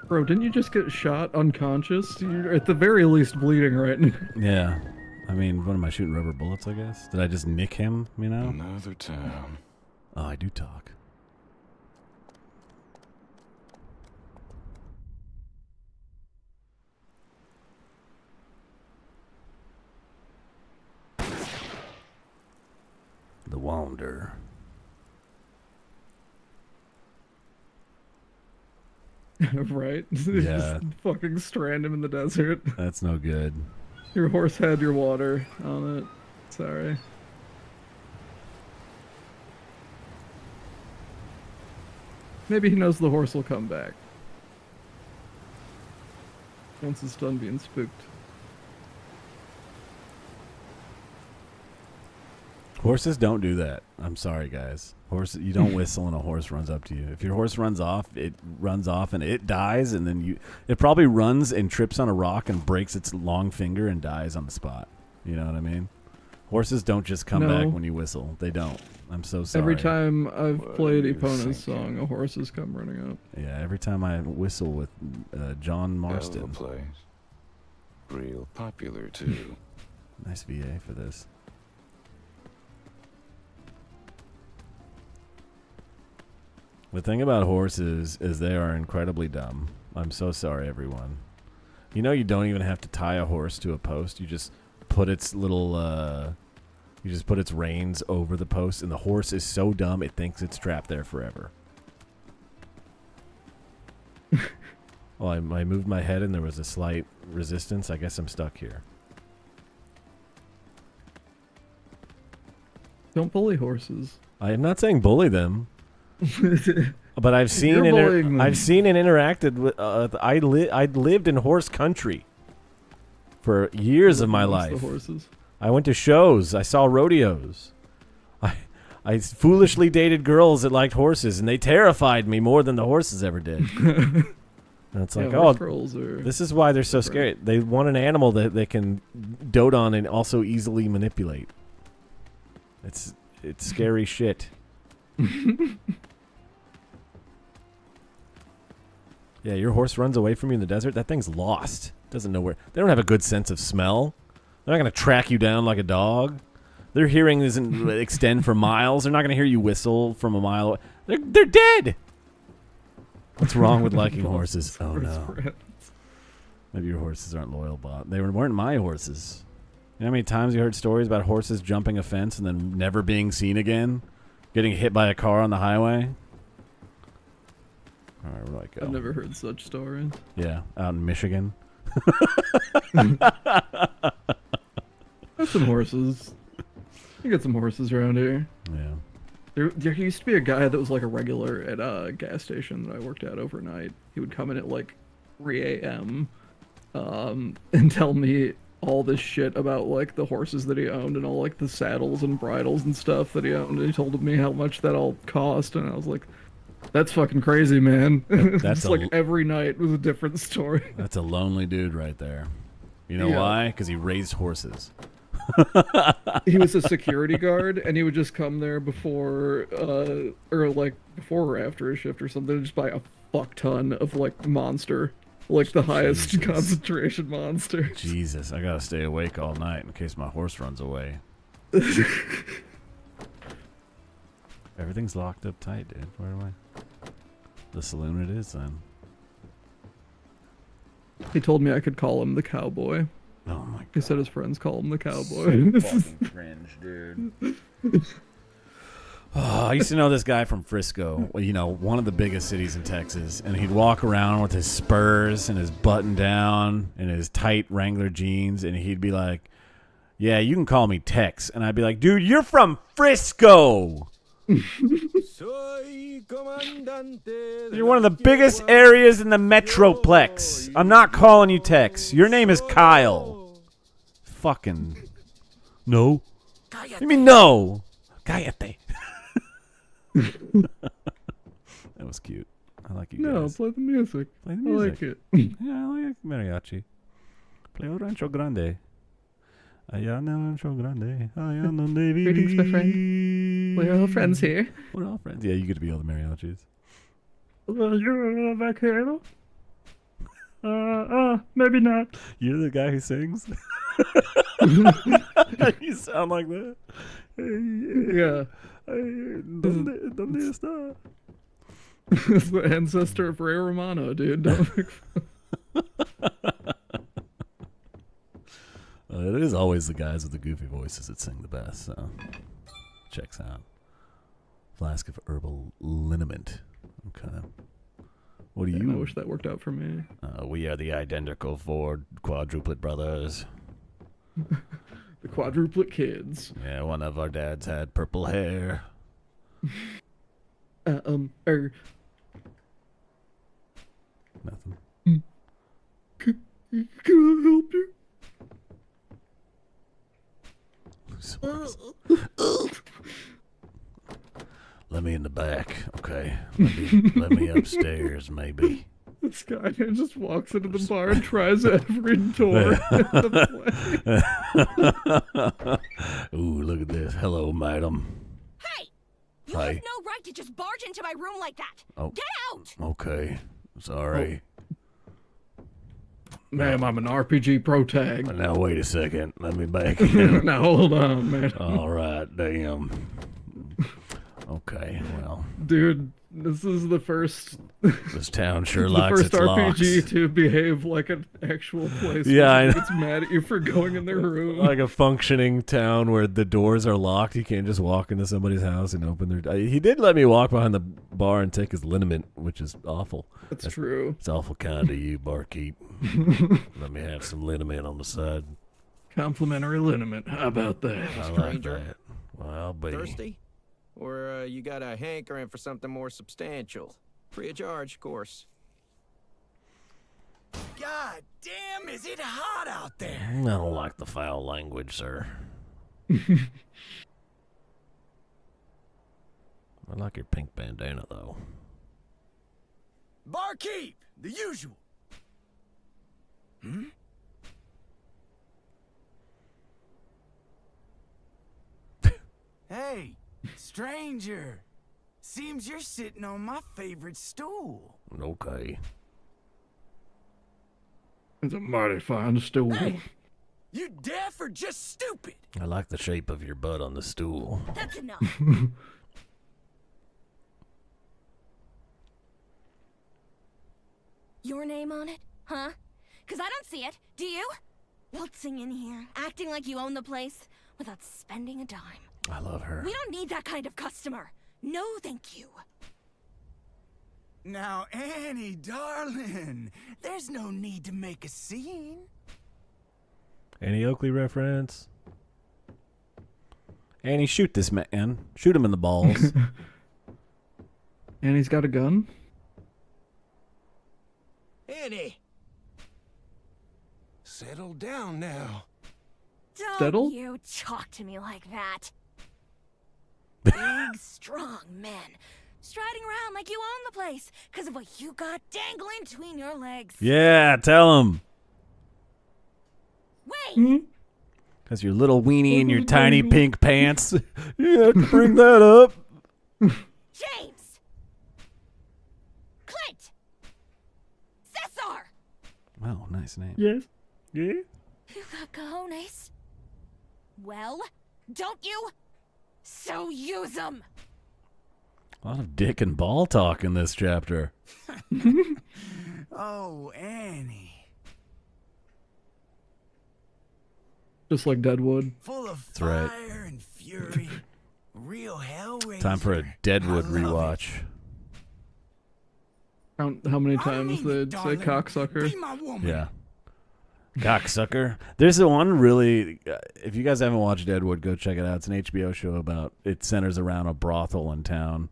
Bro, didn't you just get shot unconscious? You're at the very least bleeding right now. Yeah. I mean, what am I shooting, rubber bullets, I guess? Did I just nick him, you know? Another town. Oh, I do talk. The Wander. Right? Yeah. Just fucking strand him in the desert. That's no good. Your horse had your water on it. Sorry. Maybe he knows the horse will come back. Once it's done being spooked. Horses don't do that. I'm sorry, guys. You don't whistle and a horse runs up to you. If your horse runs off and it dies, and then it probably runs and trips on a rock and breaks its long finger and dies on the spot. You know what I mean? Horses don't just come back when you whistle. They don't. I'm so sorry. Every time I've played Epona's song, a horse has come running up. Yeah, every time I whistle with John Marston. Place. Real popular, too. Nice VA for this. The thing about horses is they are incredibly dumb. I'm so sorry, everyone. You know you don't even have to tie a horse to a post. You just put its little, you just put its reins over the post, and the horse is so dumb it thinks it's trapped there forever. Well, I moved my head and there was a slight resistance. I guess I'm stuck here. Don't bully horses. I am not saying bully them. But I've seen I've seen and interacted with. I lived in horse country for years of my life. The horses. I went to shows. I saw rodeos. I foolishly dated girls that liked horses, and they terrified me more than the horses ever did. And it's like, this is why they're so scary. They want an animal that they can dote on and also easily manipulate. It's scary shit. Yeah, your horse runs away from you in the desert. That thing's lost. Doesn't know where. They don't have a good sense of smell. They're not going to track you down like a dog. Their hearing doesn't extend for miles. They're not going to hear you whistle from a mile away. They're dead. What's wrong with liking horses? Oh no. Maybe your horses aren't loyal, Bob. They weren't my horses. You know how many times you heard stories about horses jumping a fence and then never being seen again? Getting hit by a car on the highway. All right, where do I go? I've never heard such stories. Yeah, out in Michigan. There's some horses. You get some horses around here. Yeah. There used to be a guy that was like a regular at a gas station that I worked at overnight. He would come in at like 3 a.m. And tell me all this shit about like the horses that he owned and all like the saddles and bridles and stuff that he owned. And he told me how much that all cost, and I was like, "That's fucking crazy, man." That's like every night was a different story. That's a lonely dude right there. You know Yeah. why? Because he raised horses. He was a security guard, and he would just come there before or after a shift or something, and just buy a fuck ton of like monster, like the highest concentration monster. Jesus, I gotta stay awake all night in case my horse runs away. Everything's locked up tight, dude. Where am I? The saloon it is, then. He told me I could call him the cowboy. Oh my god. He said his friends call him the cowboy. So fucking cringe, dude. Oh, I used to know this guy from Frisco, you know, one of the biggest cities in Texas, and he'd walk around with his spurs and his button down and his tight Wrangler jeans, and he'd be like, "Yeah, you can call me Tex," and I'd be like, "Dude, you're from Frisco. You're one of the biggest areas in the Metroplex. I'm not calling you Tex. Your name is Kyle." Fucking no. You mean no? Cállate. That was cute. I like you No, guys. play the music. Play the I music. like it. Yeah, I like mariachi. Play El Rancho Grande. Allá en El Rancho Grande. Allá donde viví. Greetings, my friend. We're all friends here. We're all friends. Yeah, you get to be all the mariachis. You're a vaquero? Maybe not. You're the guy who sings? You sound like that. Yeah. ¿Dónde está? That's the ancestor of Ray Romano, dude. Don't make fun. It is always the guys with the goofy voices that sing the best, so checks out. Flask of herbal liniment. Okay. What do you... I wish that worked out for me. We are the identical four quadruplet brothers. The quadruplet kids. Yeah, one of our dads had purple hair. Nothing. Can I help you? Let me in the back, okay? Let me upstairs, maybe. This guy just walks into the bar and tries every door in the place. Ooh, look at this. Hello, madam. Hey! You Hi. have no right to just barge into my room like that. Oh. Get out! Okay. Sorry. Ma'am, I'm an RPG pro tag. Now, wait a second. Let me back in. Now, hold on, man. All right, damn. Okay, well. Dude, this is the first... This town sure the likes first its RPG locks. to behave like an actual place. Yeah, I know. It's mad at you for going in their room. Like a functioning town where the doors are locked. You can't just walk into somebody's house and open their... He did let me walk behind the bar and take his liniment, which is awful. That's true. It's awful kind of you, barkeep. Let me have some liniment on the side. Complimentary liniment. How about that? I like that. Well, I'll be... Thirsty? Or you got a hankering for something more substantial? Free of charge, of course. God damn, is it hot out there? I don't like the foul language, sir. I like your pink bandana, though. Barkeep, the usual. Hmm? Hey, stranger. Seems you're sitting on my favorite stool. Okay. It's a mighty fine stool. Hey, you deaf or just stupid? I like the shape of your butt on the stool. That's enough. Your name on it? Huh? 'Cause I don't see it. Do you? Waltzing in here, acting like you own the place, without spending a dime. I love her. We don't need that kind of customer. No, thank you. Now, Annie, darling, there's no need to make a scene. Annie Oakley reference. Annie, shoot this man. Shoot him in the balls. And he's got a gun? Annie! Settle down now. Don't Settle? you talk to me like that. Big, strong men striding around like you own the place because of what you got dangling between your legs. Yeah, tell him. Wait! Because your little weenie and your tiny pink pants. You have to bring that up. James! Clint! Cesar! Wow, nice name. Yes. Yeah? You got cojones. Well, don't you? So use them. A lot of dick and ball talk in this chapter. Oh, Annie. Just like Deadwood. Full of That's right. fire and fury. Real Hellraiser. Time for a Deadwood I love rewatch. Count how many I times mean it, they'd say darling. cocksucker. Be my woman. Yeah. Cocksucker. There's the one really, if you guys haven't watched Deadwood, go check it out. It's an HBO show about, it centers around a brothel in town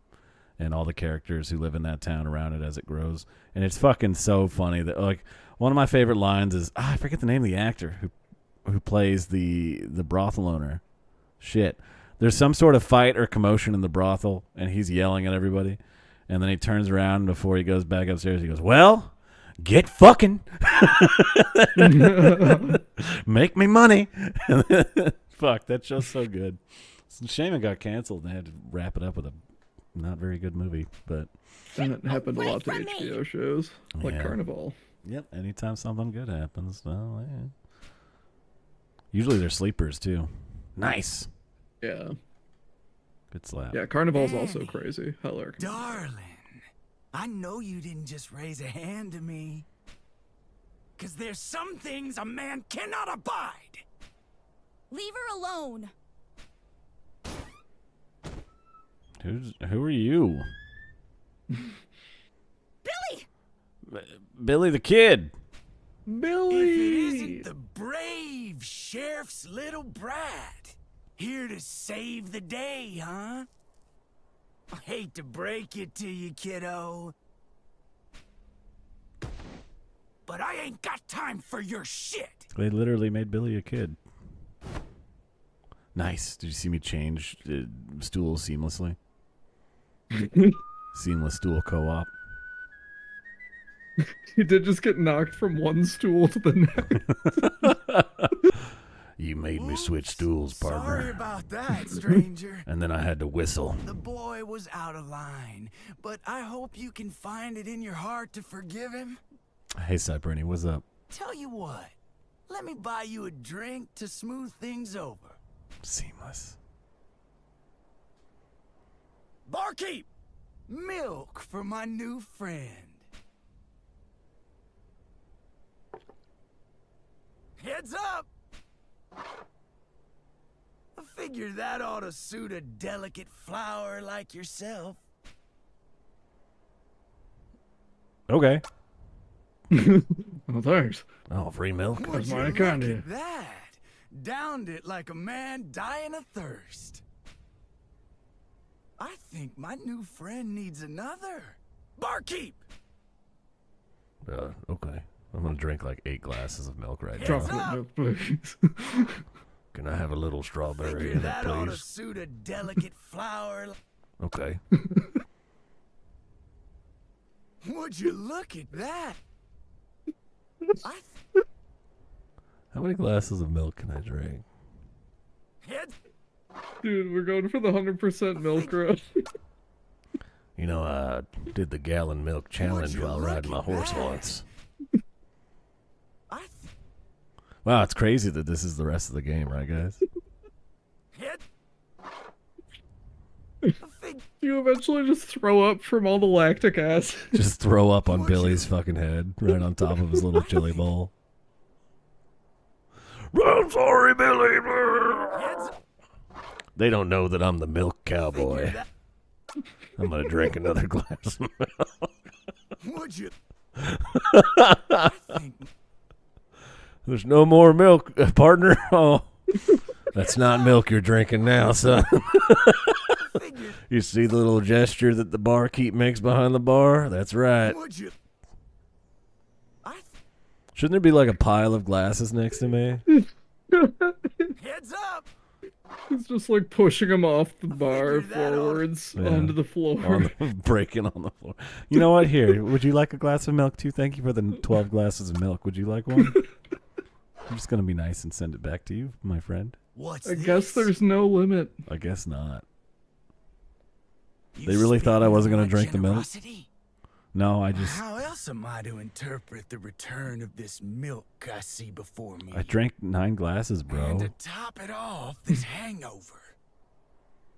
and all the characters who live in that town around it as it grows. And it's fucking so funny that, like, one of my favorite lines is, I forget the name of the actor who plays the brothel owner. Shit. There's some sort of fight or commotion in the brothel and he's yelling at everybody. And then he turns around before he goes back upstairs. He goes, well, get fucking. Make me money. Fuck, that show's so good. It's a shame it got canceled and they had to wrap it up with a not very good movie. But And it happened a lot to from me. HBO shows. Like Yeah. Carnival. yep, anytime something good happens, well, yeah. Usually they're sleepers too. Nice. Yeah. Good slap. Yeah, Carnival's also Annie. crazy. Heller. Darling, I know you didn't just raise a hand to me. Because there's some things a man cannot abide. Leave her alone. Who are you? Billy! Billy the Kid. If it Billy! isn't the brave sheriff's little brat, here to save the day, huh? I hate to break it to you, kiddo, but I ain't got time for your shit. They literally made Billy a kid. Nice. Did you see me change stools seamlessly? Seamless stool co-op. He did just get knocked from one stool to the next. You made me switch stools, partner. Sorry about that, stranger. And then I had to whistle. The boy was out of line, but I hope you can find it in your heart to forgive him. Hey, Cyberny, what's up? Tell you what, let me buy you a drink to smooth things over. Seamless. Barkeep, milk for my new friend. Heads up! I figure that ought to suit a delicate flower like yourself. Okay. Oh, thanks. Oh, free milk? Would That's you my look kind at of. that? Downed it like a man dying of thirst. I think my new friend needs another. Barkeep! Okay. I'm gonna drink like 8 glasses of milk right now. Chocolate milk, please. Can I have a little strawberry Figure in it, that ought to please? suit a delicate flower. Okay. Would you look at that? I How many glasses of milk can I drink? head Dude, we're going for the 100% milk rush. You know, I did the gallon milk challenge you while look riding my at horse that? once. Wow, it's crazy that this is the rest of the game, right, guys? head. You eventually just throw up from all the lactic acid. Just throw up on Billy's fucking head, right on top of his little chili bowl. I'm sorry, Billy. They don't know that I'm the milk cowboy. I'm gonna drink another glass of milk. Would you? There's no more milk, partner. Oh, that's not milk you're drinking now, son. You see the little gesture that the barkeep makes behind the bar? That's right. Would you? Shouldn't there be like a pile of glasses next to me? Heads up! It's just like pushing him off the bar forwards onto the floor. Breaking on the floor. You know what? Here, would you like a glass of milk too? Thank you for the 12 glasses of milk. Would you like one? I'm just going to be nice and send it back to you, my friend. I guess there's no limit. I guess not. They really thought I wasn't going to drink the milk? No, I just... How else am I to interpret the return of this milk I see before me? I drank 9 glasses, bro. And to top it off, this hangover.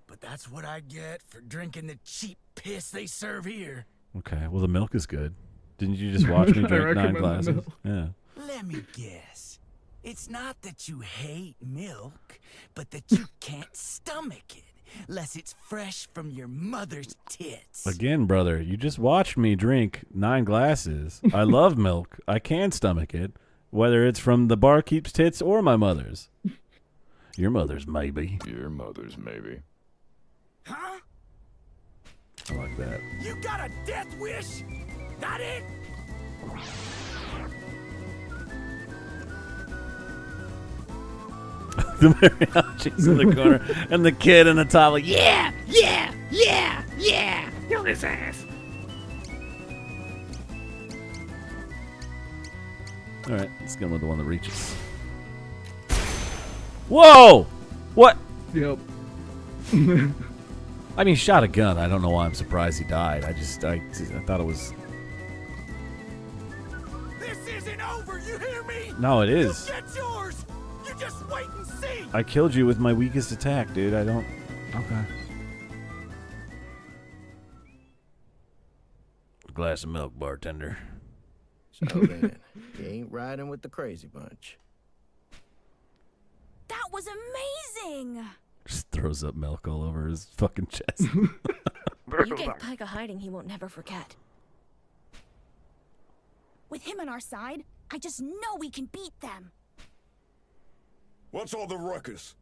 But that's what I get for drinking the cheap piss they serve here. Okay, well, the milk is good. Didn't you just watch me drink 9 glasses? Yeah. Let me guess. It's not that you hate milk, but that you can't stomach it. Less it's fresh from your mother's tits. Again, brother, you just watched me drink 9 glasses. I love milk. I can stomach it, whether it's from the barkeep's tits or my mother's. Your mother's, maybe. Your mother's, maybe. Huh? I like that. You got a death wish? That it? The mariachi's in the corner, and the kid in the top like, yeah, yeah, yeah, yeah. Kill his ass. All right, let's get him with the one that reaches. Whoa! What? Yep. I mean, shot a gun. I don't know why I'm surprised he died. I thought it was... This isn't over, you hear me? No, it is. You get yours. You just wait and see. I killed you with my weakest attack, dude. I don't... Okay. A glass of milk, bartender. So then, you ain't riding with the crazy bunch. That was amazing! Just throws up milk all over his fucking chest. You gave Pike a hiding he won't never forget. With him on our side, I just know we can beat them. What's all the ruckus?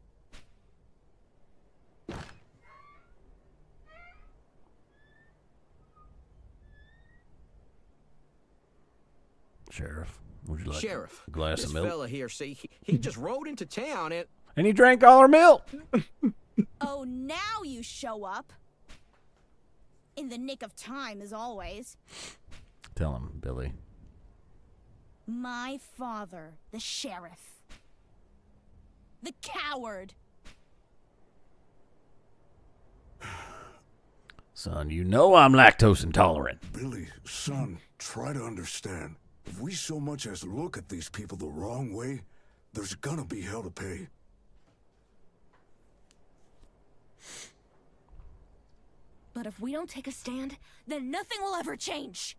Sheriff, would you like Sheriff, a glass this of milk? fella here, see, he just rode into town and... And he drank all our milk. Oh, now you show up. In the nick of time, as always. Tell him, Billy. My father, the sheriff. The coward. Son, you know I'm lactose intolerant. Billy, son, try to understand. If we so much as look at these people the wrong way, there's gonna be hell to pay. But if we don't take a stand, then nothing will ever change.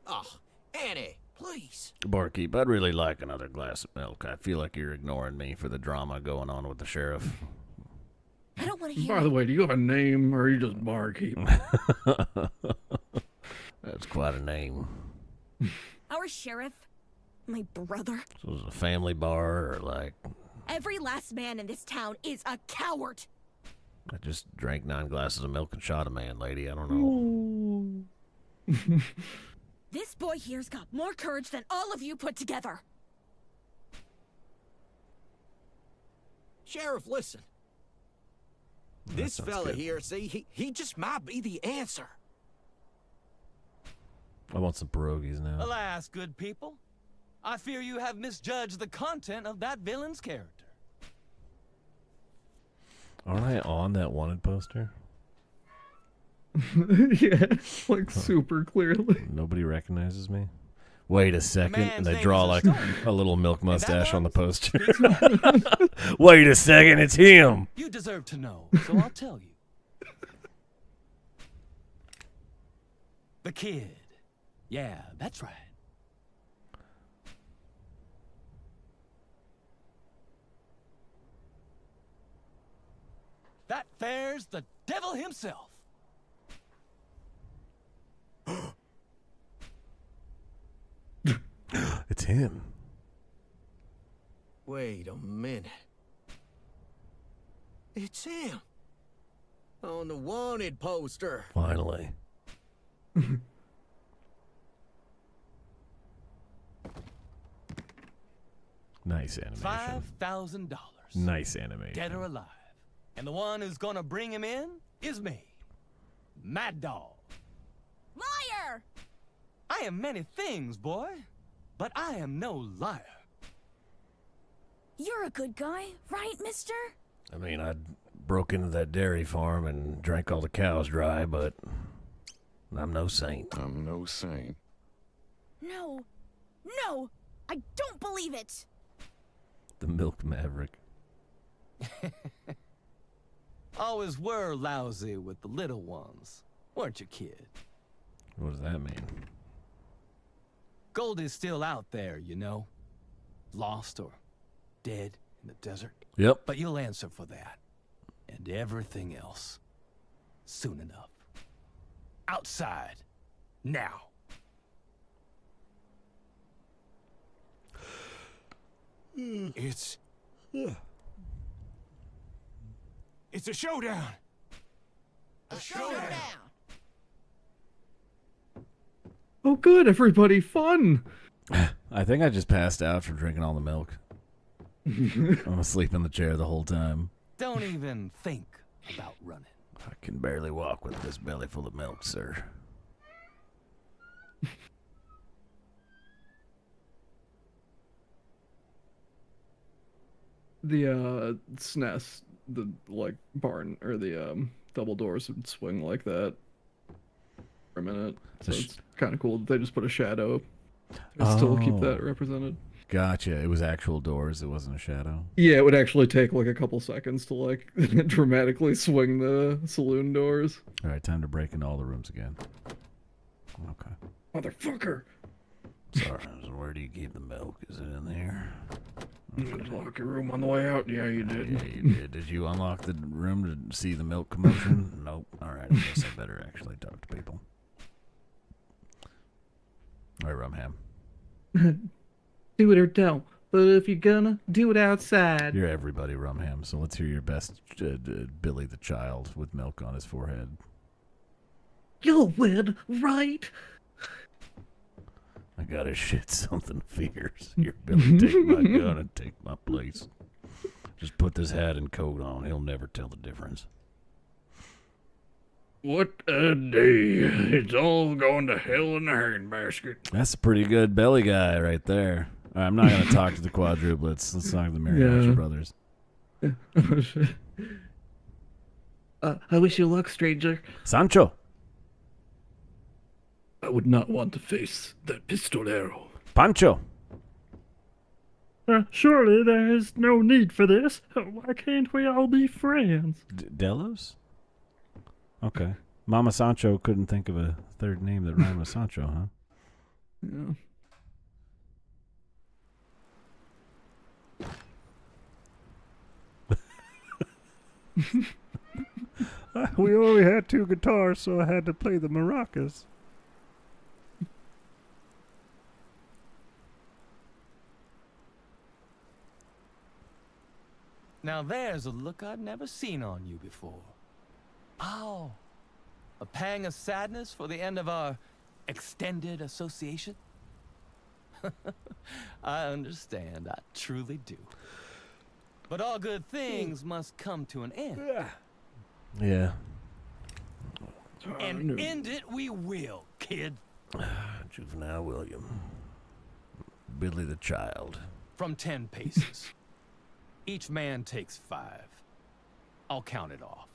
Oh, Annie, please. Barkeep, I'd really like another glass of milk. I feel like you're ignoring me for the drama going on with the sheriff. I don't want to hear By the way, do you have a name or are you just barkeep? That's quite a name. Our sheriff, my brother. So is it a family bar or like... Every last man in this town is a coward. I just drank 9 glasses of milk and shot a man, lady. I don't know. This boy here's got more courage than all of you put together. Sheriff, listen. This fella here, see, he just might be the answer. I want some pierogies now. Alas, good people, I fear you have misjudged the content of that villain's character. Aren't I on that wanted poster? Yeah, like super clearly. Nobody recognizes me. Wait a second, and they name draw is like Stone. a little milk mustache on the poster. Wait a second, it's him. You deserve to know, so I'll tell you. The kid. Yeah, that's right. there's the devil himself. It's him. Wait a minute. It's him. On the wanted poster. Finally. Nice animation. $5,000. Nice animation. Dead or alive. And the one who's gonna bring him in is me. Mad Dog. Liar! I am many things, boy, but I am no liar. You're a good guy, right, mister? I mean, I broke into that dairy farm and drank all the cows dry, but I'm no saint. I'm no saint. No. No! I don't believe it! The milk maverick. Always were lousy with the little ones, weren't you, kid? What does that mean? Goldie's still out there, you know. Lost or dead in the desert. Yep. But you'll answer for that. And everything else. Soon enough. Outside. Now. It's a showdown. A showdown! Oh, good, everybody, fun! I think I just passed out from drinking all the milk. I'm asleep in the chair the whole time. Don't even think about running. I can barely walk with this belly full of milk, sir. The SNES, the like barn or the double doors would swing like that for a minute. So it's kind of cool that they just put a shadow to still keep that represented. Gotcha. It was actual doors. It wasn't a shadow. Yeah, it would actually take like a couple seconds to like dramatically swing the saloon doors. All right, time to break into all the rooms again. Okay. Motherfucker! Sorry, where do you keep the milk? Is it in there? Lock your room on the way out. Yeah, you did. Yeah, you did. Did you unlock the room to see the milk commotion? Nope. All right, I guess I better actually talk to people. All right, RumHam. Do it or don't. But if you're gonna, do it outside. You're everybody, RumHam. So let's hear your best, Billy the Child with milk on his forehead. You'll win, right? I gotta shit something fierce. Here, Billy, take my gun and take my place. Just put this hat and coat on. He'll never tell the difference. What a day. It's all going to hell in a handbasket. That's a pretty good belly guy right there. All right, I'm not going to talk to the quadruplets. Let's talk to the Mariachi brothers. I wish you luck, stranger. Sancho. I would not want to face that pistolero. Pancho. Surely there is no need for this. Why can't we all be friends? Delos? Okay. Mama Sancho couldn't think of a third name that rhymed with Sancho, huh? Yeah. We only had 2 guitars, so I had to play the maracas. Now there's a look I've never seen on you before. Oh, a pang of sadness for the end of our extended association? I understand, I truly do. But all good things must come to an end. Yeah. And end it we will, kid. Juvenile William. Billy the Child. From 10 paces. Each man takes 5. I'll count it off.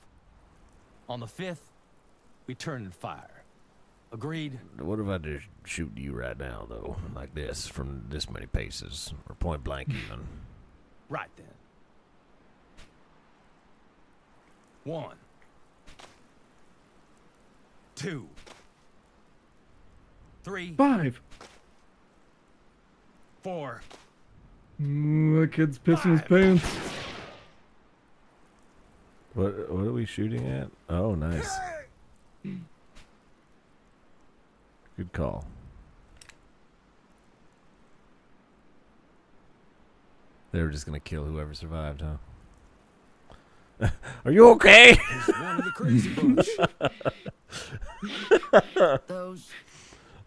On the 5th, we turn and fire. Agreed? What if I just shoot you right now, though? Like this, from this many paces. Or point blank, even. Right then. 1, 2, 3, 5. 4. That kid's pissing his pants. What are we shooting at? Oh, nice. Good call. They were just gonna kill whoever survived, huh? Are you okay? He's one of the crazy bunch. Those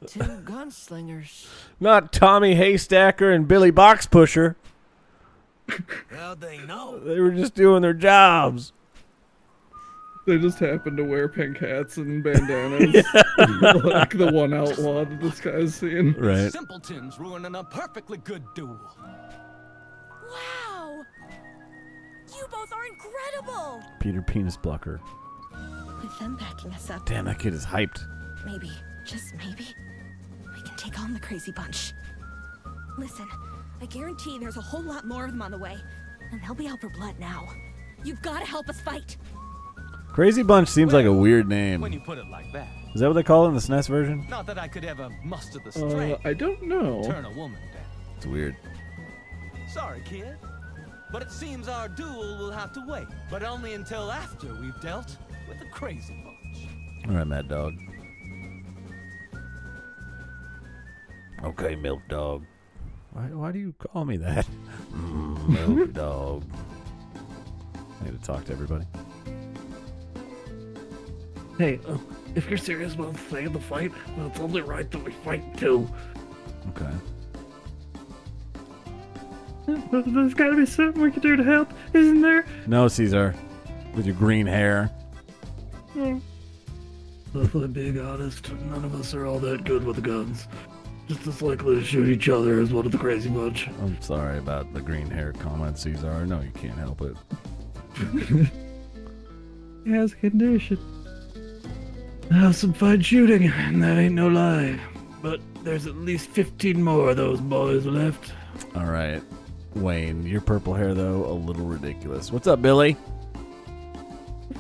two gunslingers. Not Tommy Haystacker and Billy Box Pusher. How'd they know? They were just doing their jobs. They just happened to wear pink hats and bandanas, like the one outlaw that this guy's seen. Right. Simpletons ruining a perfectly good duel. Wow! You both are incredible! Peter Penis Blocker. With them backing us up, Damn, that kid is hyped. maybe, just maybe, we can take on the crazy bunch. Listen, I guarantee there's a whole lot more of them on the way, and they'll be out for blood now. You've got to help us fight. Crazy Bunch seems like a weird name. When you put it like that. Is that what they call it in the SNES version? Not that I could ever muster the strength. I don't know. Turn a woman down. It's weird. Sorry, kid. But it seems our duel will have to wait. But only until after we've dealt with the crazy bunch. All right, Mad Dog. Okay, Milk Dog. Why do you call me that? Milk Dog. I need to talk to everybody. Hey, if you're serious about staying the fight, then it's only right that we fight too. Okay. There's gotta be something we can do to help, isn't there? No, Caesar. With your green hair. If I'm being honest, none of us are all that good with guns. Just as likely to shoot each other as one of the crazy bunch. I'm sorry about the green hair comment, Caesar. No, you can't help it. He has a condition. Have some fun shooting, and that ain't no lie. But there's at least 15 more of those boys left. All right. Wayne, your purple hair, though, a little ridiculous. What's up, Billy?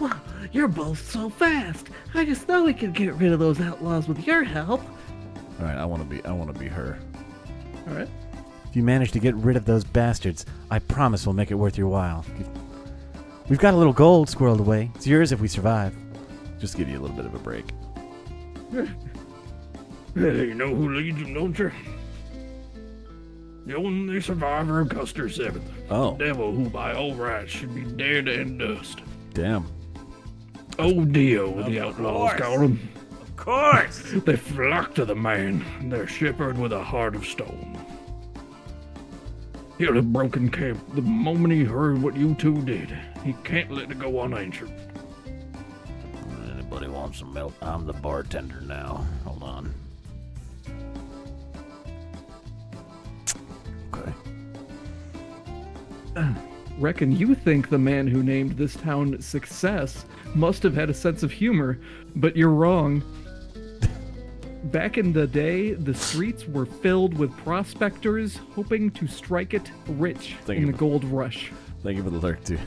Wow, you're both so fast. I just thought we could get rid of those outlaws with your help. All right, I want to be her. All right. If you manage to get rid of those bastards, I promise we'll make it worth your while. We've got a little gold squirreled away. It's yours if we survive. Just give you a little bit of a break. Hey, you know who leads them, don't you? The only survivor of Custer 7th. Oh. The devil who by all rights should be dead and dust. Damn. Oh, Dio, the outlaws call him. Of course! They flock to the man, their shepherd with a heart of stone. He'll have broken camp the moment he heard what you two did. He can't let it go unanswered. Anybody want some milk? I'm the bartender now. Hold on. Okay. Reckon you think the man who named this town Success must have had a sense of humor, but you're wrong. Back in the day, the streets were filled with prospectors hoping to strike it rich in the gold rush. Thank you for the lyric, too.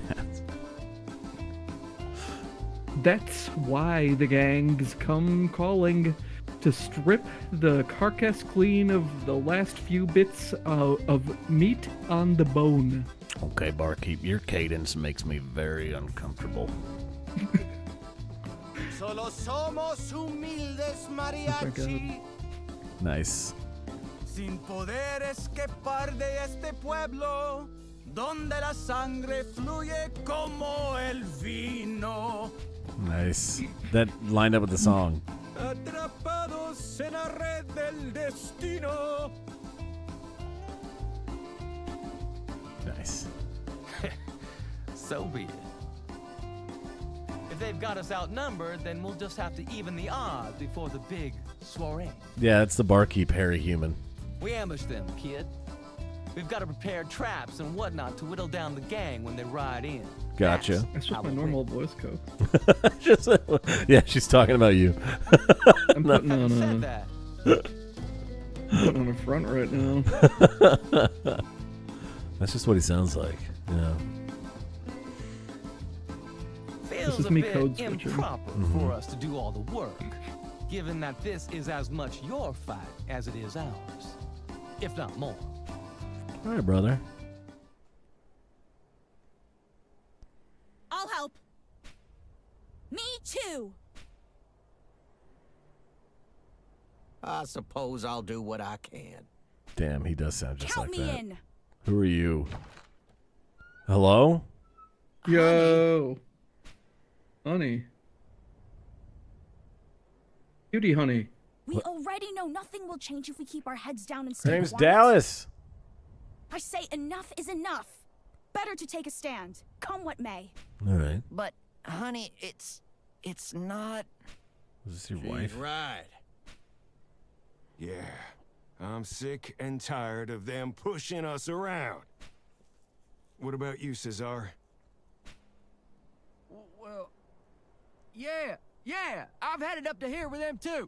That's why the gangs come calling to strip the carcass clean of the last few bits of meat on the bone. Okay, barkeep, your cadence makes me very uncomfortable. Solo somos humildes mariachi. Nice. Sin poder escapar de este pueblo, donde la sangre fluye como el vino. Nice. That lined up with the song. Atrapados en la red del destino. Nice. So be it. If they've got us outnumbered, then we'll just have to even the odds before the big soiree. Yeah, it's the barkeep, hairy human. We ambush them, kid. We've got to prepare traps and whatnot to whittle down the gang when they ride in. Gotcha. That's just my normal voice, Coke. Yeah, she's talking about you. I'm putting on Said that. putting on a front right now. That's just what he sounds like. Yeah. Feels is a me bit code switching. improper for us to do all the work, given that this is as much your fight as it is ours, if not more. All right, brother. I'll help. too. I suppose I'll do what I can. Damn, he does sound just Count like me that. in. Who are you? Hello? Yo. Honey. Cutie honey. We already know nothing will change if we keep our heads down and Her stay name's quiet. Dallas. I say enough is enough. Better to take a stand, come what may. All right. But, honey, it's not... Is this your wife? Right. Yeah, I'm sick and tired of them pushing us around. What about you, Cesar? Well, yeah, I've had it up to here with them too.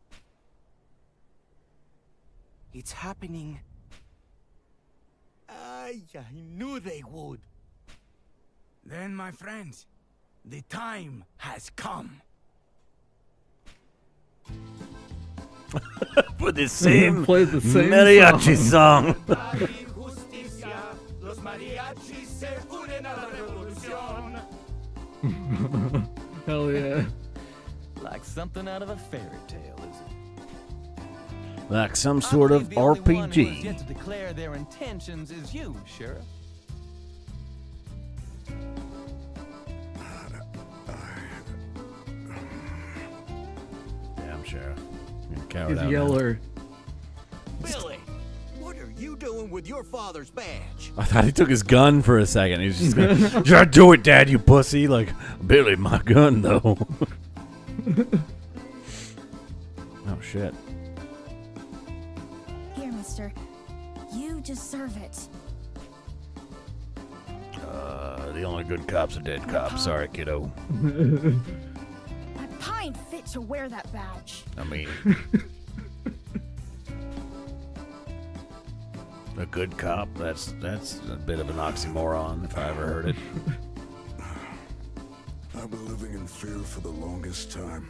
It's happening. I knew they would. Then, my friend, the time has come. For the same Played the same mariachi song. Hell yeah. Like something out of a fairy tale, is it? Like some sort of The only one who has RPG. yet to declare their intentions is you, Sheriff. Damn, Sheriff. You're a coward He's out, man. yeller. Billy, what are you doing with your father's badge? I thought he took his gun for a second. He was just gonna, "Just do it, Dad, you pussy." Like, Billy, my gun, though. Oh, shit. Here, mister. You deserve it. The only good cop's a dead cop. Sorry, kiddo. A pine fit to wear that badge. I mean, a good cop, that's a bit of an oxymoron if I ever heard it. I've been living in fear for the longest time.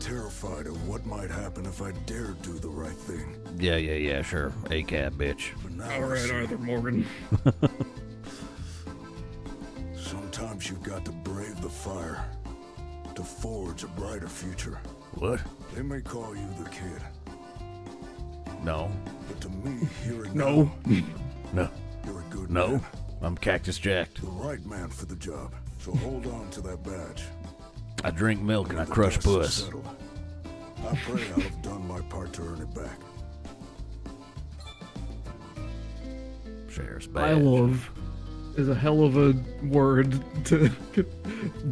Terrified of what might happen if I dared do the right thing. Yeah, sure. A-cab, bitch. But now I Alright, see Arthur Morgan. sometimes you've got to brave the fire to forge a brighter future. What? They may call you the kid, No. but to me, here and No. No. you're a good No. man. I'm Cactus Jacked. The right man for the job. So hold on to that badge. I drink milk and I The crush dust is puss. settled. I pray I'll have done my part to earn it back. Sheriff's I badge. love is a hell of a word to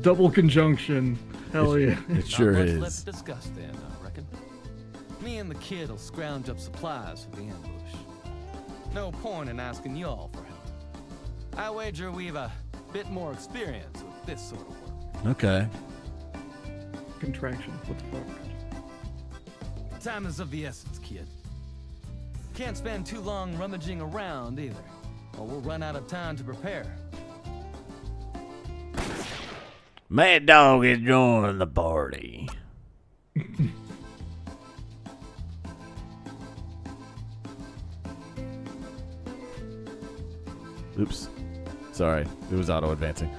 double conjunction. Hell yeah. It sure Not much is. left to discuss then, I reckon. Me and the kid will scrounge up supplies for the ambush. No point in asking y'all for help. I wager we've a bit more experience with this sort of work. Okay. Contraction. What the fuck? Time is of the essence, kid. Can't spend too long rummaging around either, or we'll run out of time to prepare. Mad Dog is joining the party. Oops. Sorry. It was auto-advancing.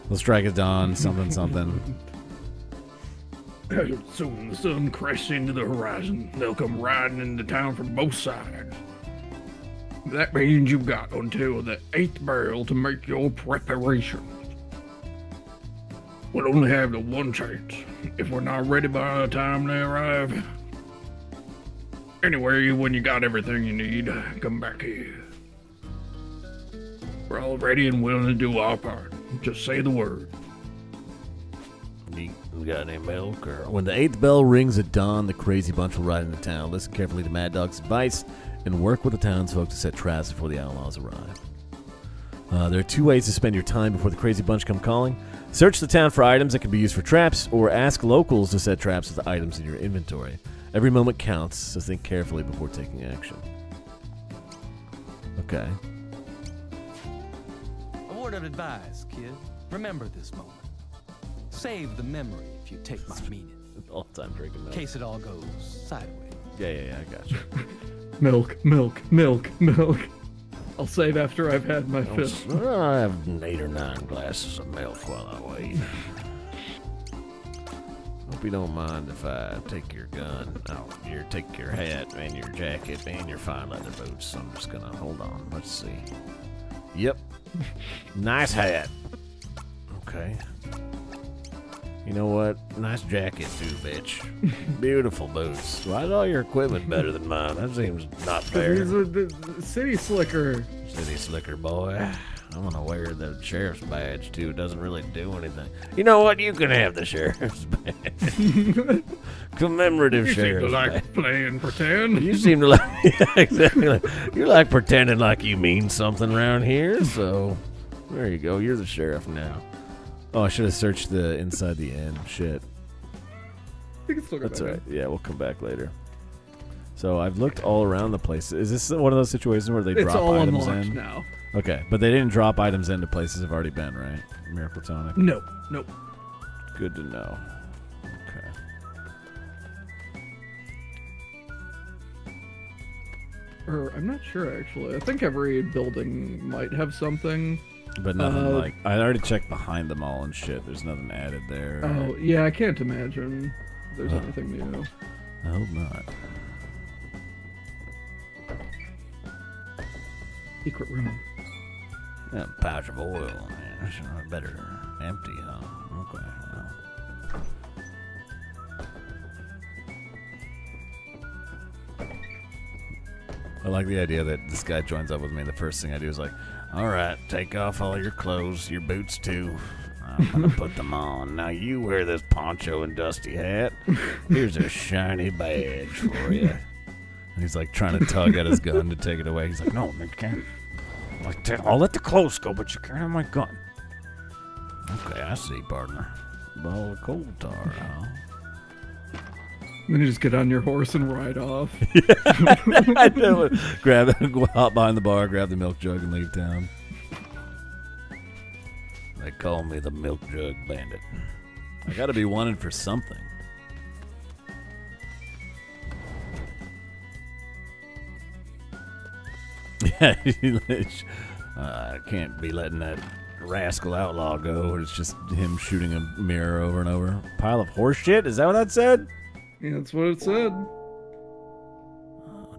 The strike is dawn. Something, something. Soon the sun crests into the horizon. They'll come riding into town from both sides. That means you've got until the 8th barrel to make your preparations. We'll only have the one chance if we're not ready by the time they arrive. Anyway, when you got everything you need, come back here. We're all ready and willing to do our part. Just say the word. You got any milk or... When the 8th bell rings at dawn, the crazy bunch will ride into town. Listen carefully to Mad Dog's advice and work with the townsfolk to set traps before the outlaws arrive. There are 2 ways to spend your time before the crazy bunch come calling. Search the town for items that can be used for traps, or ask locals to set traps with the items in your inventory. Every moment counts, so think carefully before taking action. Okay. A word of advice, kid. Remember this moment. Save the memory if you take my meaning. All the time drinking In milk. case it all goes sideways. Yeah, I got you. Milk, milk, milk, milk. I'll save after I've had my fifth. I have 8 or 9 glasses of milk while I wait. Hope you don't mind if I take your gun. Take your hat and your jacket and your fine leather boots. I'm just gonna hold on. Let's see. Yep. Nice hat. Okay. You know what? Nice jacket too, bitch. Beautiful boots. Why is all your equipment better than mine? That seems not fair. He's a city slicker. City slicker boy. I'm gonna wear the sheriff's badge too. It doesn't really do anything. You know what? You can have the sheriff's badge. Commemorative You sheriff's seem to like badge. playing pretend. You seem to like, yeah, exactly. You like pretending like you mean something around here. So there you go. You're the sheriff now. Oh, I should have searched the inside the inn. Shit. You can still go That's back all right. Yeah, we'll come back later. So I've looked all around the place. Is this one of those situations where they It's drop all items unlocked in? now. Okay, but they didn't drop items into places I've already been, right? Miracle Tonic? Nope. Nope. Good to know. Okay. Or I'm not sure actually. I think every building might have something. But nothing like... I already checked behind them all and shit. There's nothing added there. Oh, yeah, I can't imagine there's anything new. I hope not. Secret room. Yeah, pouch of oil, man. Sure, better empty, huh? Okay. Well. I like the idea that this guy joins up with me. The first thing I do is like, All right, take off all your clothes, your boots too. I'm gonna put them on. Now you wear this poncho and dusty hat. Here's a shiny badge for you. and he's like trying to tug at his gun to take it away. He's like, no, man, can't. Like, I'll let the clothes go, but you can't have my gun. Okay, I see, partner. Ball of coal tar, huh? Then you just get on your horse and ride off. I know it. Hop behind the bar, grab the milk jug, and leave town. They call me the milk jug bandit. I gotta be wanted for something. Yeah, I can't be letting that rascal outlaw go. It's just him shooting a mirror over and over. Pile of horse shit? Is that what that said? Yeah, that's what it said.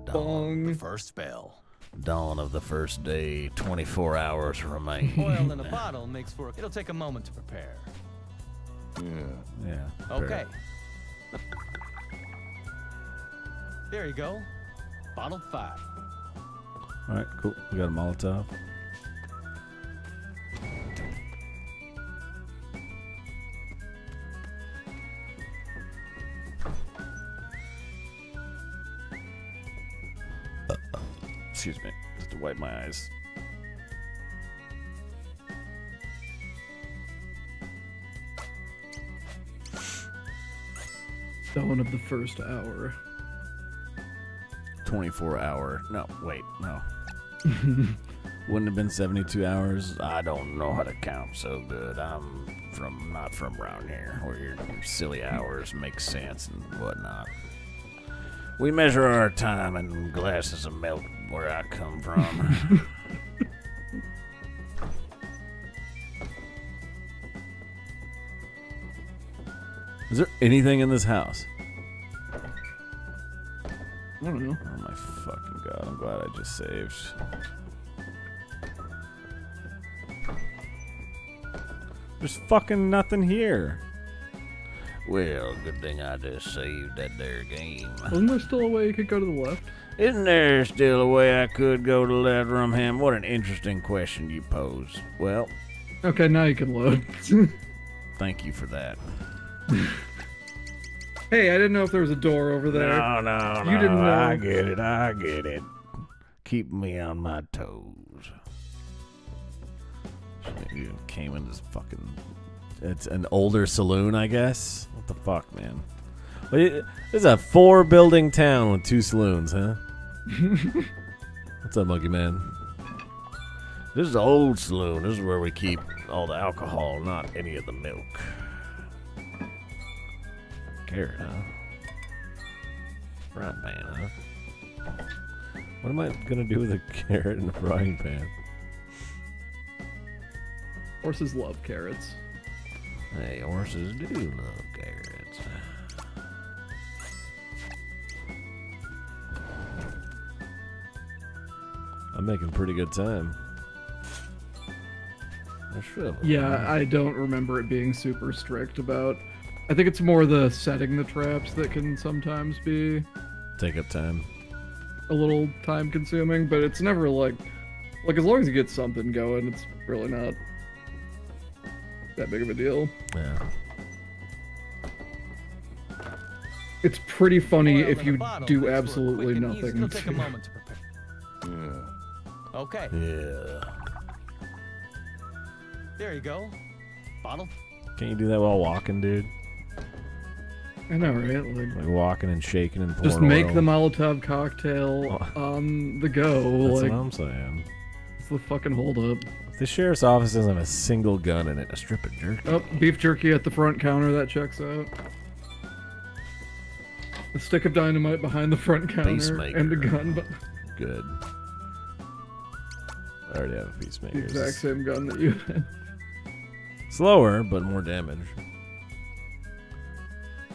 Dawn. The first bell. Dawn of the first day. 24 hours remain. Oil in a bottle makes for. It'll take a moment to prepare. Yeah. Okay. There you go. Bottle 5. All right, cool. We got a Molotov. Excuse me. Just to wipe my eyes. Dawn of the first hour. 24 hour. No, wait, no. Wouldn't have been 72 hours. I don't know how to count so good. I'm not from around here, where your silly hours make sense and whatnot. We measure our time in glasses of milk where I come from. Is there anything in this house? I don't know. Oh my fucking god, I'm glad I just saved. There's fucking nothing here. Well, good thing I just saved that there game. Wasn't there still a way you could go to the left? Isn't there still a way I could go to djRumHam? What an interesting question you pose. Well, Okay, now you can load. thank you for that. Hey, I didn't know if there was a door over there. No, You didn't know. I get it. Keep me on my toes. You came in this fucking... It's an older saloon, I guess? What the fuck, man? This is a 4-building town with 2 saloons, huh? What's up, Monkey Man? This is the old saloon. This is where we keep all the alcohol, not any of the milk. Carrot, huh? Frying pan, huh? What am I gonna do with a carrot in a frying pan? Horses love carrots. Hey, horses do love carrots. I'm making pretty good time. Yeah, I don't remember it being super strict about. I think it's more the setting the traps that can sometimes be Take up time. a little time consuming, but it's never like as long as you get something going, it's really not that big of a deal. Yeah. It's pretty funny Oil if in you a bottle do makes for a absolutely quick and easy- nothing. It'll take a moment to prepare. Yeah. Okay. Yeah. There you go. Bottle. Can't you do that while walking, dude? I know, right? Like walking and shaking and pouring Just make oil. the Molotov cocktail on the go. That's like, what I'm saying. It's the fucking holdup. The sheriff's office doesn't have a single gun in it. A strip of jerky. Oh, beef jerky at the front counter. That checks out. A stick of dynamite behind the front counter Peacemaker. and a gun. Good. I already have a peacemaker. The exact same gun that you had. Slower, but more damage.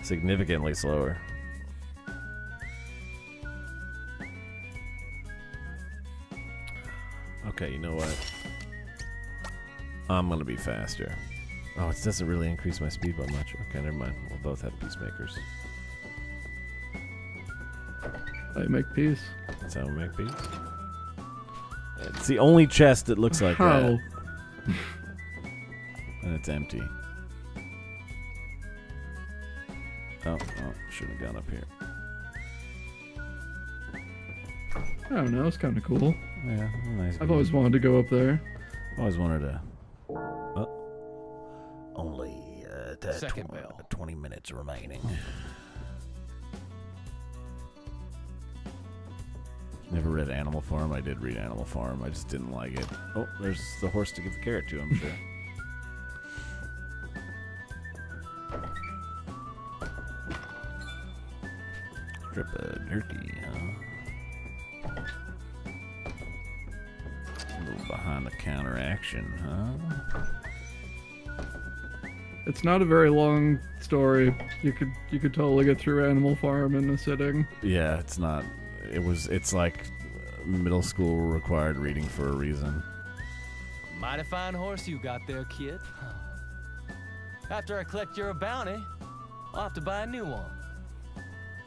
Significantly slower. Okay, you know what? I'm gonna be faster. Oh, it doesn't really increase my speed by much. Okay, never mind. We'll both have peacemakers. I make peace. That's how we make peace. It's the only chest that looks like How? that. And it's empty. Oh, should have gone up here. I don't know. It's kind of cool. Yeah, nice. I've always wanted to go up there. Always wanted to. Only Second bell. 20 minutes remaining. Never read Animal Farm. I did read Animal Farm. I just didn't like it. Oh, there's the horse to give the carrot to, I'm sure. Strip of jerky, huh? A little behind the counter action, huh? It's not a very long story. You could totally get through Animal Farm in a sitting. Yeah, it's not. It's like middle school required reading for a reason. Mighty fine horse you got there, kid. After I collect your bounty, I'll have to buy a new one.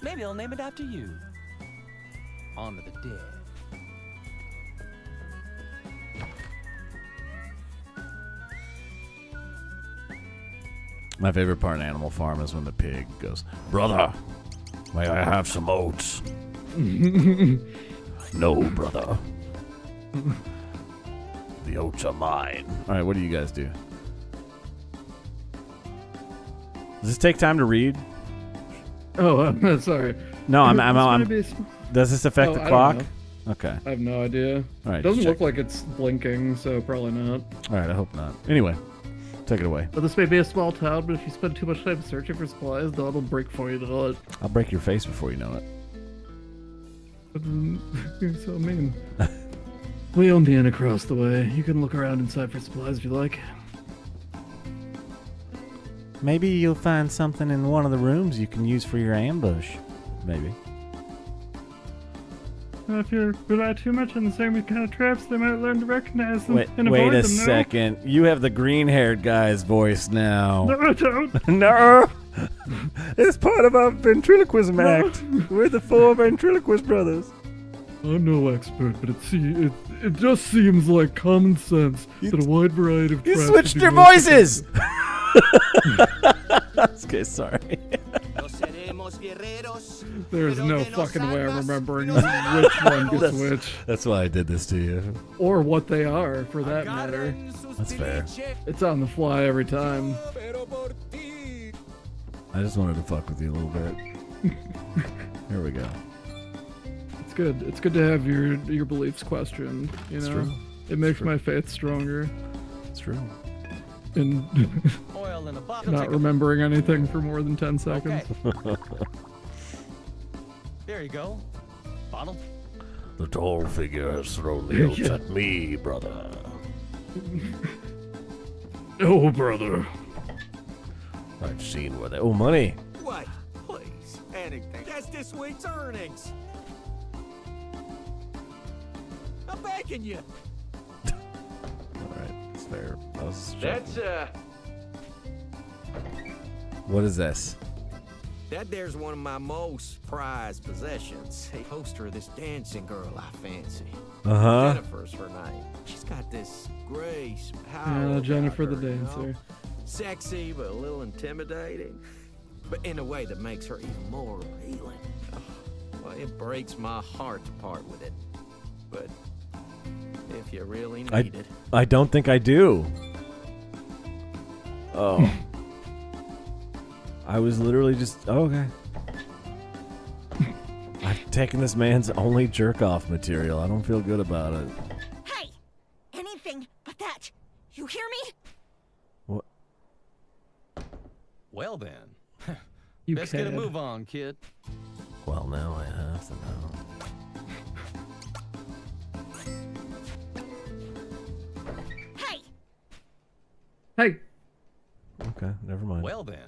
Maybe I'll name it after you. Honor the dead. My favorite part in Animal Farm is when the pig goes, "Brother, may I have some oats?" "No, brother. The oats are mine." All right, what do you guys do? Does this take time to read? Oh, sorry. No, I'm. This Does this affect the I don't clock? know. Okay. I have no idea. All right. It doesn't check. look like it's blinking, so probably not. All right, I hope not. Anyway, take it away. Well, this may be a small town, but if you spend too much time searching for supplies, the will break for you to know it. I'll break your face before you know it. You're so mean. We own the inn across the way. You can look around inside for supplies if you like. Maybe you'll find something in one of the rooms you can use for your ambush. Maybe. If you rely too much on the same kind of traps, they might learn to recognize them Wait, and wait avoid a them. second. You have the green-haired guy's voice now. No, I don't. No! It's part of our ventriloquism act. We're the four ventriloquist brothers. I'm no expert, but it just seems like common sense that a wide variety of You traps switched would be your most voices! Okay, sorry. There's no fucking way I'm remembering which one gets which. That's why I did this to you. Or what they are, for that matter. That's fair. It's on the fly every time. I just wanted to fuck with you a little bit. Here we go. It's good. It's good to have your beliefs questioned. You know, It's true. It makes my faith stronger. It's true. And Oil in a bottle. not remembering anything for more than 10 seconds. There you go. Bottle. The tall figure has thrown the oats Yeah. at me, brother. Oh, brother. I've seen where they... Oh, money. Wait, please. Anything. That's this week's earnings. I bet tricking you. Alright, it's fair. I was That's, What is this? That there's one of my most prized possessions. A poster of this dancing girl I fancy. Uh-huh. Jennifer's her name. She's got this grace, power. Jennifer about the her, dancer. You know? Sexy, but a little intimidating. But in a way that makes her even more appealing. Well, it breaks my heart to part with it. But if you really need it. I don't think I do. Oh. I was literally just... Oh, okay. I've taken this man's only jerk-off material. I don't feel good about it. Hey! Anything but that. You hear me? What? Well then. You Best get a can. move on, kid. Well, now I have to know. Hey! Hey! Okay, never mind. Well then.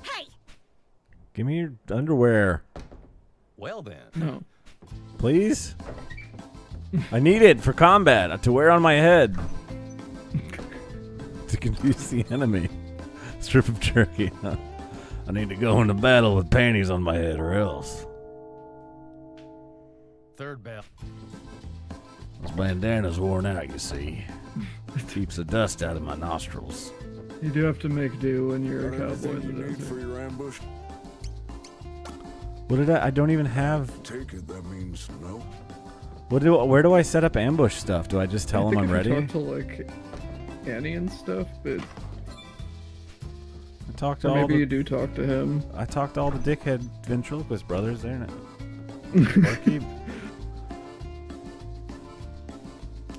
Hey! Give me your underwear, Well then. No. please. I need it for combat, to wear on my head. To confuse the enemy. Strip of jerky. Huh? I need to go into battle with panties on my head or else. Third bell. This bandana's worn out, you see. Keeps the dust out of my nostrils. You do have to make do when you're a cowboy Everything in you the need for desert. your ambush? What did I don't even have... Take it, that means no. Where do I set up ambush stuff? Do I just tell them I'm I ready? talk to, like, Annie and stuff, but... I talked to Or all maybe the... you do talk to him. I talked to all the dickhead ventriloquist brothers. They're not... Barkeep.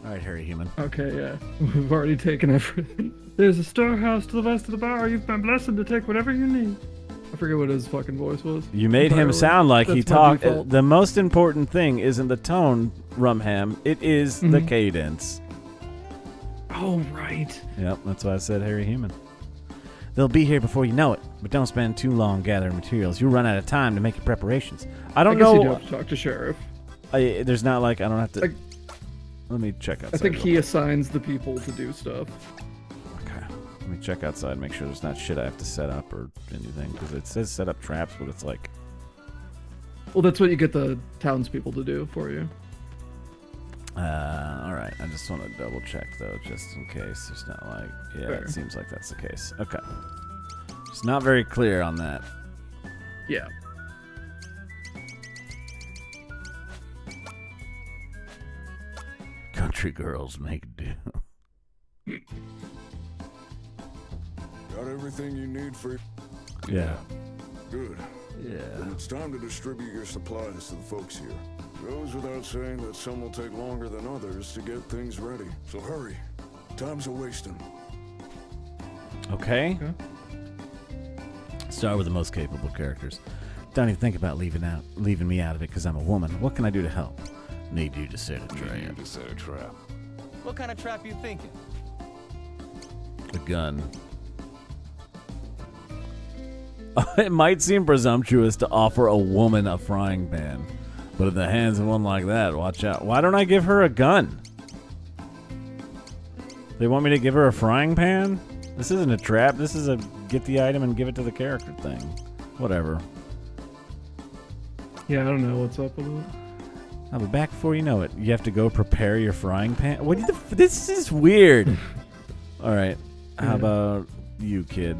Alright, Harry Human. Okay, yeah. We've already taken everything. There's a storehouse to the west of the bar. You've been blessed to take whatever you need. I forget what his fucking voice was. You made him Entirely. sound like he That's my talked. default. The most important thing isn't the tone, Rumham. It is the Mhm. cadence. Oh, right. Yep, that's why I said Harry Human. They'll be here before you know it, but don't spend too long gathering materials. You'll run out of time to make your preparations. I don't guess know. you do have to talk to Sheriff. There's not like I don't have to. Like- Let me check outside. I think real he quick. assigns the people to do stuff. Okay. Let me check outside, make sure there's not shit I have to set up or anything, because it says set up traps, but it's like. Well, that's what you get the townspeople to do for you. All right. I just want to double check though, just in case. It's not like. Yeah, Fair. it seems like that's the case. Okay. It's not very clear on that. Yeah. Country girls make do. Got everything you need for... Yeah. Good. Yeah. Then it's time to distribute your supplies to the folks here. Goes without saying that some will take longer than others to get things ready. So hurry. Time's a-wasting. Okay. Start with the most capable characters. Don't even think about leaving me out of it because I'm a woman. What can I do to help? Need you to set a trap. What kind of trap you thinking? A gun. It might seem presumptuous to offer a woman a frying pan, but in the hands of one like that, watch out. Why don't I give her a gun? They want me to give her a frying pan? This isn't a trap. This is a get the item and give it to the character thing. Whatever. Yeah, I don't know what's up with it. I'll be back before you know it. You have to go prepare your frying pan. What? This is weird. All right. How about you, kid?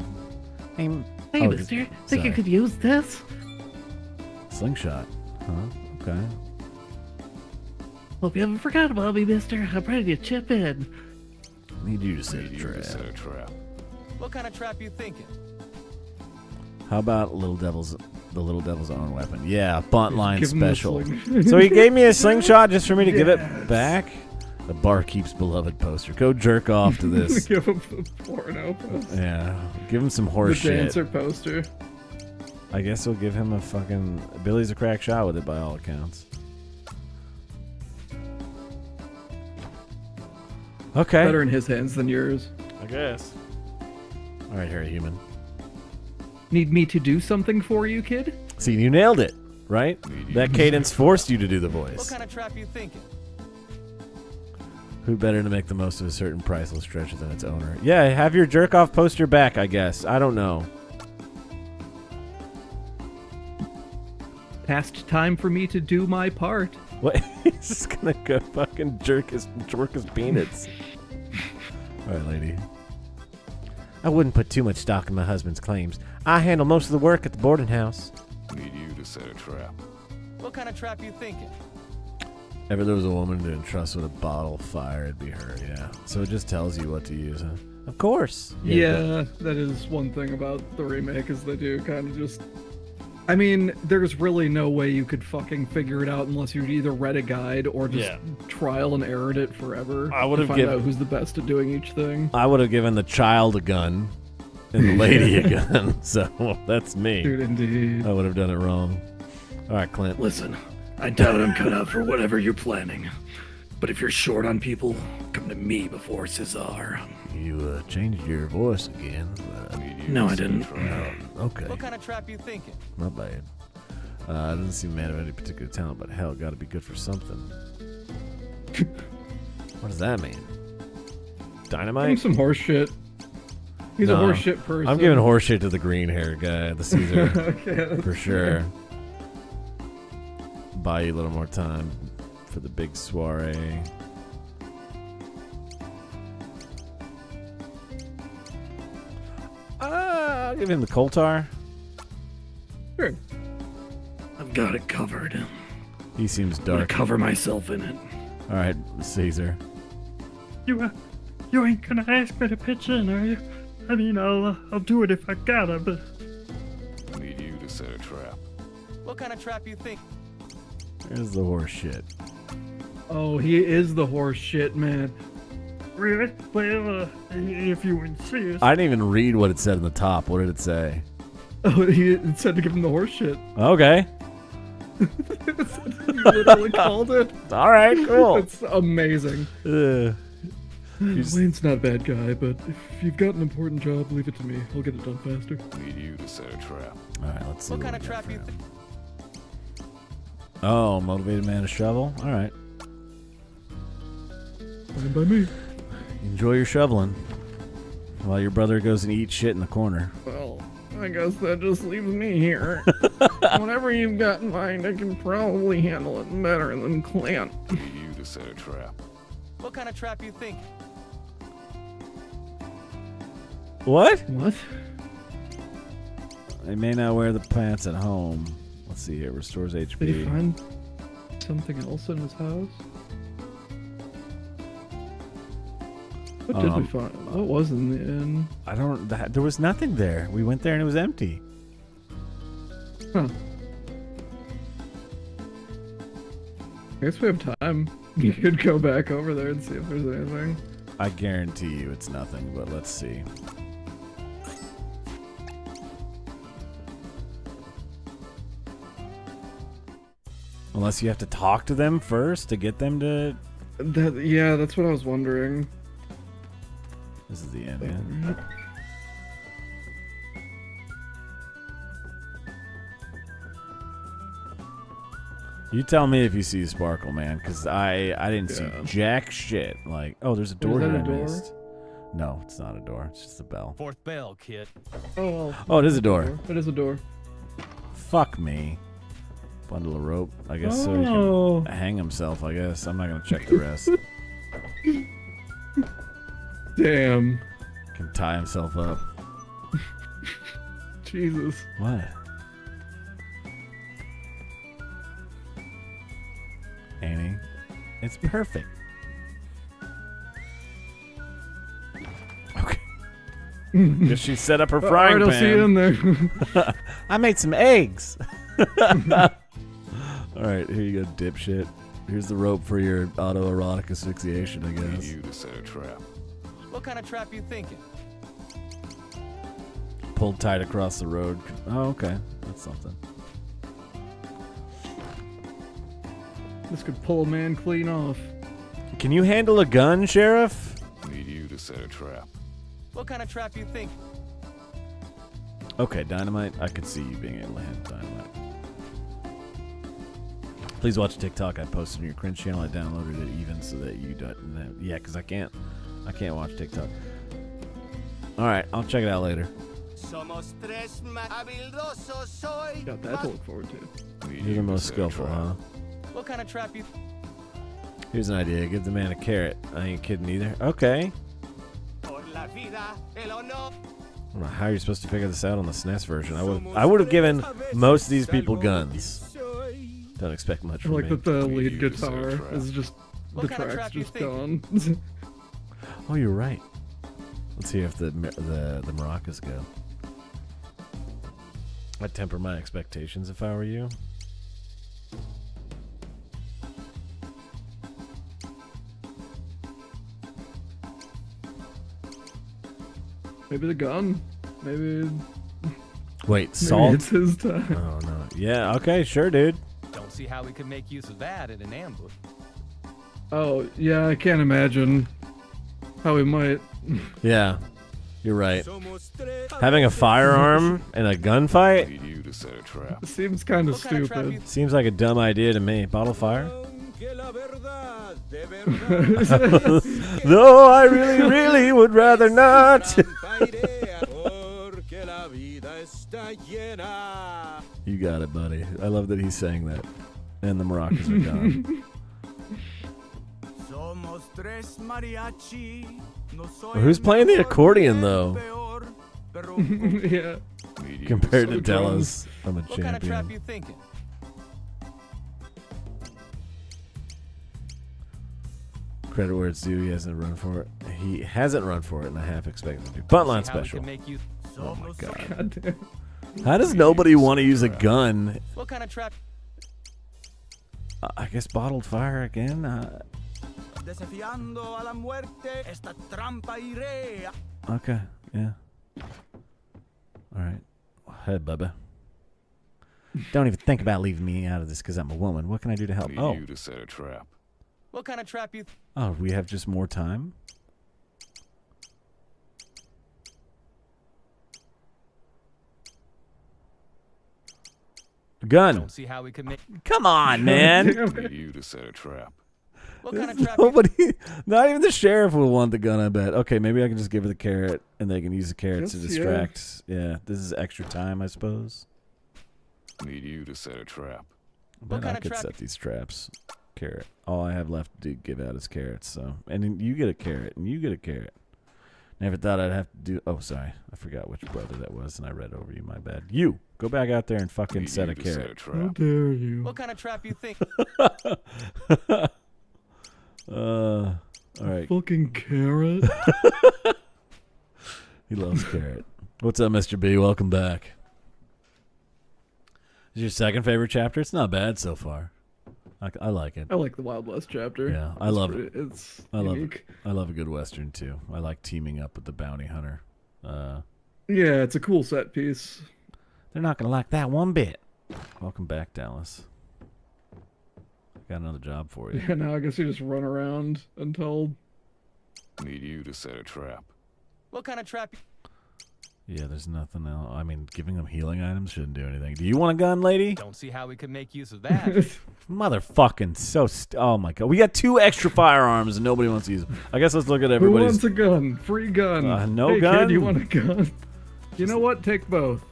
Hey, oh, mister. Think sorry. you could use this? Slingshot. Huh? Okay. Hope you haven't forgot about me, mister. I'm ready to chip in. Need you to set a trap. What kind of trap you thinking? How about the Little Devil's own weapon? Yeah, bunt line Give him the special. sling. So he gave me a slingshot just for me to give it Yes. back? The Barkeep's beloved poster. Go jerk off to this. Give him the porno poster. Yeah. Give him some horse The shit. dancer poster. I guess we'll give him a fucking... Billy's a crack shot with it by all accounts. Okay. Better in his hands than yours. I guess. All right, Harry Human. Need me to do something for you, kid? See, you nailed it, right? That cadence forced you to do the What voice. kind of trap you thinking? Who better to make the most of a certain priceless treasure than its owner? Yeah, have your jerk off poster back, I guess. I don't know. Past time for me to do my part. What? He's just gonna go fucking jerk his peanuts. All right, lady. I wouldn't put too much stock in my husband's claims. I handle most of the work at the boarding house. Need you to set a trap. What kind of trap you thinking? Ever there was a woman to entrust with a bottle of fire, it'd be her, yeah. So it just tells you what to use, huh? Of course. Yeah, that is one thing about the remake is they do kind of just... I mean, there's really no way you could fucking figure it out unless you'd either read a guide or just trial and errored it forever. I would have find out who's the best at doing each thing. I would have given the child a gun and the lady a gun, so that's me. Dude, indeed. I would have done it wrong. All right, Clint. Listen, I doubt I'm cut out for whatever you're planning. But if you're short on people, come to me before Cesar. You changed your voice again. No, I didn't. Okay. What kind of trap you thinking? Not bad. Doesn't seem man of any particular talent, but hell, gotta be good for something. What does that mean? Dynamite? Give him some horse shit. He's a horse shit person. I'm giving horse shit to the green hair guy, the Caesar. Okay, for sure. Buy you a little more time for the big soiree. I'll give him the Coltar. Sure. I've got it covered. He seems I'm gonna dark. cover myself in it. All right, Caesar. You ain't gonna ask me to pitch in, are you? I mean, I'll do it if I gotta, but... Need you to set a trap. What kind of trap you think? There's the horse shit. Oh, he is the horse shit, man. Really? Well, if you insist. I didn't even read what it said in the top. What did it say? Oh, it said to give him the horse shit. Okay. You literally called it. All right, cool. It's amazing. Wayne's not a bad guy, but if you've got an important job, leave it to me. I'll get it done faster. Need you to set a trap. All right, let's see. What kind of trap you think? Oh, motivated man, a shovel. All right. Fine by me. Enjoy your shoveling while your brother goes and eats shit in the corner. Well, I guess that just leaves me here. Whatever you've got in mind, I can probably handle it better than Clint. Need you to set a trap. What kind of trap you think? What? What? They may not wear the pants at home. Let's see here. Restores HP. Did he find something else in his house? What did we find? What was in the inn? I don't. There was nothing there. We went there and it was empty. Huh. I guess we have time. You could go back over there and see if there's anything. I guarantee you it's nothing, but let's see. Unless you have to talk to them first to get them to... Yeah, that's what I was wondering. This is the end, man. You tell me if you see Sparkle, man, because I didn't see jack shit. Like, oh, there's a door here I missed. No, it's not a door. It's just a bell. Fourth bell, kid. Oh, oh, it is a door. It is a door. Fuck me. Bundle of rope, I guess, so he can hang himself, I guess. I'm not going to check the rest. Damn. Can tie himself up. Jesus. What? Annie, it's perfect. Okay. Guess she set up her frying pan. I'll see you in there. I made some eggs. All right, here you go, dipshit. Here's the rope for your autoerotic asphyxiation, I guess. Need you to set a trap. What kind of trap you thinking? Pulled tight across the road. Oh, okay. That's something. This could pull a man clean off. Can you handle a gun, Sheriff? Need you to set a trap. What kind of trap you think? Okay, dynamite. I could see you being able to handle dynamite. Please watch TikTok. I posted on your cringe channel. I downloaded it even so that you don't. Yeah, because I can't watch TikTok. All right, I'll check it out later. Got that to look forward to. You're the most skillful, huh? What kind of trap you? Here's an idea. Give the man a carrot. I ain't kidding either. Okay. I don't know how you're supposed to figure this out on the SNES version. I would have given most of these people guns. Don't expect much I from like me. that the lead guitar is just the track's just gone. Oh, you're right. Let's see if the maracas go. I'd temper my expectations if I were you. Maybe the gun. Maybe. Wait, salt? It's his time. Oh no. Yeah. Okay. Sure, dude. Don't see how we could make use of that in an ambush. Oh yeah, I can't imagine how we might. Yeah, you're right. Having a firearm in a gunfight? Seems kind of stupid. Seems like a dumb idea to me. Bottle fire? No, I really would rather not. You got it, buddy. I love that he's saying that. And the maracas are gone. Who's playing the accordion, though? Yeah. Compared to Della's, I'm a What kind of trap champion. you thinking? Credit where it's due. He hasn't run for it. He hasn't run for it, and I half expected to. Butt line See how we special. can make use- Oh my god. Goddamn. How does nobody want to use a gun? What kind of trap? I guess bottled fire again. Okay, yeah. All right. Hey, Bubba. Don't even think about leaving me out of this because I'm a woman. What can I do to help? Need Oh. you to set a trap. What kind of trap you? Oh, we have just more time? Gun. Don't see how we could make. Come on, man. Need you to set a trap. What kind of trap? Nobody, not even the sheriff will want the gun, I bet. Okay, maybe I can just give her the carrot and they can use the carrot to Yes, distract. Yeah, this is extra time, I suppose. Need you to set a trap. I bet I kind of could trap- set these traps. Carrot. All I have left to give out is carrots, so. And then you get a carrot, and you get a carrot. Never thought I'd have to do. Oh, sorry. I forgot which brother that was, and I read over you. My bad. You go back out there and fucking Need set you a to set a carrot. How trap. dare you? What kind of trap you think? All right. Fucking carrot. He loves carrot. What's up, Mr. B? Welcome back. Is your second favorite chapter? It's not bad so far. I like it. I like the Wild West chapter. Yeah, I love it. It's I love unique. it. I love a good Western too. I like teaming up with the bounty hunter. Yeah, it's a cool set piece. They're not gonna like that one bit. Welcome back, Dallas. Got another job for you. Yeah, now I guess you just run around until. Need you to set a trap. What kind of trap? Yeah, there's nothing else. I mean, giving them healing items shouldn't do anything. Do you want a gun, lady? Don't see how we could make use of that. Motherfucking oh my god. We got 2 extra firearms and nobody wants to use them. I guess let's look at Who everybody's. wants a gun? Free gun. No hey, gun? Kid, you want a gun? You know what? Take both.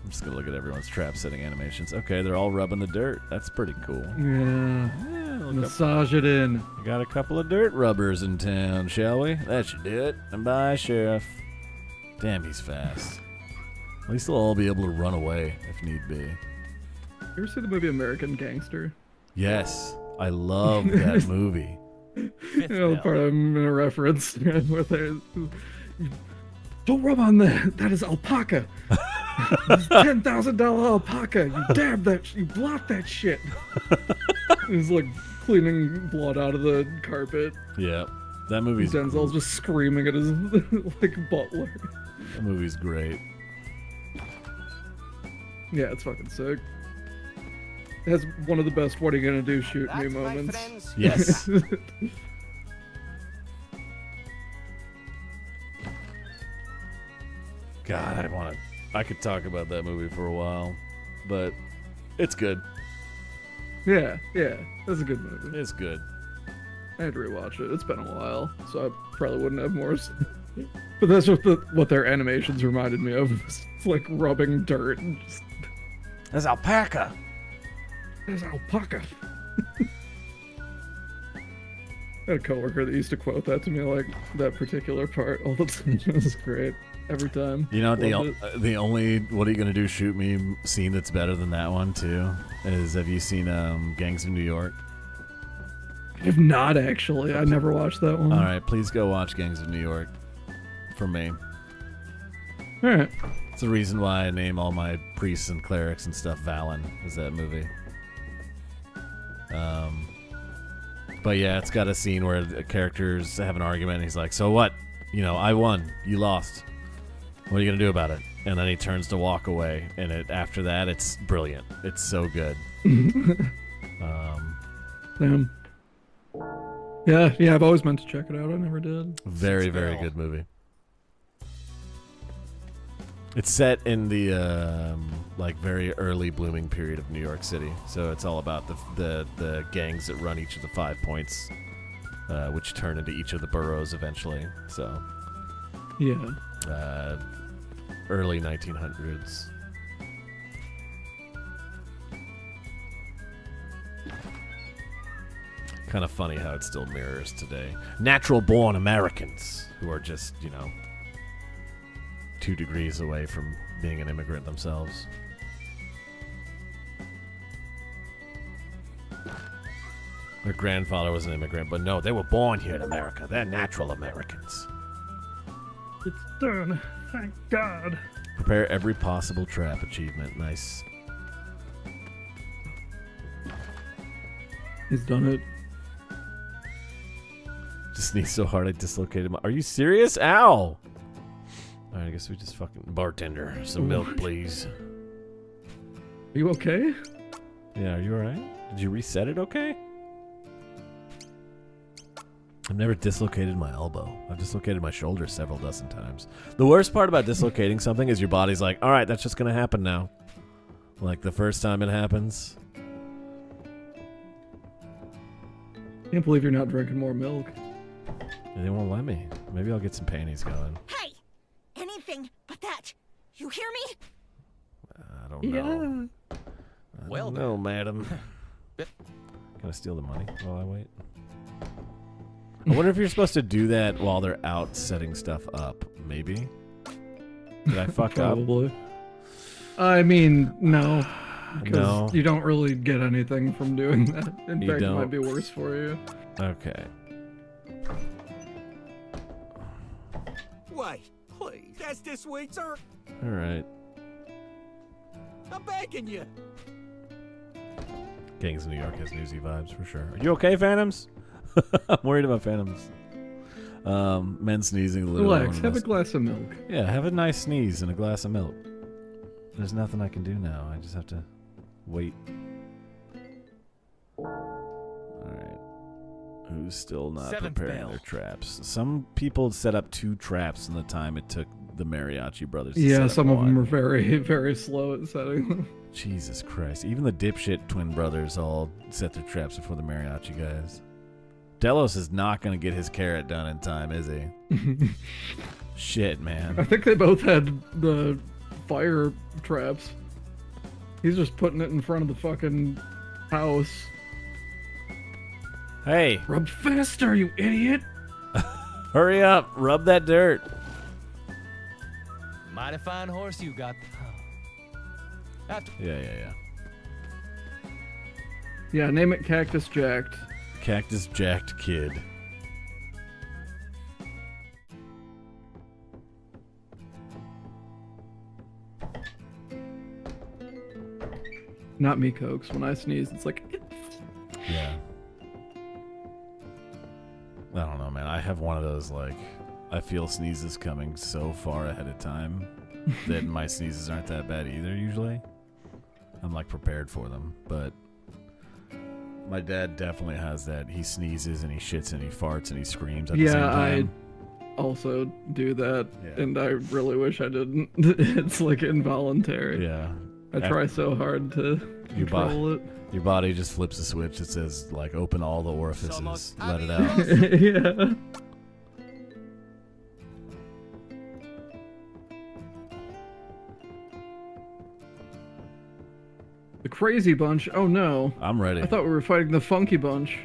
I'm just gonna look at everyone's trap setting animations. Okay, they're all rubbing the dirt. That's pretty cool. Yeah. look Massage it in. We got a couple of dirt rubbers in town, shall we? That should do it. And bye, Sheriff. Damn, he's fast. At least they'll all be able to run away if need be. You ever see the movie American Gangster? Yes, I love that movie. You know, the part I'm gonna reference where they don't rub on that. That is alpaca. $10,000 alpaca. You damn that. You blot that shit. He's like cleaning blood out of the carpet. Yeah, that movie's. Denzel's just screaming at his like butler. That movie's great. Yeah, it's fucking sick. It has one of the best "What are you gonna do? Shoot me" moments. Yes. God, I could talk about that movie for a while, but it's good. Yeah, that's a good movie. It's good. I had to rewatch it. It's been a while, so I probably wouldn't have more. But that's what their animations reminded me of. It's like rubbing dirt and just. That's alpaca. There's alpaca. I had a coworker that used to quote that to me, like that particular part all the time. It was great every time. You know, Loved the only "what are you gonna do? Shoot me" scene that's better than that one too is, have you seen Gangs of New York? I have not actually. I never watched that one. All right, please go watch Gangs of New York. For me. All right. It's the reason why I name all my priests and clerics and stuff Valen, is that movie. But yeah, it's got a scene where the characters have an argument and he's like, so what? You know, I won. You lost. What are you going to do about it? And then he turns to walk away. And after that, it's brilliant. It's so good. Damn. Yeah, I've always meant to check it out. I never did. Very, very good movie. It's set in the like very early blooming period of New York City, so it's all about the gangs that run each of the 5 points, which turn into each of the boroughs eventually. So, yeah, early 1900s. Kind of funny how it still mirrors today. Natural-born Americans who are just, 2 degrees away from being an immigrant themselves. Their grandfather was an immigrant, but no, they were born here in America. They're natural Americans. It's done. Thank God. Prepare every possible trap achievement. Nice. He's done it. Just sneezed so hard I dislocated my... Are you serious? Ow! Alright, I guess we just fucking... Bartender, some milk, please. Are you okay? Yeah, are you alright? Did you reset it okay? I've never dislocated my elbow. I've dislocated my shoulder several dozen times. The worst part about dislocating something is your body's like, alright, that's just gonna happen now. Like, the first time it happens. Can't believe you're not drinking more milk. They won't let me. Maybe I'll get some panties going. Hey! Anything but that. You hear me? I don't know. Yeah. I don't know, madam. Can I steal the money while I wait? I wonder if you're supposed to do that while they're out setting stuff up. Maybe. Did I fuck up? Probably. I mean, no. Because No. you don't really get anything from doing that. In You fact, it don't? might be worse for you. Okay. Wait, please. That's this week, sir. Alright. I'm begging you. Gangs of New York has newsy vibes for sure. Are you okay, Phantoms? I'm worried about Phantoms. Men sneezing a little. Relax, have a glass of milk. Yeah, have a nice sneeze and a glass of milk. There's nothing I can do now. I just have to wait. Alright. Who's still not Seventh preparing bell. their traps? Some people set up 2 traps in the time it took the Mariachi brothers to Yeah, set up some of them one. are very, very slow at setting them. Jesus Christ. Even the dipshit twin brothers all set their traps before the Mariachi guys. Delos is not going to get his carrot done in time, is he? Shit, man. I think they both had the fire traps. He's just putting it in front of the fucking house. Hey. Rub faster, you idiot! Hurry up. Rub that dirt. Mighty fine horse you got. After Yeah. Yeah, name it Cactus Jacked. Cactus Jacked Kid. Not me, Cokes. When I sneeze, it's like... Yeah. I don't know, man. I have one of those, like, I feel sneezes coming so far ahead of time that my sneezes aren't that bad either, usually. I'm, like, prepared for them, but my dad definitely has that. He sneezes and he shits and he farts and he screams at the same time. I also do that, Yeah. and I really wish I didn't. It's, like, involuntary. Yeah. I try so hard to control it. Your body just flips a switch that says, like, open all the orifices, let it out. Yeah. The Crazy Bunch? Oh no. I'm ready. I thought we were fighting the Funky Bunch.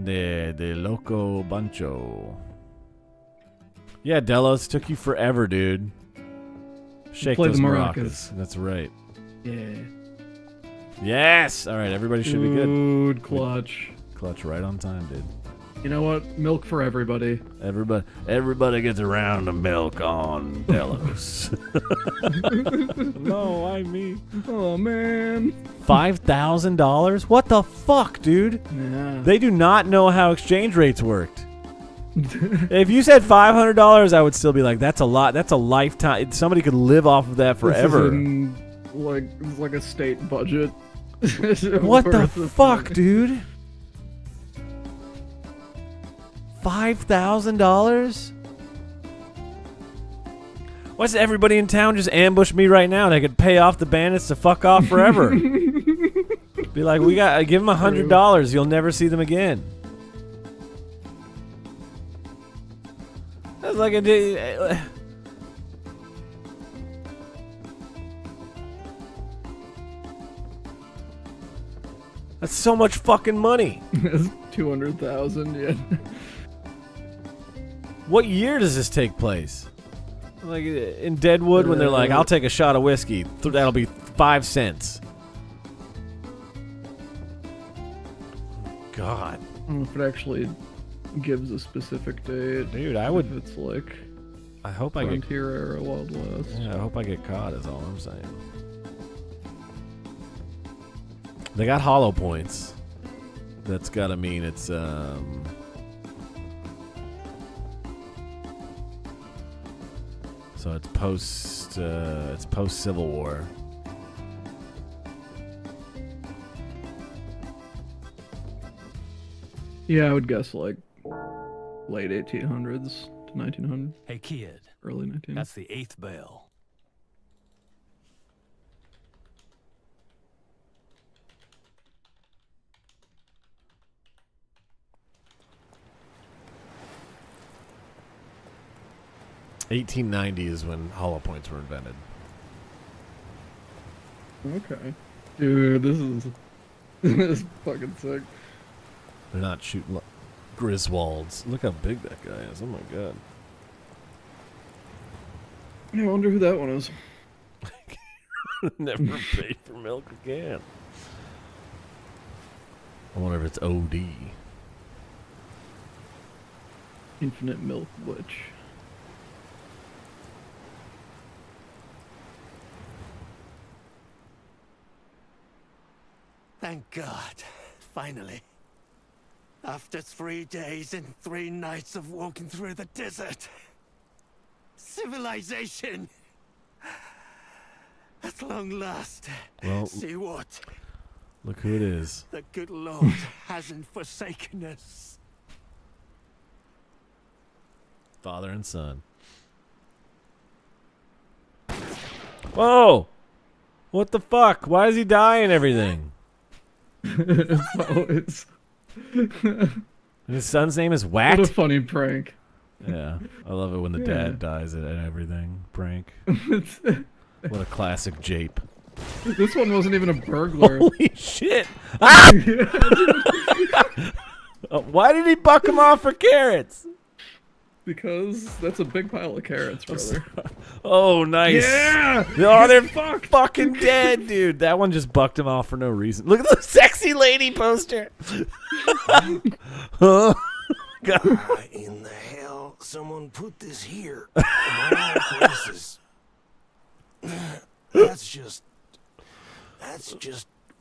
The Loco Buncho. Yeah, Delos, took you forever, dude. Shake Play those the maracas. That's right. Yeah. Yes! Alright, everybody should be good. Dude, clutch. Clutch right on time, dude. You know what? Milk for everybody. Everybody gets a round of milk on Delos. No, I mean. Oh, man. $5,000? What the fuck, dude? Yeah. They do not know how exchange rates worked. If you said $500, I would still be like, that's a lot. That's a lifetime. Somebody could live off of that forever. It's like a state budget. What the fuck, dude? $5,000? Why does everybody in town just ambush me right now and I could pay off the bandits to fuck off forever? Be like, give them $100. You'll never see them again. That's like a That's so much fucking money. That's 200,000, yeah. What year does this take place? Like in Deadwood, when they're like, "I'll take a shot of whiskey. That'll be 5 cents." God. I don't know if it actually gives a specific date. Dude, I would. If it's like. I hope I get. Frontier era Wild West. Yeah, I hope I get caught. Is all I'm saying. They got hollow points. That's gotta mean it's So it's post Civil War. Yeah, I would guess like late 1800s to 1900. Hey kid. Early 1900s. That's the 8th bell. $1890 is when hollow points were invented. Okay. Dude, this is fucking sick. They're not shooting Griswolds. Look how big that guy is. Oh my god. I wonder who that one is. Never paid for milk again. I wonder if it's OD. Infinite Milk Witch. Thank God. Finally. After 3 days and 3 nights of walking through the desert. Civilization! At long last. Well, see what? Look who it is. The good Lord hasn't forsaken us. Father and son. Whoa! What the fuck? Why does he die and everything? His son's name is Whack? What a funny prank. Yeah, I love it when the dad dies at everything. Prank. What a classic jape. This one wasn't even a burglar. Holy shit! Ah! Why did he buck him off for carrots? Because that's a big pile of carrots, brother. Oh, nice. Yeah! Oh, they're fucking dead, dude. That one just bucked him off for no reason. Look at the sexy lady poster. Huh? Why in the hell someone put this here? Of all places. That's just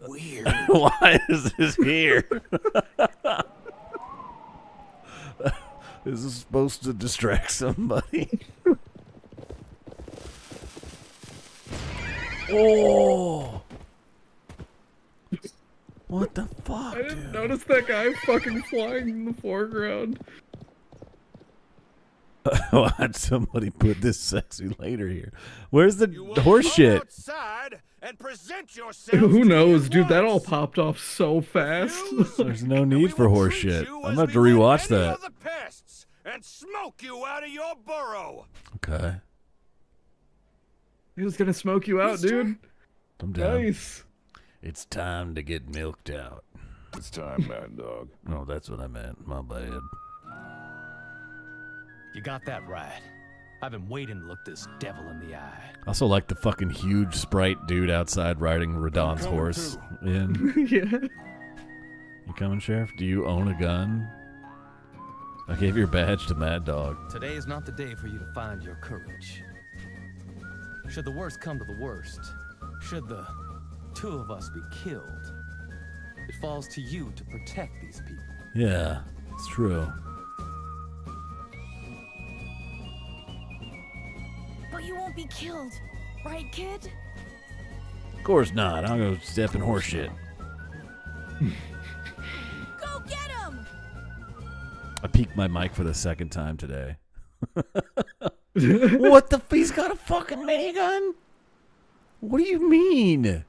weird. Why is this here? Is this supposed to distract somebody? Oh! What the fuck, I didn't notice that guy fucking flying in the foreground. Watch somebody put this sexy later here. Where's the horse shit? Who knows, dude? That all popped off so fast. There's no need for horse shit. I'm gonna have to rewatch that. And smoke you out of your burrow. Okay. He was gonna smoke you out, dude. I'm down. Nice. It's time to get milked out. It's time, Mad Dog. Oh, that's what I meant. My bad. You got that right. I've been waiting to look this devil in the eye. I also like the fucking huge sprite dude outside riding Radon's horse. In. Yeah. You coming, Sheriff? Do you own a gun? I gave your badge to Mad Dog. Today is not the day for you to find your courage. Should the worst come to the worst, should the two of us be killed, it falls to you to protect these people. Yeah, it's true. But you won't be killed, right, kid? Of course not. I'll go step in horse shit. Go get him! I peaked my mic for the second time today. What the? He's got a fucking minigun? What do you mean?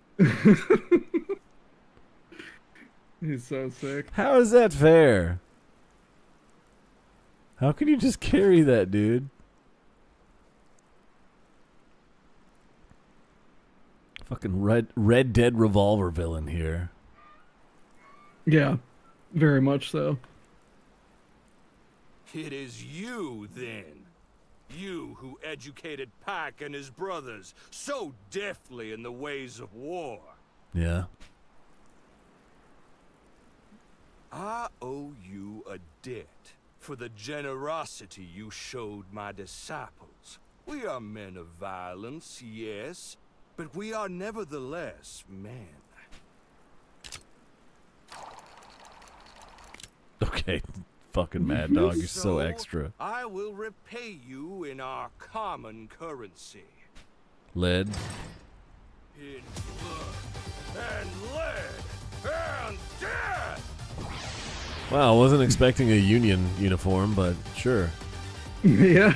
He's so sick. How is that fair? How can you just carry that, dude? Fucking Red Dead Revolver villain here. Yeah, very much so. It is you, then. You who educated Pac and his brothers so deftly in the ways of war. Yeah. I owe you a debt for the generosity you showed my disciples. We are men of violence, yes, but we are nevertheless men. Okay, fucking Mad Dog, you're so extra. I will repay you in our common currency. Lead. In blood and lead and death! Wow, I wasn't expecting a Union uniform, but sure. Yeah.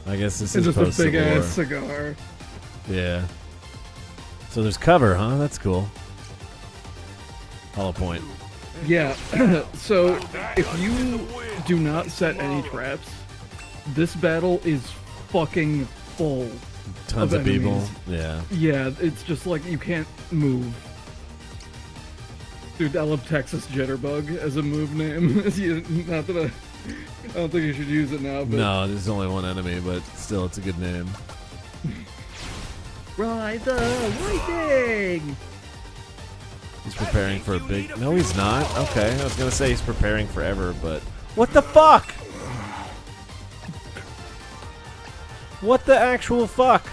I guess this It's is just a big post-Civil War. ass cigar. Yeah. So there's cover, huh? That's cool. Hollow point. Yeah. So if you do not set any traps, this battle is fucking full. Tons of people. enemies. Yeah. Yeah, it's just like you can't move. Dude, I love Texas Jitterbug as a move name. Not that I don't think you should use it now, but No, there's only one enemy, but still, it's a good name. Ride the lightning! He's preparing for a big... No, he's not. Okay, I was going to say he's preparing forever, but... What the fuck? What the actual fuck?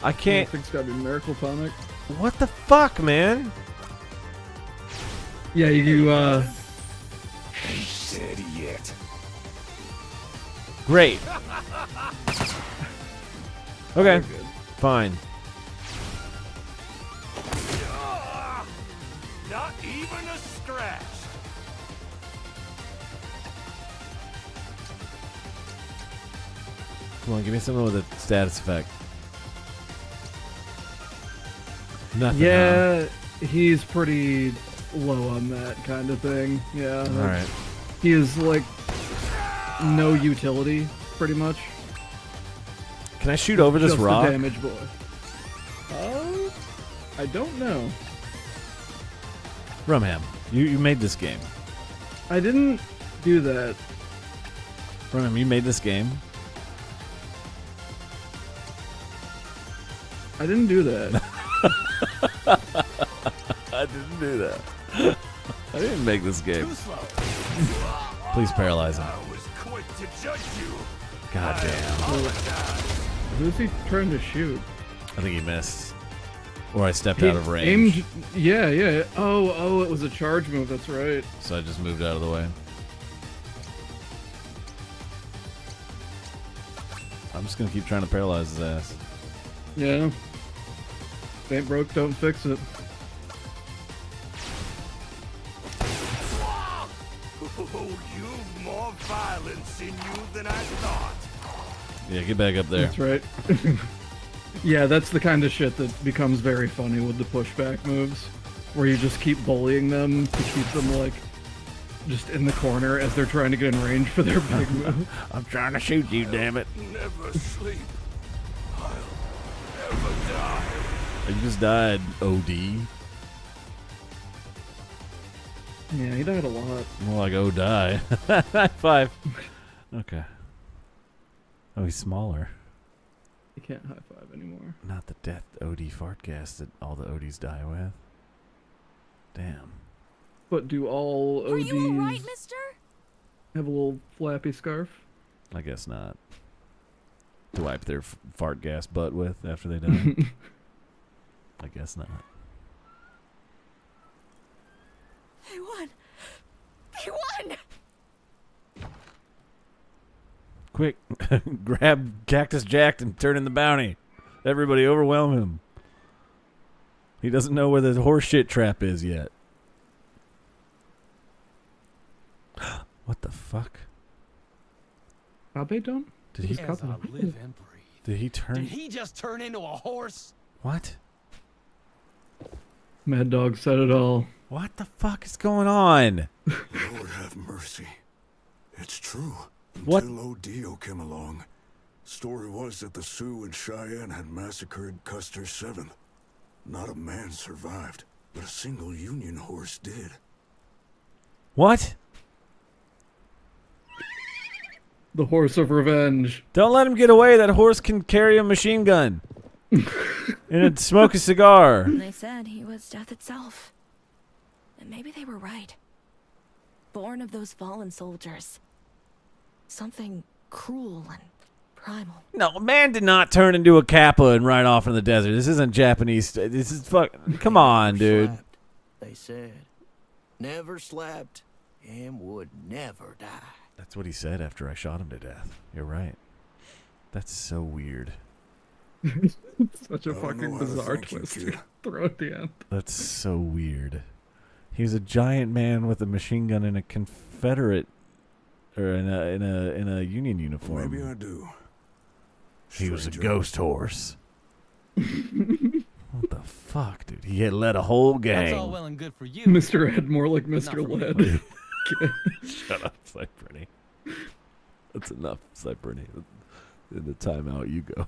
I can't... I think it's gotta be Miracle Tonic. What the fuck, man? Yeah, Ain't dead yet. Great. Okay, fine. Not even a scratch. Come on, give me something with a status effect. Nothing. Yeah, he's pretty low on that kind of thing. Yeah. Alright. He is like no utility, pretty much. Can I shoot over this Just rock? a damage boy. I don't know. RedHotBoss, you made this game. I didn't do that. RedHotBoss, you made this game. I didn't do that. I didn't do that. I didn't make this game. Please paralyze him. I was quick to judge you. God damn. Who's he trying to shoot? I think he missed. Or I stepped He out of range. Aimed, yeah. Oh, it was a charge move, that's right. So I just moved out of the way. I'm just gonna keep trying to paralyze his ass. Yeah. If ain't broke, don't fix it. violence in you than I thought. Yeah, get back up there. That's right. Yeah, that's the kind of shit that becomes very funny with the pushback moves, where you just keep bullying them to keep them, like, just in the corner as they're trying to get in range for their big move. I'm trying to shoot you, damn it. Never sleep. I'll never die. You just died, OD. Yeah, he died a lot. More like oh die. High five. Okay. Oh, he's smaller. You can't high five anymore. Not the death OD fart gas that all the ODs die with. Damn. But do all ODs Are you alright, mister? have a little flappy scarf? I guess not. To wipe their fart gas butt with after they die? I guess not. They won. They won. Quick, grab Cactus Jack and turn in the bounty. Everybody overwhelm him. He doesn't know where the horse shit trap is yet. What the fuck? Are they done? Did he? As I live and breathe. Did he turn? Did he just turn into a horse? What? Mad Dog said it all. What the fuck is going on? Lord have mercy. It's true. What? Until Odio came along. Story was that the Sioux and Cheyenne had massacred Custer 7th. Not a man survived, but a single Union horse did. What? The horse of revenge. Don't let him get away. That horse can carry a machine gun. And smoke a cigar. They said he was death itself. And maybe they were right. Born of those fallen soldiers. Something cruel and primal. No, man did not turn into a kappa and ride off in the desert. This isn't Japanese. This is fuck. Come on, dude. Slept, they said. Never slept and would never die. That's what he said after I shot him to death. You're right. That's so weird. Such a fucking bizarre twist to throw at the end. That's so weird. He was a giant man with a machine gun in a Confederate, or in a Union uniform. Maybe I do. He was a ghost horse. What the fuck, dude? He had led a whole gang. That's all well and good for you. Mr. Ed, more like Mr. Led. Shut up, Cypriny. That's enough, Cypriny. In the timeout, you go.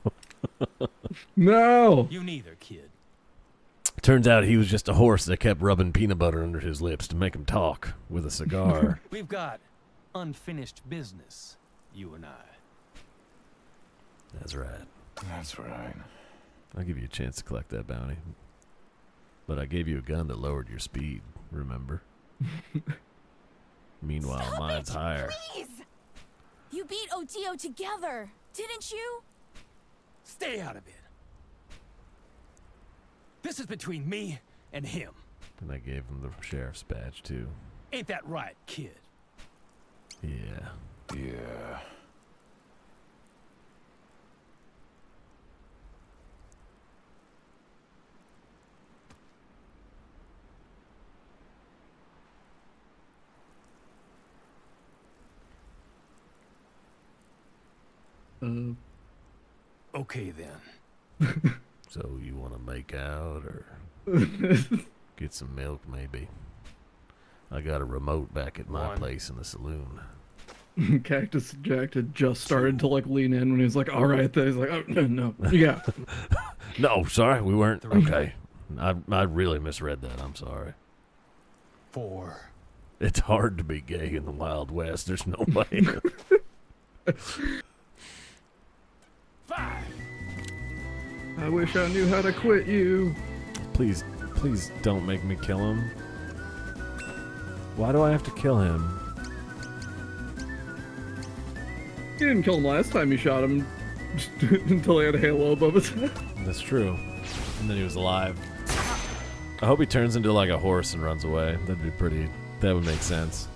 No! You neither, kid. Turns out he was just a horse that kept rubbing peanut butter under his lips to make him talk with a cigar. We've got unfinished business, you and I. That's right. That's right. I'll give you a chance to collect that bounty. But I gave you a gun that lowered your speed, remember? Meanwhile, Stop mine's it, higher. Please! You beat Odio together, didn't you? Stay out of it. This is between me and him. And I gave him the sheriff's badge, too. Ain't that right, kid? Yeah. Yeah. Okay, then. So you want to make out or get some milk, maybe? I got a remote back at my place in the saloon. Cactus Jack had just started to like lean in when he was like, all right, then he's like, oh, no, yeah. No, sorry, we weren't. Okay. I really misread that. I'm sorry. 4. It's hard to be gay in the Wild West. There's no way. 5. I wish I knew how to quit you. Please don't make me kill him. Why do I have to kill him? You didn't kill him last time you shot him until he had a halo above his head. That's true. And then he was alive. I hope he turns into like a horse and runs away. That'd be pretty. That would make sense.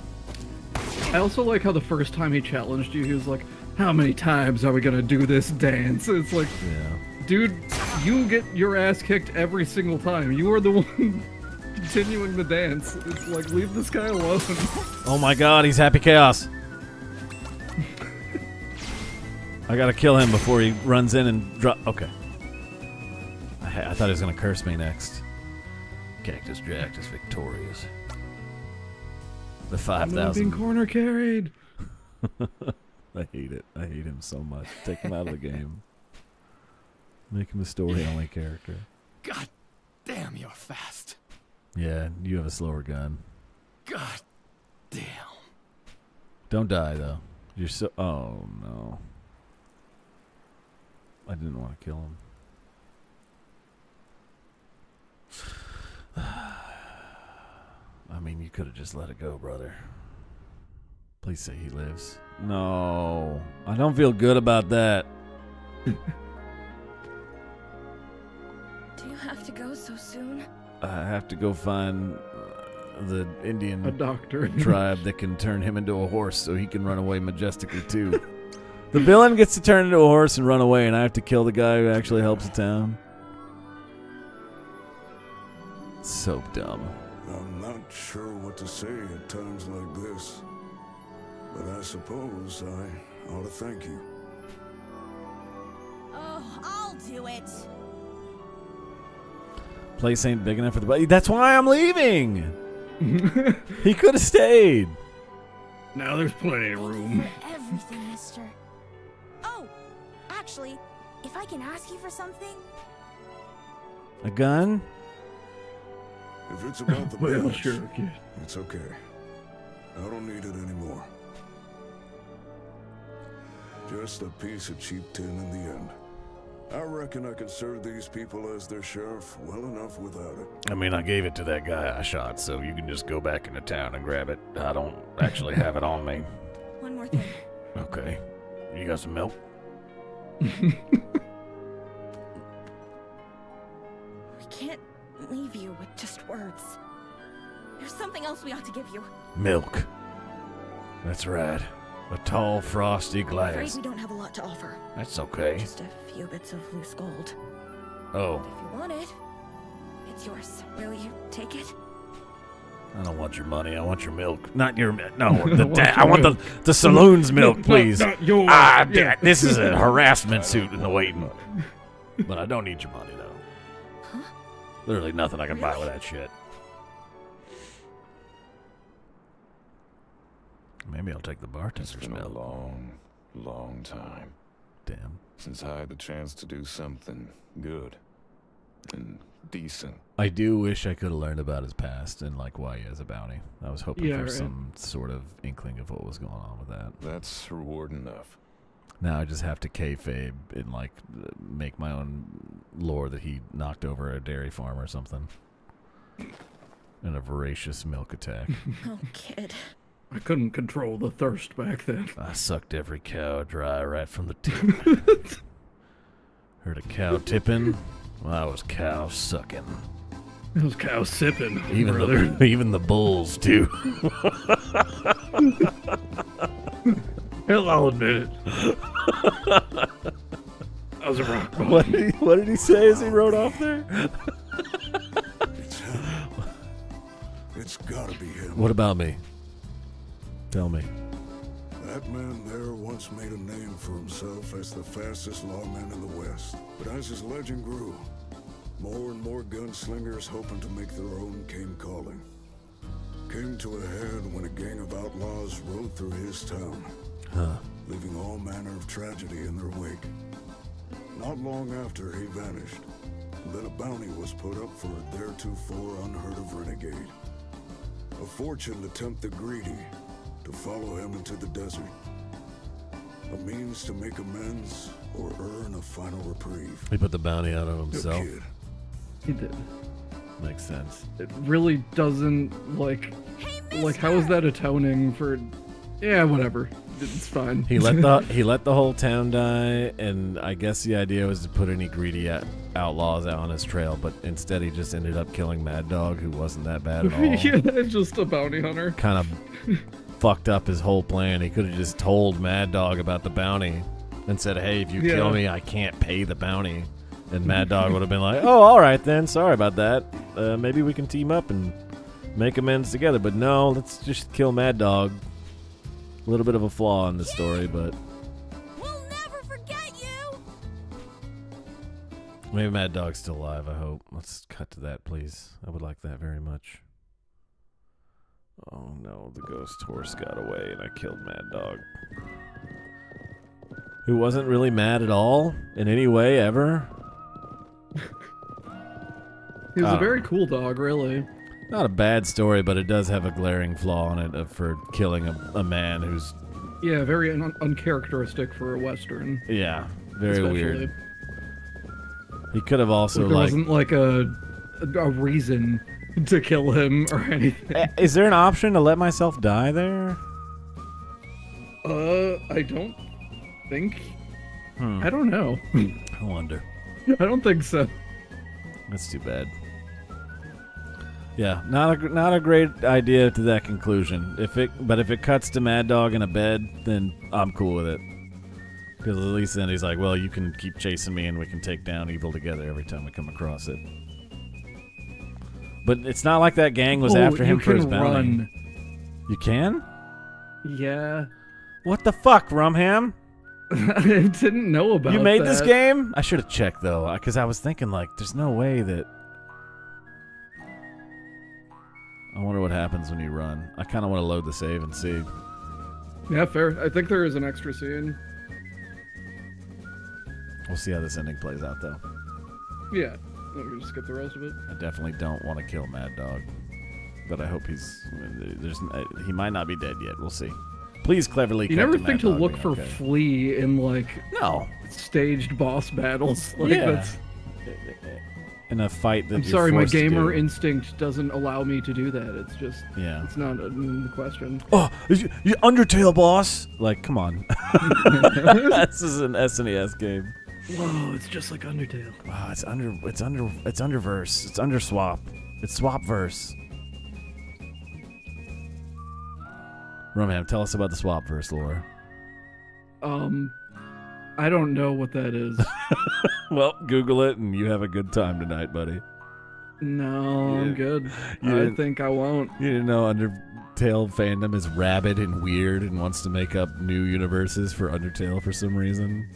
I also like how the first time he challenged you, he was like, how many times are we gonna do this dance? It's like, yeah. Dude, you get your ass kicked every single time. You are the one continuing the dance. It's like, leave this guy alone. Oh my god, he's Happy Chaos. I gotta kill him before he runs in and drop. Okay. I thought he was gonna curse me next. Cactus Jack is victorious. The 5,000. Being corner carried. I hate it. I hate him so much. Take him out of the game. Make him a story-only character. God damn, you're fast. Yeah, you have a slower gun. God damn. Don't die, though. You're so... Oh, no. I didn't want to kill him. I mean, you could have just let it go, brother. Please say he lives. No. I don't feel good about that. Do you have to go so soon? I have to go find the Indian A doctor. tribe that can turn him into a horse so he can run away majestically, too. The villain gets to turn into a horse and run away, and I have to kill the guy who actually helps the town. So dumb. I'm not sure what to say at times like this, but I suppose I ought to thank you. Oh, I'll do it. Place ain't big enough for the buddy. That's why I'm leaving. He could have stayed. Now there's plenty of room. Everything, mister. Oh, actually, if I can ask you for something. A gun? If it's about the Well, badge, sure, kid. it's okay. I don't need it anymore. Just a piece of cheap tin in the end. I reckon I can serve these people as their sheriff well enough without it. I mean, I gave it to that guy I shot, so you can just go back into town and grab it. I don't actually have it on me. One more thing. Okay. You got some milk? We can't leave you with just words. There's something else we ought to give you. Milk. That's right. A tall, frosty I'm afraid glass. we don't have a lot to offer. That's okay. Just a few bits of loose gold. Oh, If you want it, it's yours. Will you take it? I don't want your money. I want your milk. Not your milk. No, I I want the saloon's milk, please. Not yours. Yeah. This is a harassment suit in the waiting. But I don't need your money, though. Huh? Literally nothing I can buy with that shit. Maybe I'll take the It's bartender's been a milk. long, long time Damn. since I had the chance to do something good and decent. I do wish I could have learned about his past and like why he has a bounty. I was hoping Yeah, for right. some sort of inkling of what was going on with that. That's reward enough. Now I just have to kayfabe and like make my own lore that he knocked over a dairy farm or something. In a voracious milk attack. Oh, kid. I couldn't control the thirst back then. I sucked every cow dry right from the tip. Heard a cow tipping? Well, I was cow sucking. Those cows sipping, Even brother. even the bulls too. Hell, I'll admit it. That was a rock bottom. What did he say as he rode off there? It's him. It's gotta be him. What about me? Tell me. That man there once made a name for himself as the fastest lawman in the West. But as his legend grew, more and more gunslingers hoping to make their own came calling. Came to a head when a gang of outlaws rode through his town, leaving all manner of tragedy in their wake. Not long after, he vanished. Then a bounty was put up for a theretofore unheard of renegade. A fortune to tempt the greedy to follow him into the desert. A means to make amends or earn a final reprieve. He put the bounty out on The himself. kid. He did. Makes sense. It really doesn't, like, how is that atoning for... Yeah, whatever. It's fine. He let the whole town die, and I guess the idea was to put any greedy outlaws out on his trail, but instead he just ended up killing Mad Dog, who wasn't that bad at all. Yeah, just a bounty hunter. Kind of fucked up his whole plan. He could have just told Mad Dog about the bounty and said, hey, if you kill me, I can't pay the bounty. And Mad Dog would have been like, oh, all right then. Sorry about that. Maybe we can team up and make amends together. But no, let's just kill Mad Dog. A little bit of a flaw in the story, but... We'll never forget Maybe Mad Dog's still alive, I hope. Let's cut to that, please. I would like that very much. Oh no, the ghost horse got away and I killed Mad Dog. Who wasn't really mad at all in any way ever. He was a very cool dog, really. Not a bad story, but it does have a glaring flaw in it for killing a man who's... Yeah, very uncharacteristic for a Western. Yeah, very especially. weird. He could have also, there wasn't like a reason to kill him or anything. Is there an option to let myself die there? I don't think. I don't know. I wonder. I don't think so. That's too bad. Yeah, not a great idea to that conclusion. But if it cuts to Mad Dog in a bed, then I'm cool with it. Because at least then he's like, well, you can keep chasing me and we can take down evil together every time we come across it. But it's not like that gang was after him for his bounty. Run. You can? Yeah. What the fuck, RumHam? I didn't know about You made that. this game? I should have checked, though, because I was thinking, like, there's no way that... I wonder what happens when you run. I kind of want to load the save and see. Yeah, fair. I think there is an extra scene. We'll see how this ending plays out, though. Yeah. We can just skip the rest of it. I definitely don't want to kill Mad Dog, but I hope he might not be dead yet. We'll see. Please cleverly. You cut never to think Mad to Dog look being for okay. Flea in like staged boss battles. Like Yeah. that's in a fight that I'm you're sorry, my forced to gamer do. instinct doesn't allow me to do that. It's just it's not a question. Oh, you Undertale boss! Like, come on. This is an SNES game. Whoa, it's just like Undertale. Wow, it's Underverse. It's Underswap. It's Swapverse. RumHam, tell us about the Swapverse lore. I don't know what that is. Well, Google it and you have a good time tonight, buddy. No, I'm good. You I didn't- think I won't. You didn't know Undertale fandom is rabid and weird and wants to make up new universes for Undertale for some reason?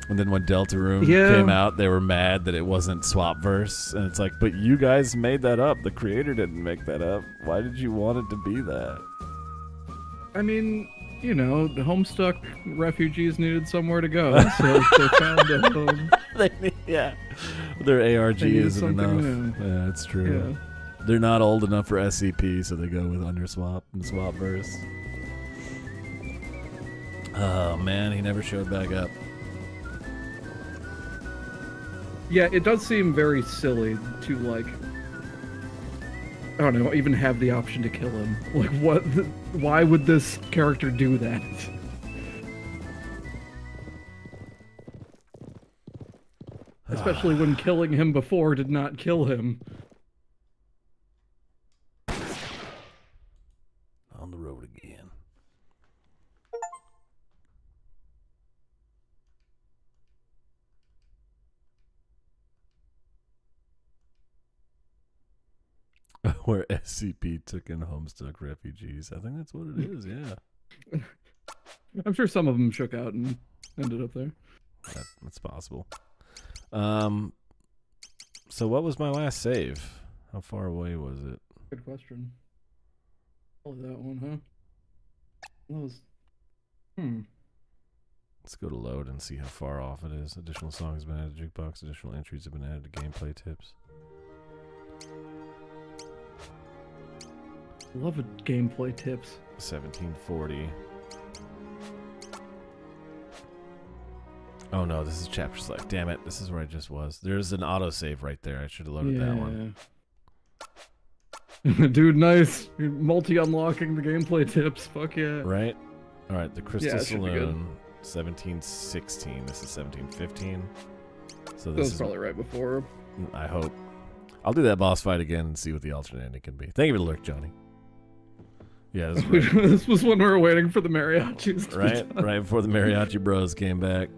And then when Deltarune came out, they were mad that it wasn't Swapverse. And it's like, but you guys made that up. The creator didn't make that up. Why did you want it to be that? I mean, you know, the Homestuck refugees needed somewhere to go, so they found a home. Their ARG They needed isn't something enough. new. Yeah, it's true. Yeah. They're not old enough for SCP, so they go with Underswap and Swapverse. Oh, man, he never showed back up. Yeah, it does seem very silly to, like, I don't know, even have the option to kill him. Like, why would this character do that? Especially when killing him before did not kill him. On the road again. Where SCP took in Homestuck refugees. I think that's what it is, yeah. I'm sure some of them shook out and ended up there. That's possible. So what was my last save? How far away was it? Good question. Oh, that one, huh? That was... Let's go to load and see how far off it is. Additional songs have been added to Jukebox. Additional entries have been added to gameplay tips. Love it, gameplay tips. 1740. Oh no, this is chapter select. Damn it, this is where I just was. There's an autosave right there. I should have loaded that one. Dude, nice. You're multi-unlocking the gameplay tips. Fuck yeah. Right? Alright, the Crystal Yeah, it should be good. Saloon. 1716. This is 1715. So That this was is probably right before. I hope. I'll do that boss fight again and see what the alternate ending can be. Thank you for the lurk, Johnny. Yeah, this is right. This was when we were waiting for the mariachis. to be Right? done. Right before the Mariachi Bros came back.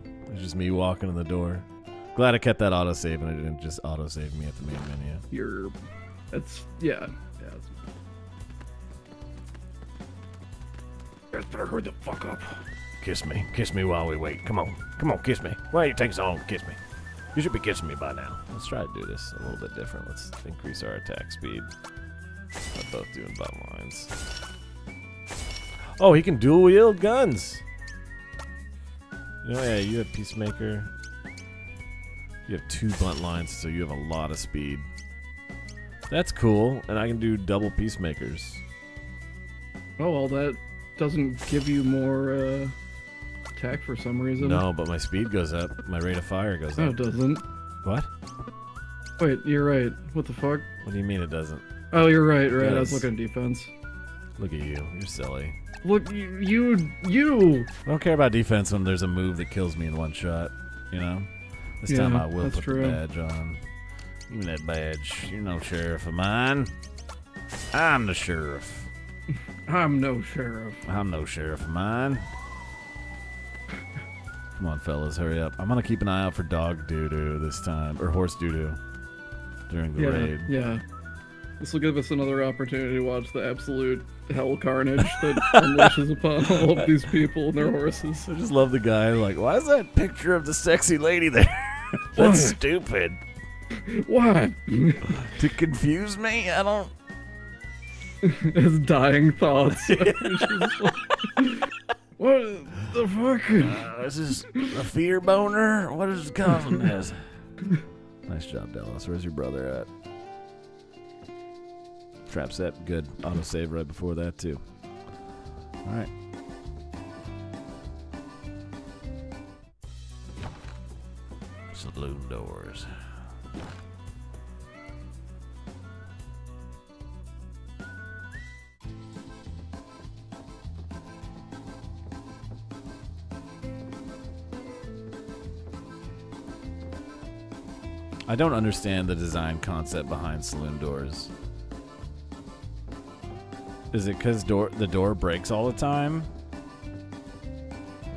It was just me walking in the door. Glad I kept that autosave and it didn't just autosave me at the main menu. That's, yeah. Guys better hurry the fuck up. Kiss me. Kiss me while we wait. Come on. Come on, kiss me. Why you take so long? Kiss me. You should be catching me by now. Let's try to do this a little bit different. Let's increase our attack speed. We're both doing butt lines. Oh, he can dual wield guns. You know, yeah, you have Peacemaker. You have 2 blunt lines, so you have a lot of speed. That's cool, and I can do double Peacemakers. Oh, well, that doesn't give you more attack for some reason. No, but my speed goes up. My rate of fire goes No, up. it doesn't. What? Wait, you're right. What the fuck? What do you mean it doesn't? Oh, you're right, right. It I was does. looking at defense. Look at you. You're silly. Look, you! I don't care about defense when there's a move that kills me in one shot, you know? This time I will put the badge on. Give me that badge. You're no sheriff of mine. I'm the sheriff. I'm no sheriff. I'm no sheriff of mine. Come on, fellas, hurry up. I'm gonna keep an eye out for dog doo-doo this time, or horse doo-doo during the raid. Yeah. This will give us another opportunity to watch the absolute hell carnage that unleashes upon all of these people and their horses. I just love the guy, like, why is that picture of the sexy lady there? That's stupid. Why? To confuse me? I don't... His dying thoughts. What the fuck? This is a fear boner? What is causing this? Nice job, Dallas. Where's your brother at? Trap set. Good. Autosave right before that, too. Alright. Saloon doors. I don't understand the design concept behind saloon doors. Is it because the door breaks all the time?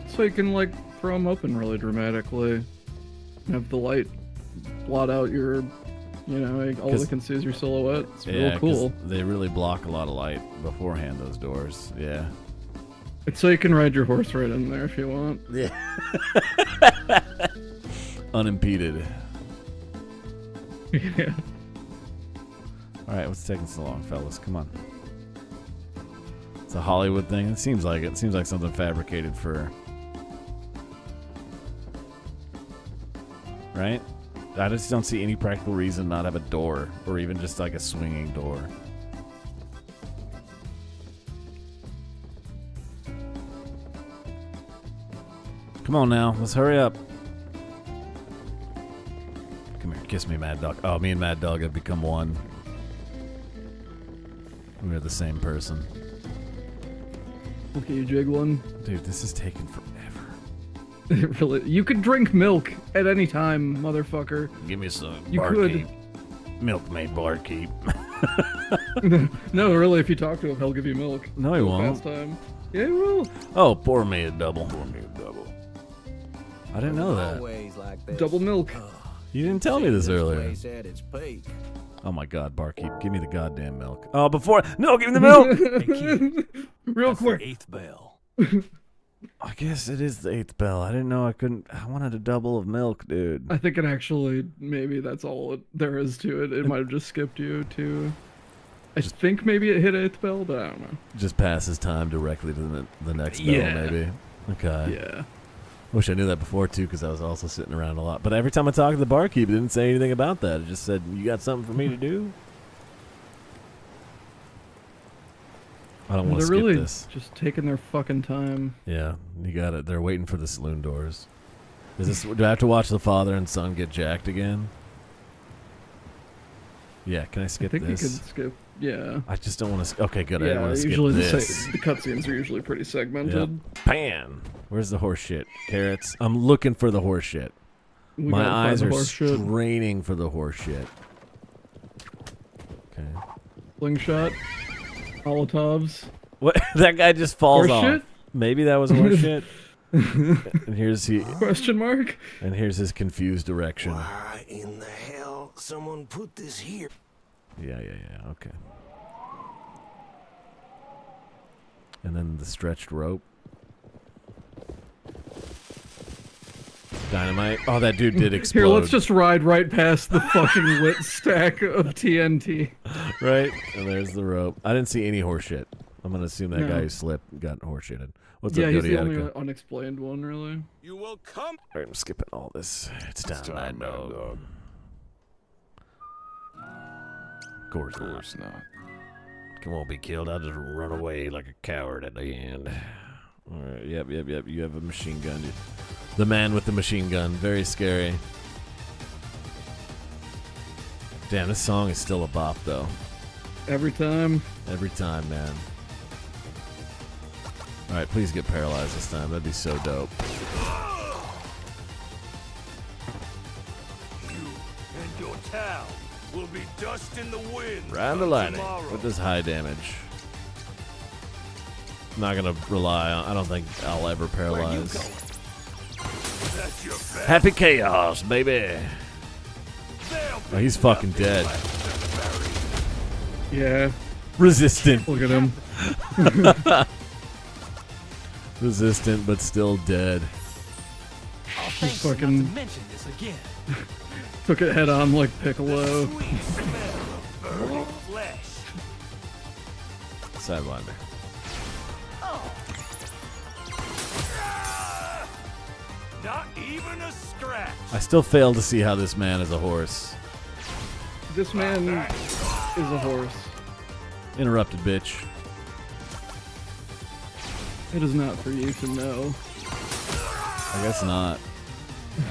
So you can, like, throw them open really dramatically. Have the light blot out your, you know, like, all they can see is your silhouette. It's real cool. They really block a lot of light beforehand, those doors. Yeah. It's so you can ride your horse right in there if you want. Yeah. Unimpeded. Yeah. Alright, what's taking so long, fellas? Come on. It's a Hollywood thing. It seems like it. It seems like something fabricated for... Right? I just don't see any practical reason not have a door, or even just like a swinging door. Come on now, let's hurry up. Come here, kiss me, Mad Dog. Oh, me and Mad Dog have become one. We're the same person. Look at you jiggling. Dude, this is taking forever. It really. You could drink milk at any time, motherfucker. Give me some You barkeep. Milkmaid barkeep. No, really, if you talk to him, he'll give you milk. No, he won't. Fast time. Yeah, he will. Oh, pour me a double. Pour me a double. I didn't know that. Always like this. Double milk. You didn't tell me this earlier. Place at its peak. Oh my god, barkeep, give me the goddamn milk. Oh, before... No, give me the milk! Hey, kid, Real that's quick. the 8th bell. I guess it is the 8th bell. I didn't know I couldn't... I wanted a double of milk, dude. I think it actually, maybe that's all there is to it. It might have just skipped you to... I think maybe it hit 8th bell, but I don't know. Just passes time directly to the next bell, maybe. Okay. Yeah. Wish I knew that before, too, because I was also sitting around a lot. But every time I talked to the barkeep, it didn't say anything about that. It just said, you got something for me to do? I don't want to They're skip really this. just taking their fucking time. Yeah, you got it. They're waiting for the saloon doors. Is this? Do I have to watch the father and son get jacked again? Yeah, can I skip I think this? you can skip. Yeah. I just don't want to. Okay, good. I Yeah, don't want to skip usually this. the cutscenes are usually pretty segmented. Yep. Pan. Where's the horse shit? Carrots. I'm looking for the horse shit. We My gotta find eyes the are horse shit. straining for the horse shit. Okay. Slingshot. Molotovs. What? That guy just falls Horse off. shit? Maybe that was horse shit. And here's he. Question mark? And here's his confused direction. Why in the hell someone put this here? Yeah. Okay. And then the stretched rope. Dynamite. Oh, that dude did explode. Here, let's just ride right past the fucking lit stack of TNT. Right? And there's the rope. I didn't see any horse shit. I'm going to assume that guy who slipped got horse shitted. What's up, he's the Godiatica? only unexplained one, really. You will come. All right, I'm skipping all this. It's time, Mad Dog. Of course not. Won't be killed. I'll just run away like a coward at the end. All right, yep. You have a machine gun. The man with the machine gun. Very scary. Damn, this song is still a bop, though. Every time, man. All right, please get paralyzed this time. That'd be so dope. You and your town will be dust in the wind. Round the lightning with this high damage. I'm not gonna rely on. I don't think I'll ever paralyze. Happy chaos, baby. Oh, he's fucking dead. yeah. Resistant. Look at him. Resistant, but still dead. He's fucking mention this again. took it head on like Piccolo. Sideline there. Not even a scratch. I still fail to see how this man is a horse. This man is a horse. Interrupted, bitch. It is not for you to know. I guess not.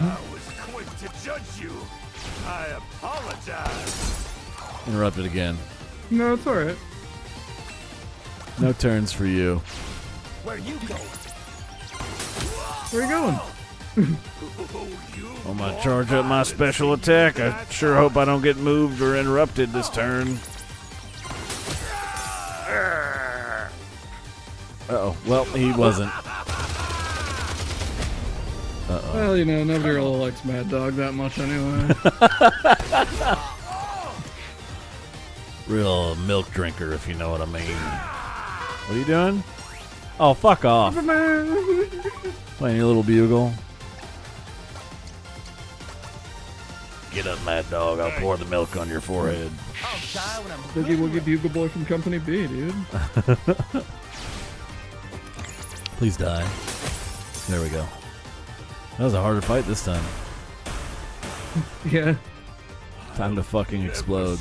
I was quick to judge you. I apologize. Interrupted again. No, it's alright. No turns for you. Where you going? Where are you going? I'm gonna charge up my special attack. I sure hope I don't get moved or interrupted this turn. Uh-oh. Well, he wasn't. Uh-oh. Well, you know, nobody really likes Mad Dog that much anyway. Real milk drinker, if you know what I mean. What are you doing? Oh, fuck off. Playing your little bugle. Get up, Mad Dog. I'll pour the milk on your forehead. Boogie Woogie Bugle Boy from Company B, dude. Please die. There we go. That was a harder fight this time. Yeah. Time to fucking explode.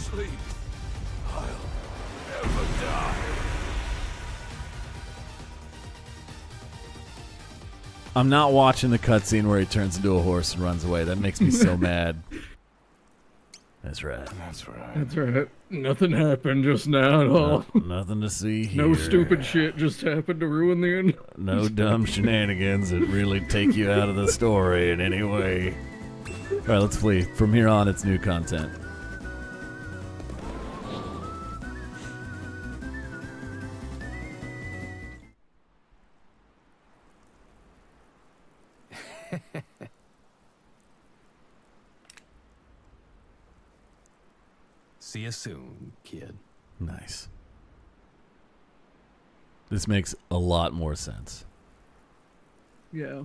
I'm not watching the cutscene where he turns into a horse and runs away. That makes me so mad. That's right. That's right. Nothing happened just now at all. Nothing to see here. No stupid shit just happened to ruin the end. No dumb shenanigans that really take you out of the story in any way. Alright, let's flee. From here on, it's new content. See you soon, kid. Nice. This makes a lot more sense. Yeah.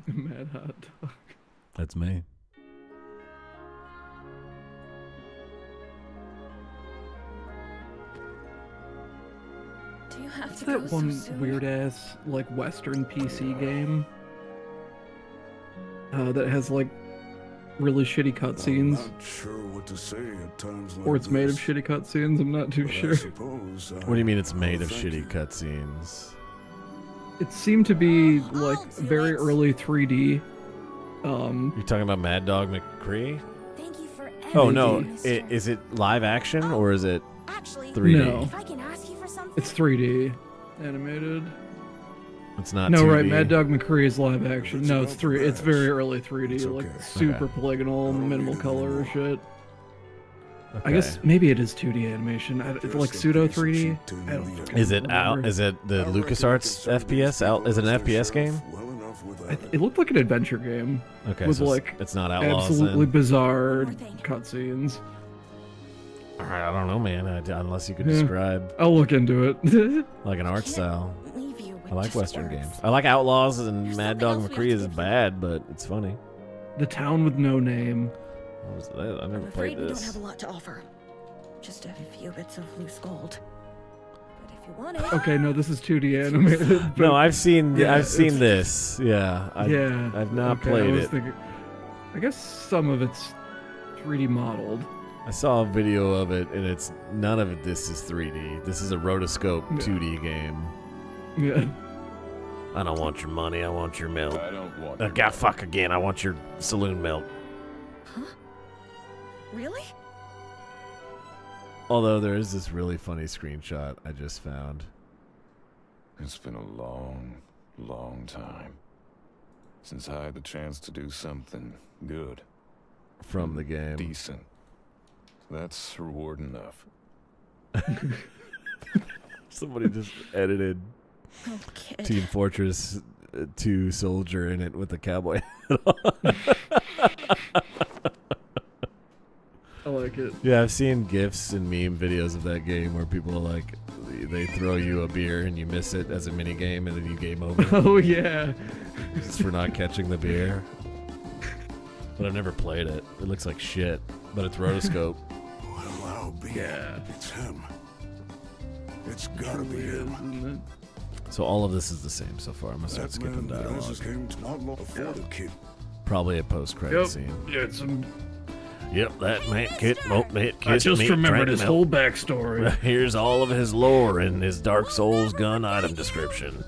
Mad Hot Dog. That's me. Do you have What's to go that so one soon? weird ass like Western PC game that has like really shitty cutscenes? I'm not sure what to say at times like Or it's made of this, shitty cutscenes. I'm not too but I sure. suppose What do you mean it's made of shitty cutscenes? It seemed to be like very early 3D. You're talking about Mad Dog McCree? Thank you for Oh no, everything, is it live action or is it Actually, 3D? No. if I can ask you for something. It's 3D animated. It's not No, 2D. right. Mad Dog McCree is live action. No, it's It's very early 3D, like super polygonal, minimal color shit. I guess maybe it is 2D animation. It's like pseudo 3D. I don't fucking Is it remember. out? Is it the LucasArts FPS out? Is it an FPS game? It looked like an adventure game. Okay, with so like it's not Outlaws absolutely then? bizarre cutscenes. I don't know, man. Unless you could describe. I'll look into it. Like an art style. Leave you with I like just Western words. games. I like Outlaws, and Mad Dog else we McCree have is to bad, but it's funny. The Town with No Name. What was that? I never I'm afraid played we don't this. have a lot to offer. Just a few bits of loose gold. But if you want it... Okay, no, this is 2D animated. but- No, I've seen Yeah, I've seen it's- this. Yeah. Yeah. I've not okay, played it. I guess some of it's 3D modeled. I saw a video of it, and it's none of it. This is 3D. This is a rotoscope 2D game. Yeah. I don't want your money. I want your milk. I don't want God, fuck again. I want your saloon milk. Huh? Really? Although there is this really funny screenshot I just found. It's been a long, long time since I had the chance to do something good. From the game. Decent. That's reward enough. Somebody just edited Oh, kid. Team Fortress 2 Soldier in it with a cowboy hat on. I like it. Yeah, I've seen GIFs and meme videos of that game where people are like, they throw you a beer and you miss it as a mini game and then you game over. Oh, yeah. Just for not catching the beer. But I've never played it. It looks like shit, but it's rotoscope. Well, I'll be. Yeah. It's him. It's gotta be him. So all of this is the same so far. I'm gonna start That skipping man dialogue. just came to not long before the kid. Probably a post-credit Yep. scene. Yeah, some. Yep, that man kissed I just remembered his whole backstory. Here's all of his lore in his Dark Souls gun item description.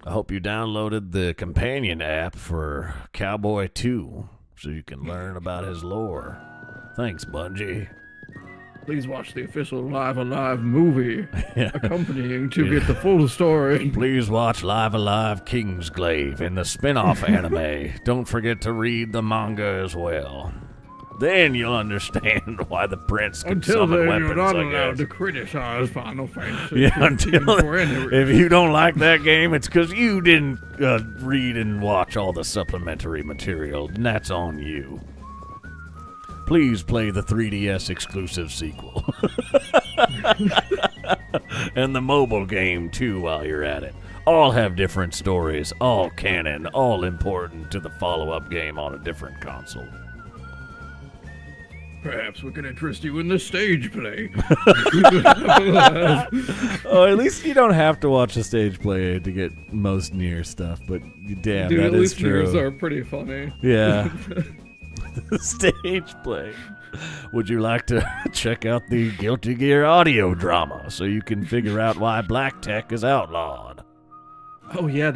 I hope you downloaded the companion app for Cowboy 2 so you can learn about his lore. Thanks, Bungie. Please watch the official Live Alive movie Yeah. accompanying to get the full story. Please watch Live Alive Kingsglaive and the spin-off anime. Don't forget to read the manga as well. Then you'll understand why the prince can Until summon then, weapons, you're not I allowed guess. to criticize Final Fantasy. Yeah, 15 until for any reason. if you don't like that game, it's because you didn't read and watch all the supplementary material, and that's on you. Please play the 3DS exclusive sequel. And the mobile game, too, while you're at it. All have different stories, all canon, all important to the follow-up game on a different console. Perhaps we can interest you in the stage play. Oh, at least you don't have to watch the stage play to get most near stuff, but damn, Dude, that at is least true. news are pretty funny. Yeah. The stage play. Would you like to check out the Guilty Gear audio drama so you can figure out why black tech is outlawed? Oh yeah,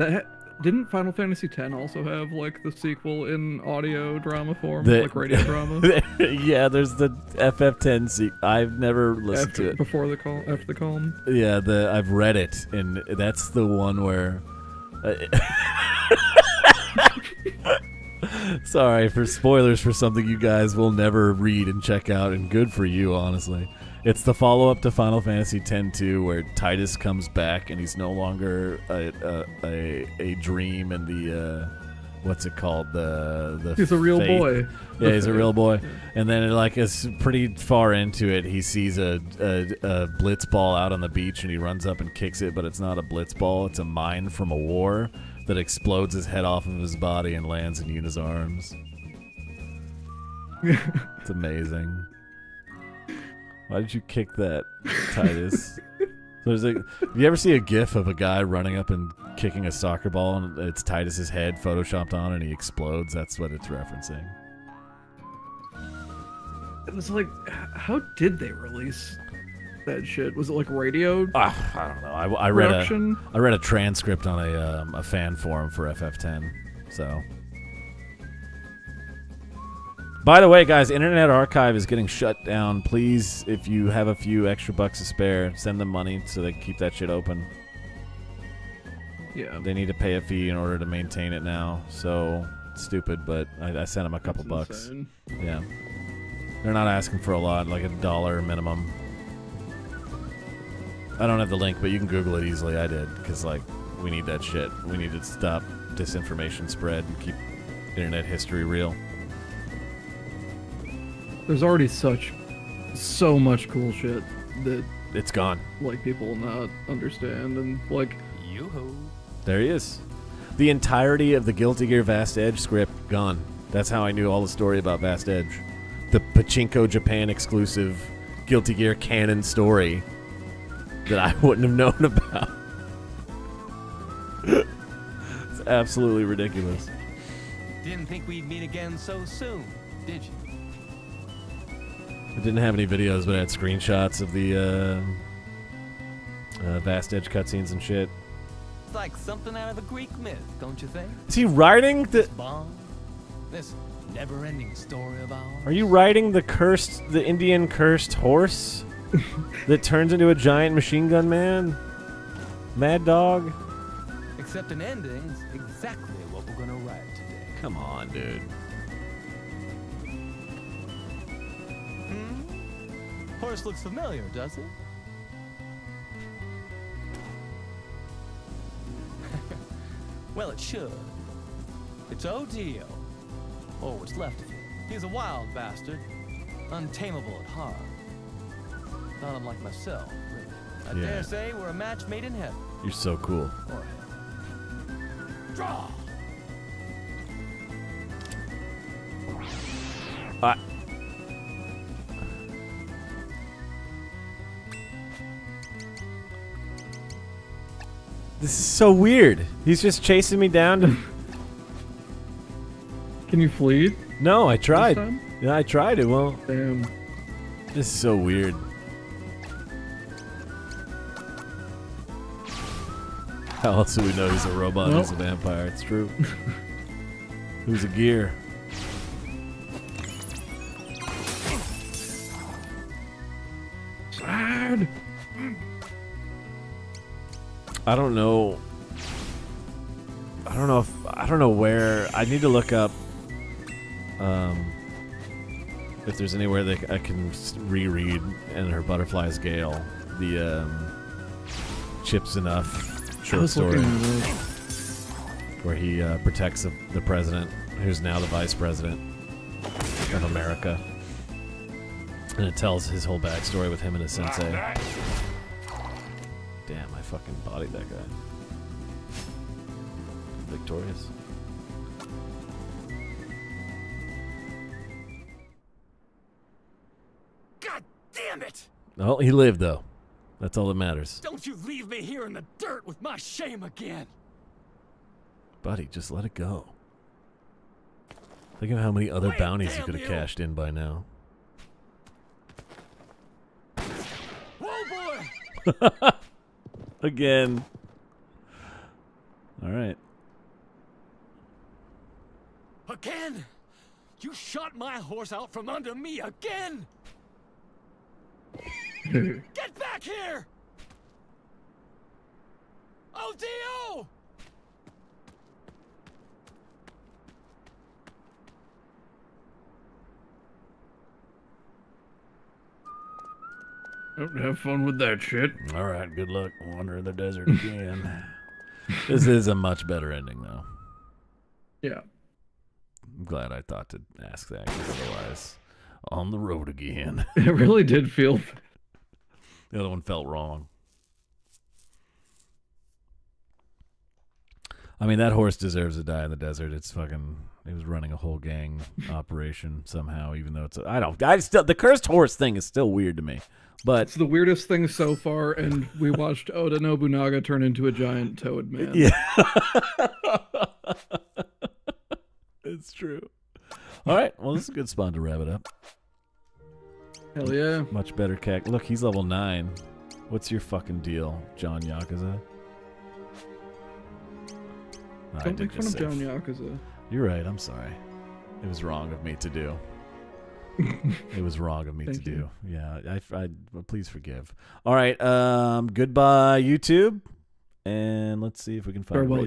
didn't Final Fantasy X also have like the sequel in audio drama form, like radio drama? Yeah, there's the FF10 I've never listened to it. Before the call, after the calm. Yeah, I've read it, and that's the one where. Sorry for spoilers for something you guys will never read and check out, and good for you, honestly. It's the follow-up to Final Fantasy X-2, where Titus comes back and he's no longer a dream and the what's it called, the He's a real faith. boy. Yeah, he's a real boy. And then like it's pretty far into it, he sees a blitz ball out on the beach and he runs up and kicks it, but it's not a blitz ball, it's a mine from a war that explodes his head off of his body and lands in Yuna's arms. It's amazing. Why did you kick that, Titus? Have you ever see a GIF of a guy running up and kicking a soccer ball and it's Titus's head photoshopped on and he explodes? That's what it's referencing. It was like, how did they release that shit? Was it like radio? I don't know. I read a transcript on a fan forum for FF10. So, by the way, guys, Internet Archive is getting shut down. Please, if you have a few extra bucks to spare, send them money so they can keep that shit open. Yeah. They need to pay a fee in order to maintain it now. So, stupid, but I sent them a couple bucks. Insane. Yeah. They're not asking for a lot, like $1 minimum. I don't have the link, but you can Google it easily. I did, because, like, we need that shit. We need to stop disinformation spread and keep internet history real. There's already so much cool shit that it's gone. Like people will not understand, and like Yoo-hoo. There he is. The entirety of the Guilty Gear Vast Edge script gone. That's how I knew all the story about Vast Edge. The Pachinko Japan exclusive Guilty Gear canon story that I wouldn't have known about. It's absolutely ridiculous. Didn't think we'd meet again so soon, did you? I didn't have any videos, but I had screenshots of the Vast Edge cutscenes and shit. It's like something out of a Greek myth, don't you think? Is he writing the... This bond, this never-ending story of ours. Are you riding the Indian cursed horse that turns into a giant machine gun man? Mad Dog? Except an ending's exactly what we're gonna write today. Come on, dude. Horse looks familiar, does it? Well, it should. It's Odio. Or what's left of him. He's a wild bastard. Untamable at heart. Not unlike myself, really. I dare say we're a match made in heaven. You're so cool. Or hell. Draw! This is so weird. He's just chasing me down to... Can you flee? No, I tried. Yeah, I tried. It won't. Damn. This is so weird. How else do we know he's a robot and he's a vampire? It's true. Who's a gear? Sad. I don't know where. I need to look up if there's anywhere that I can reread in her Butterfly's Gale the Chips Enough short story where he protects the president, who's now the vice president of America, and it tells his whole backstory with him and his sensei. Damn, I fucking bodied that guy. Victorious. God damn it! Oh, he lived, though. That's all that matters. Don't you leave me here in the dirt with my shame again! Buddy, just let it go. Think of how many other bounties you could have cashed in by now. Whoa, boy! Again. All right. Again? You shot my horse out from under me again? Get back here! Oh, Dio! Have fun with that shit. All right, good luck. Wander in the desert again. This is a much better ending, though. Yeah. I'm glad I thought to ask that, 'cause otherwise, on the road again. It really did feel... The other one felt wrong. I mean, that horse deserves to die in the desert. It's fucking... He was running a whole gang operation somehow, even though it's... the cursed horse thing is still weird to me. But it's the weirdest thing so far, and we watched Oda Nobunaga turn into a giant toad man. Yeah. It's true. All right. Well, this is a good spawn to wrap it up. Hell yeah. Much better cack. Look, he's level 9. What's your fucking deal, John Yakuza? Don't make fun of John Yakuza. You're right. I'm sorry. It was wrong of me to do. It was wrong of me to do. Yeah, please forgive. All right, goodbye YouTube, and let's see if we can find. Farewell.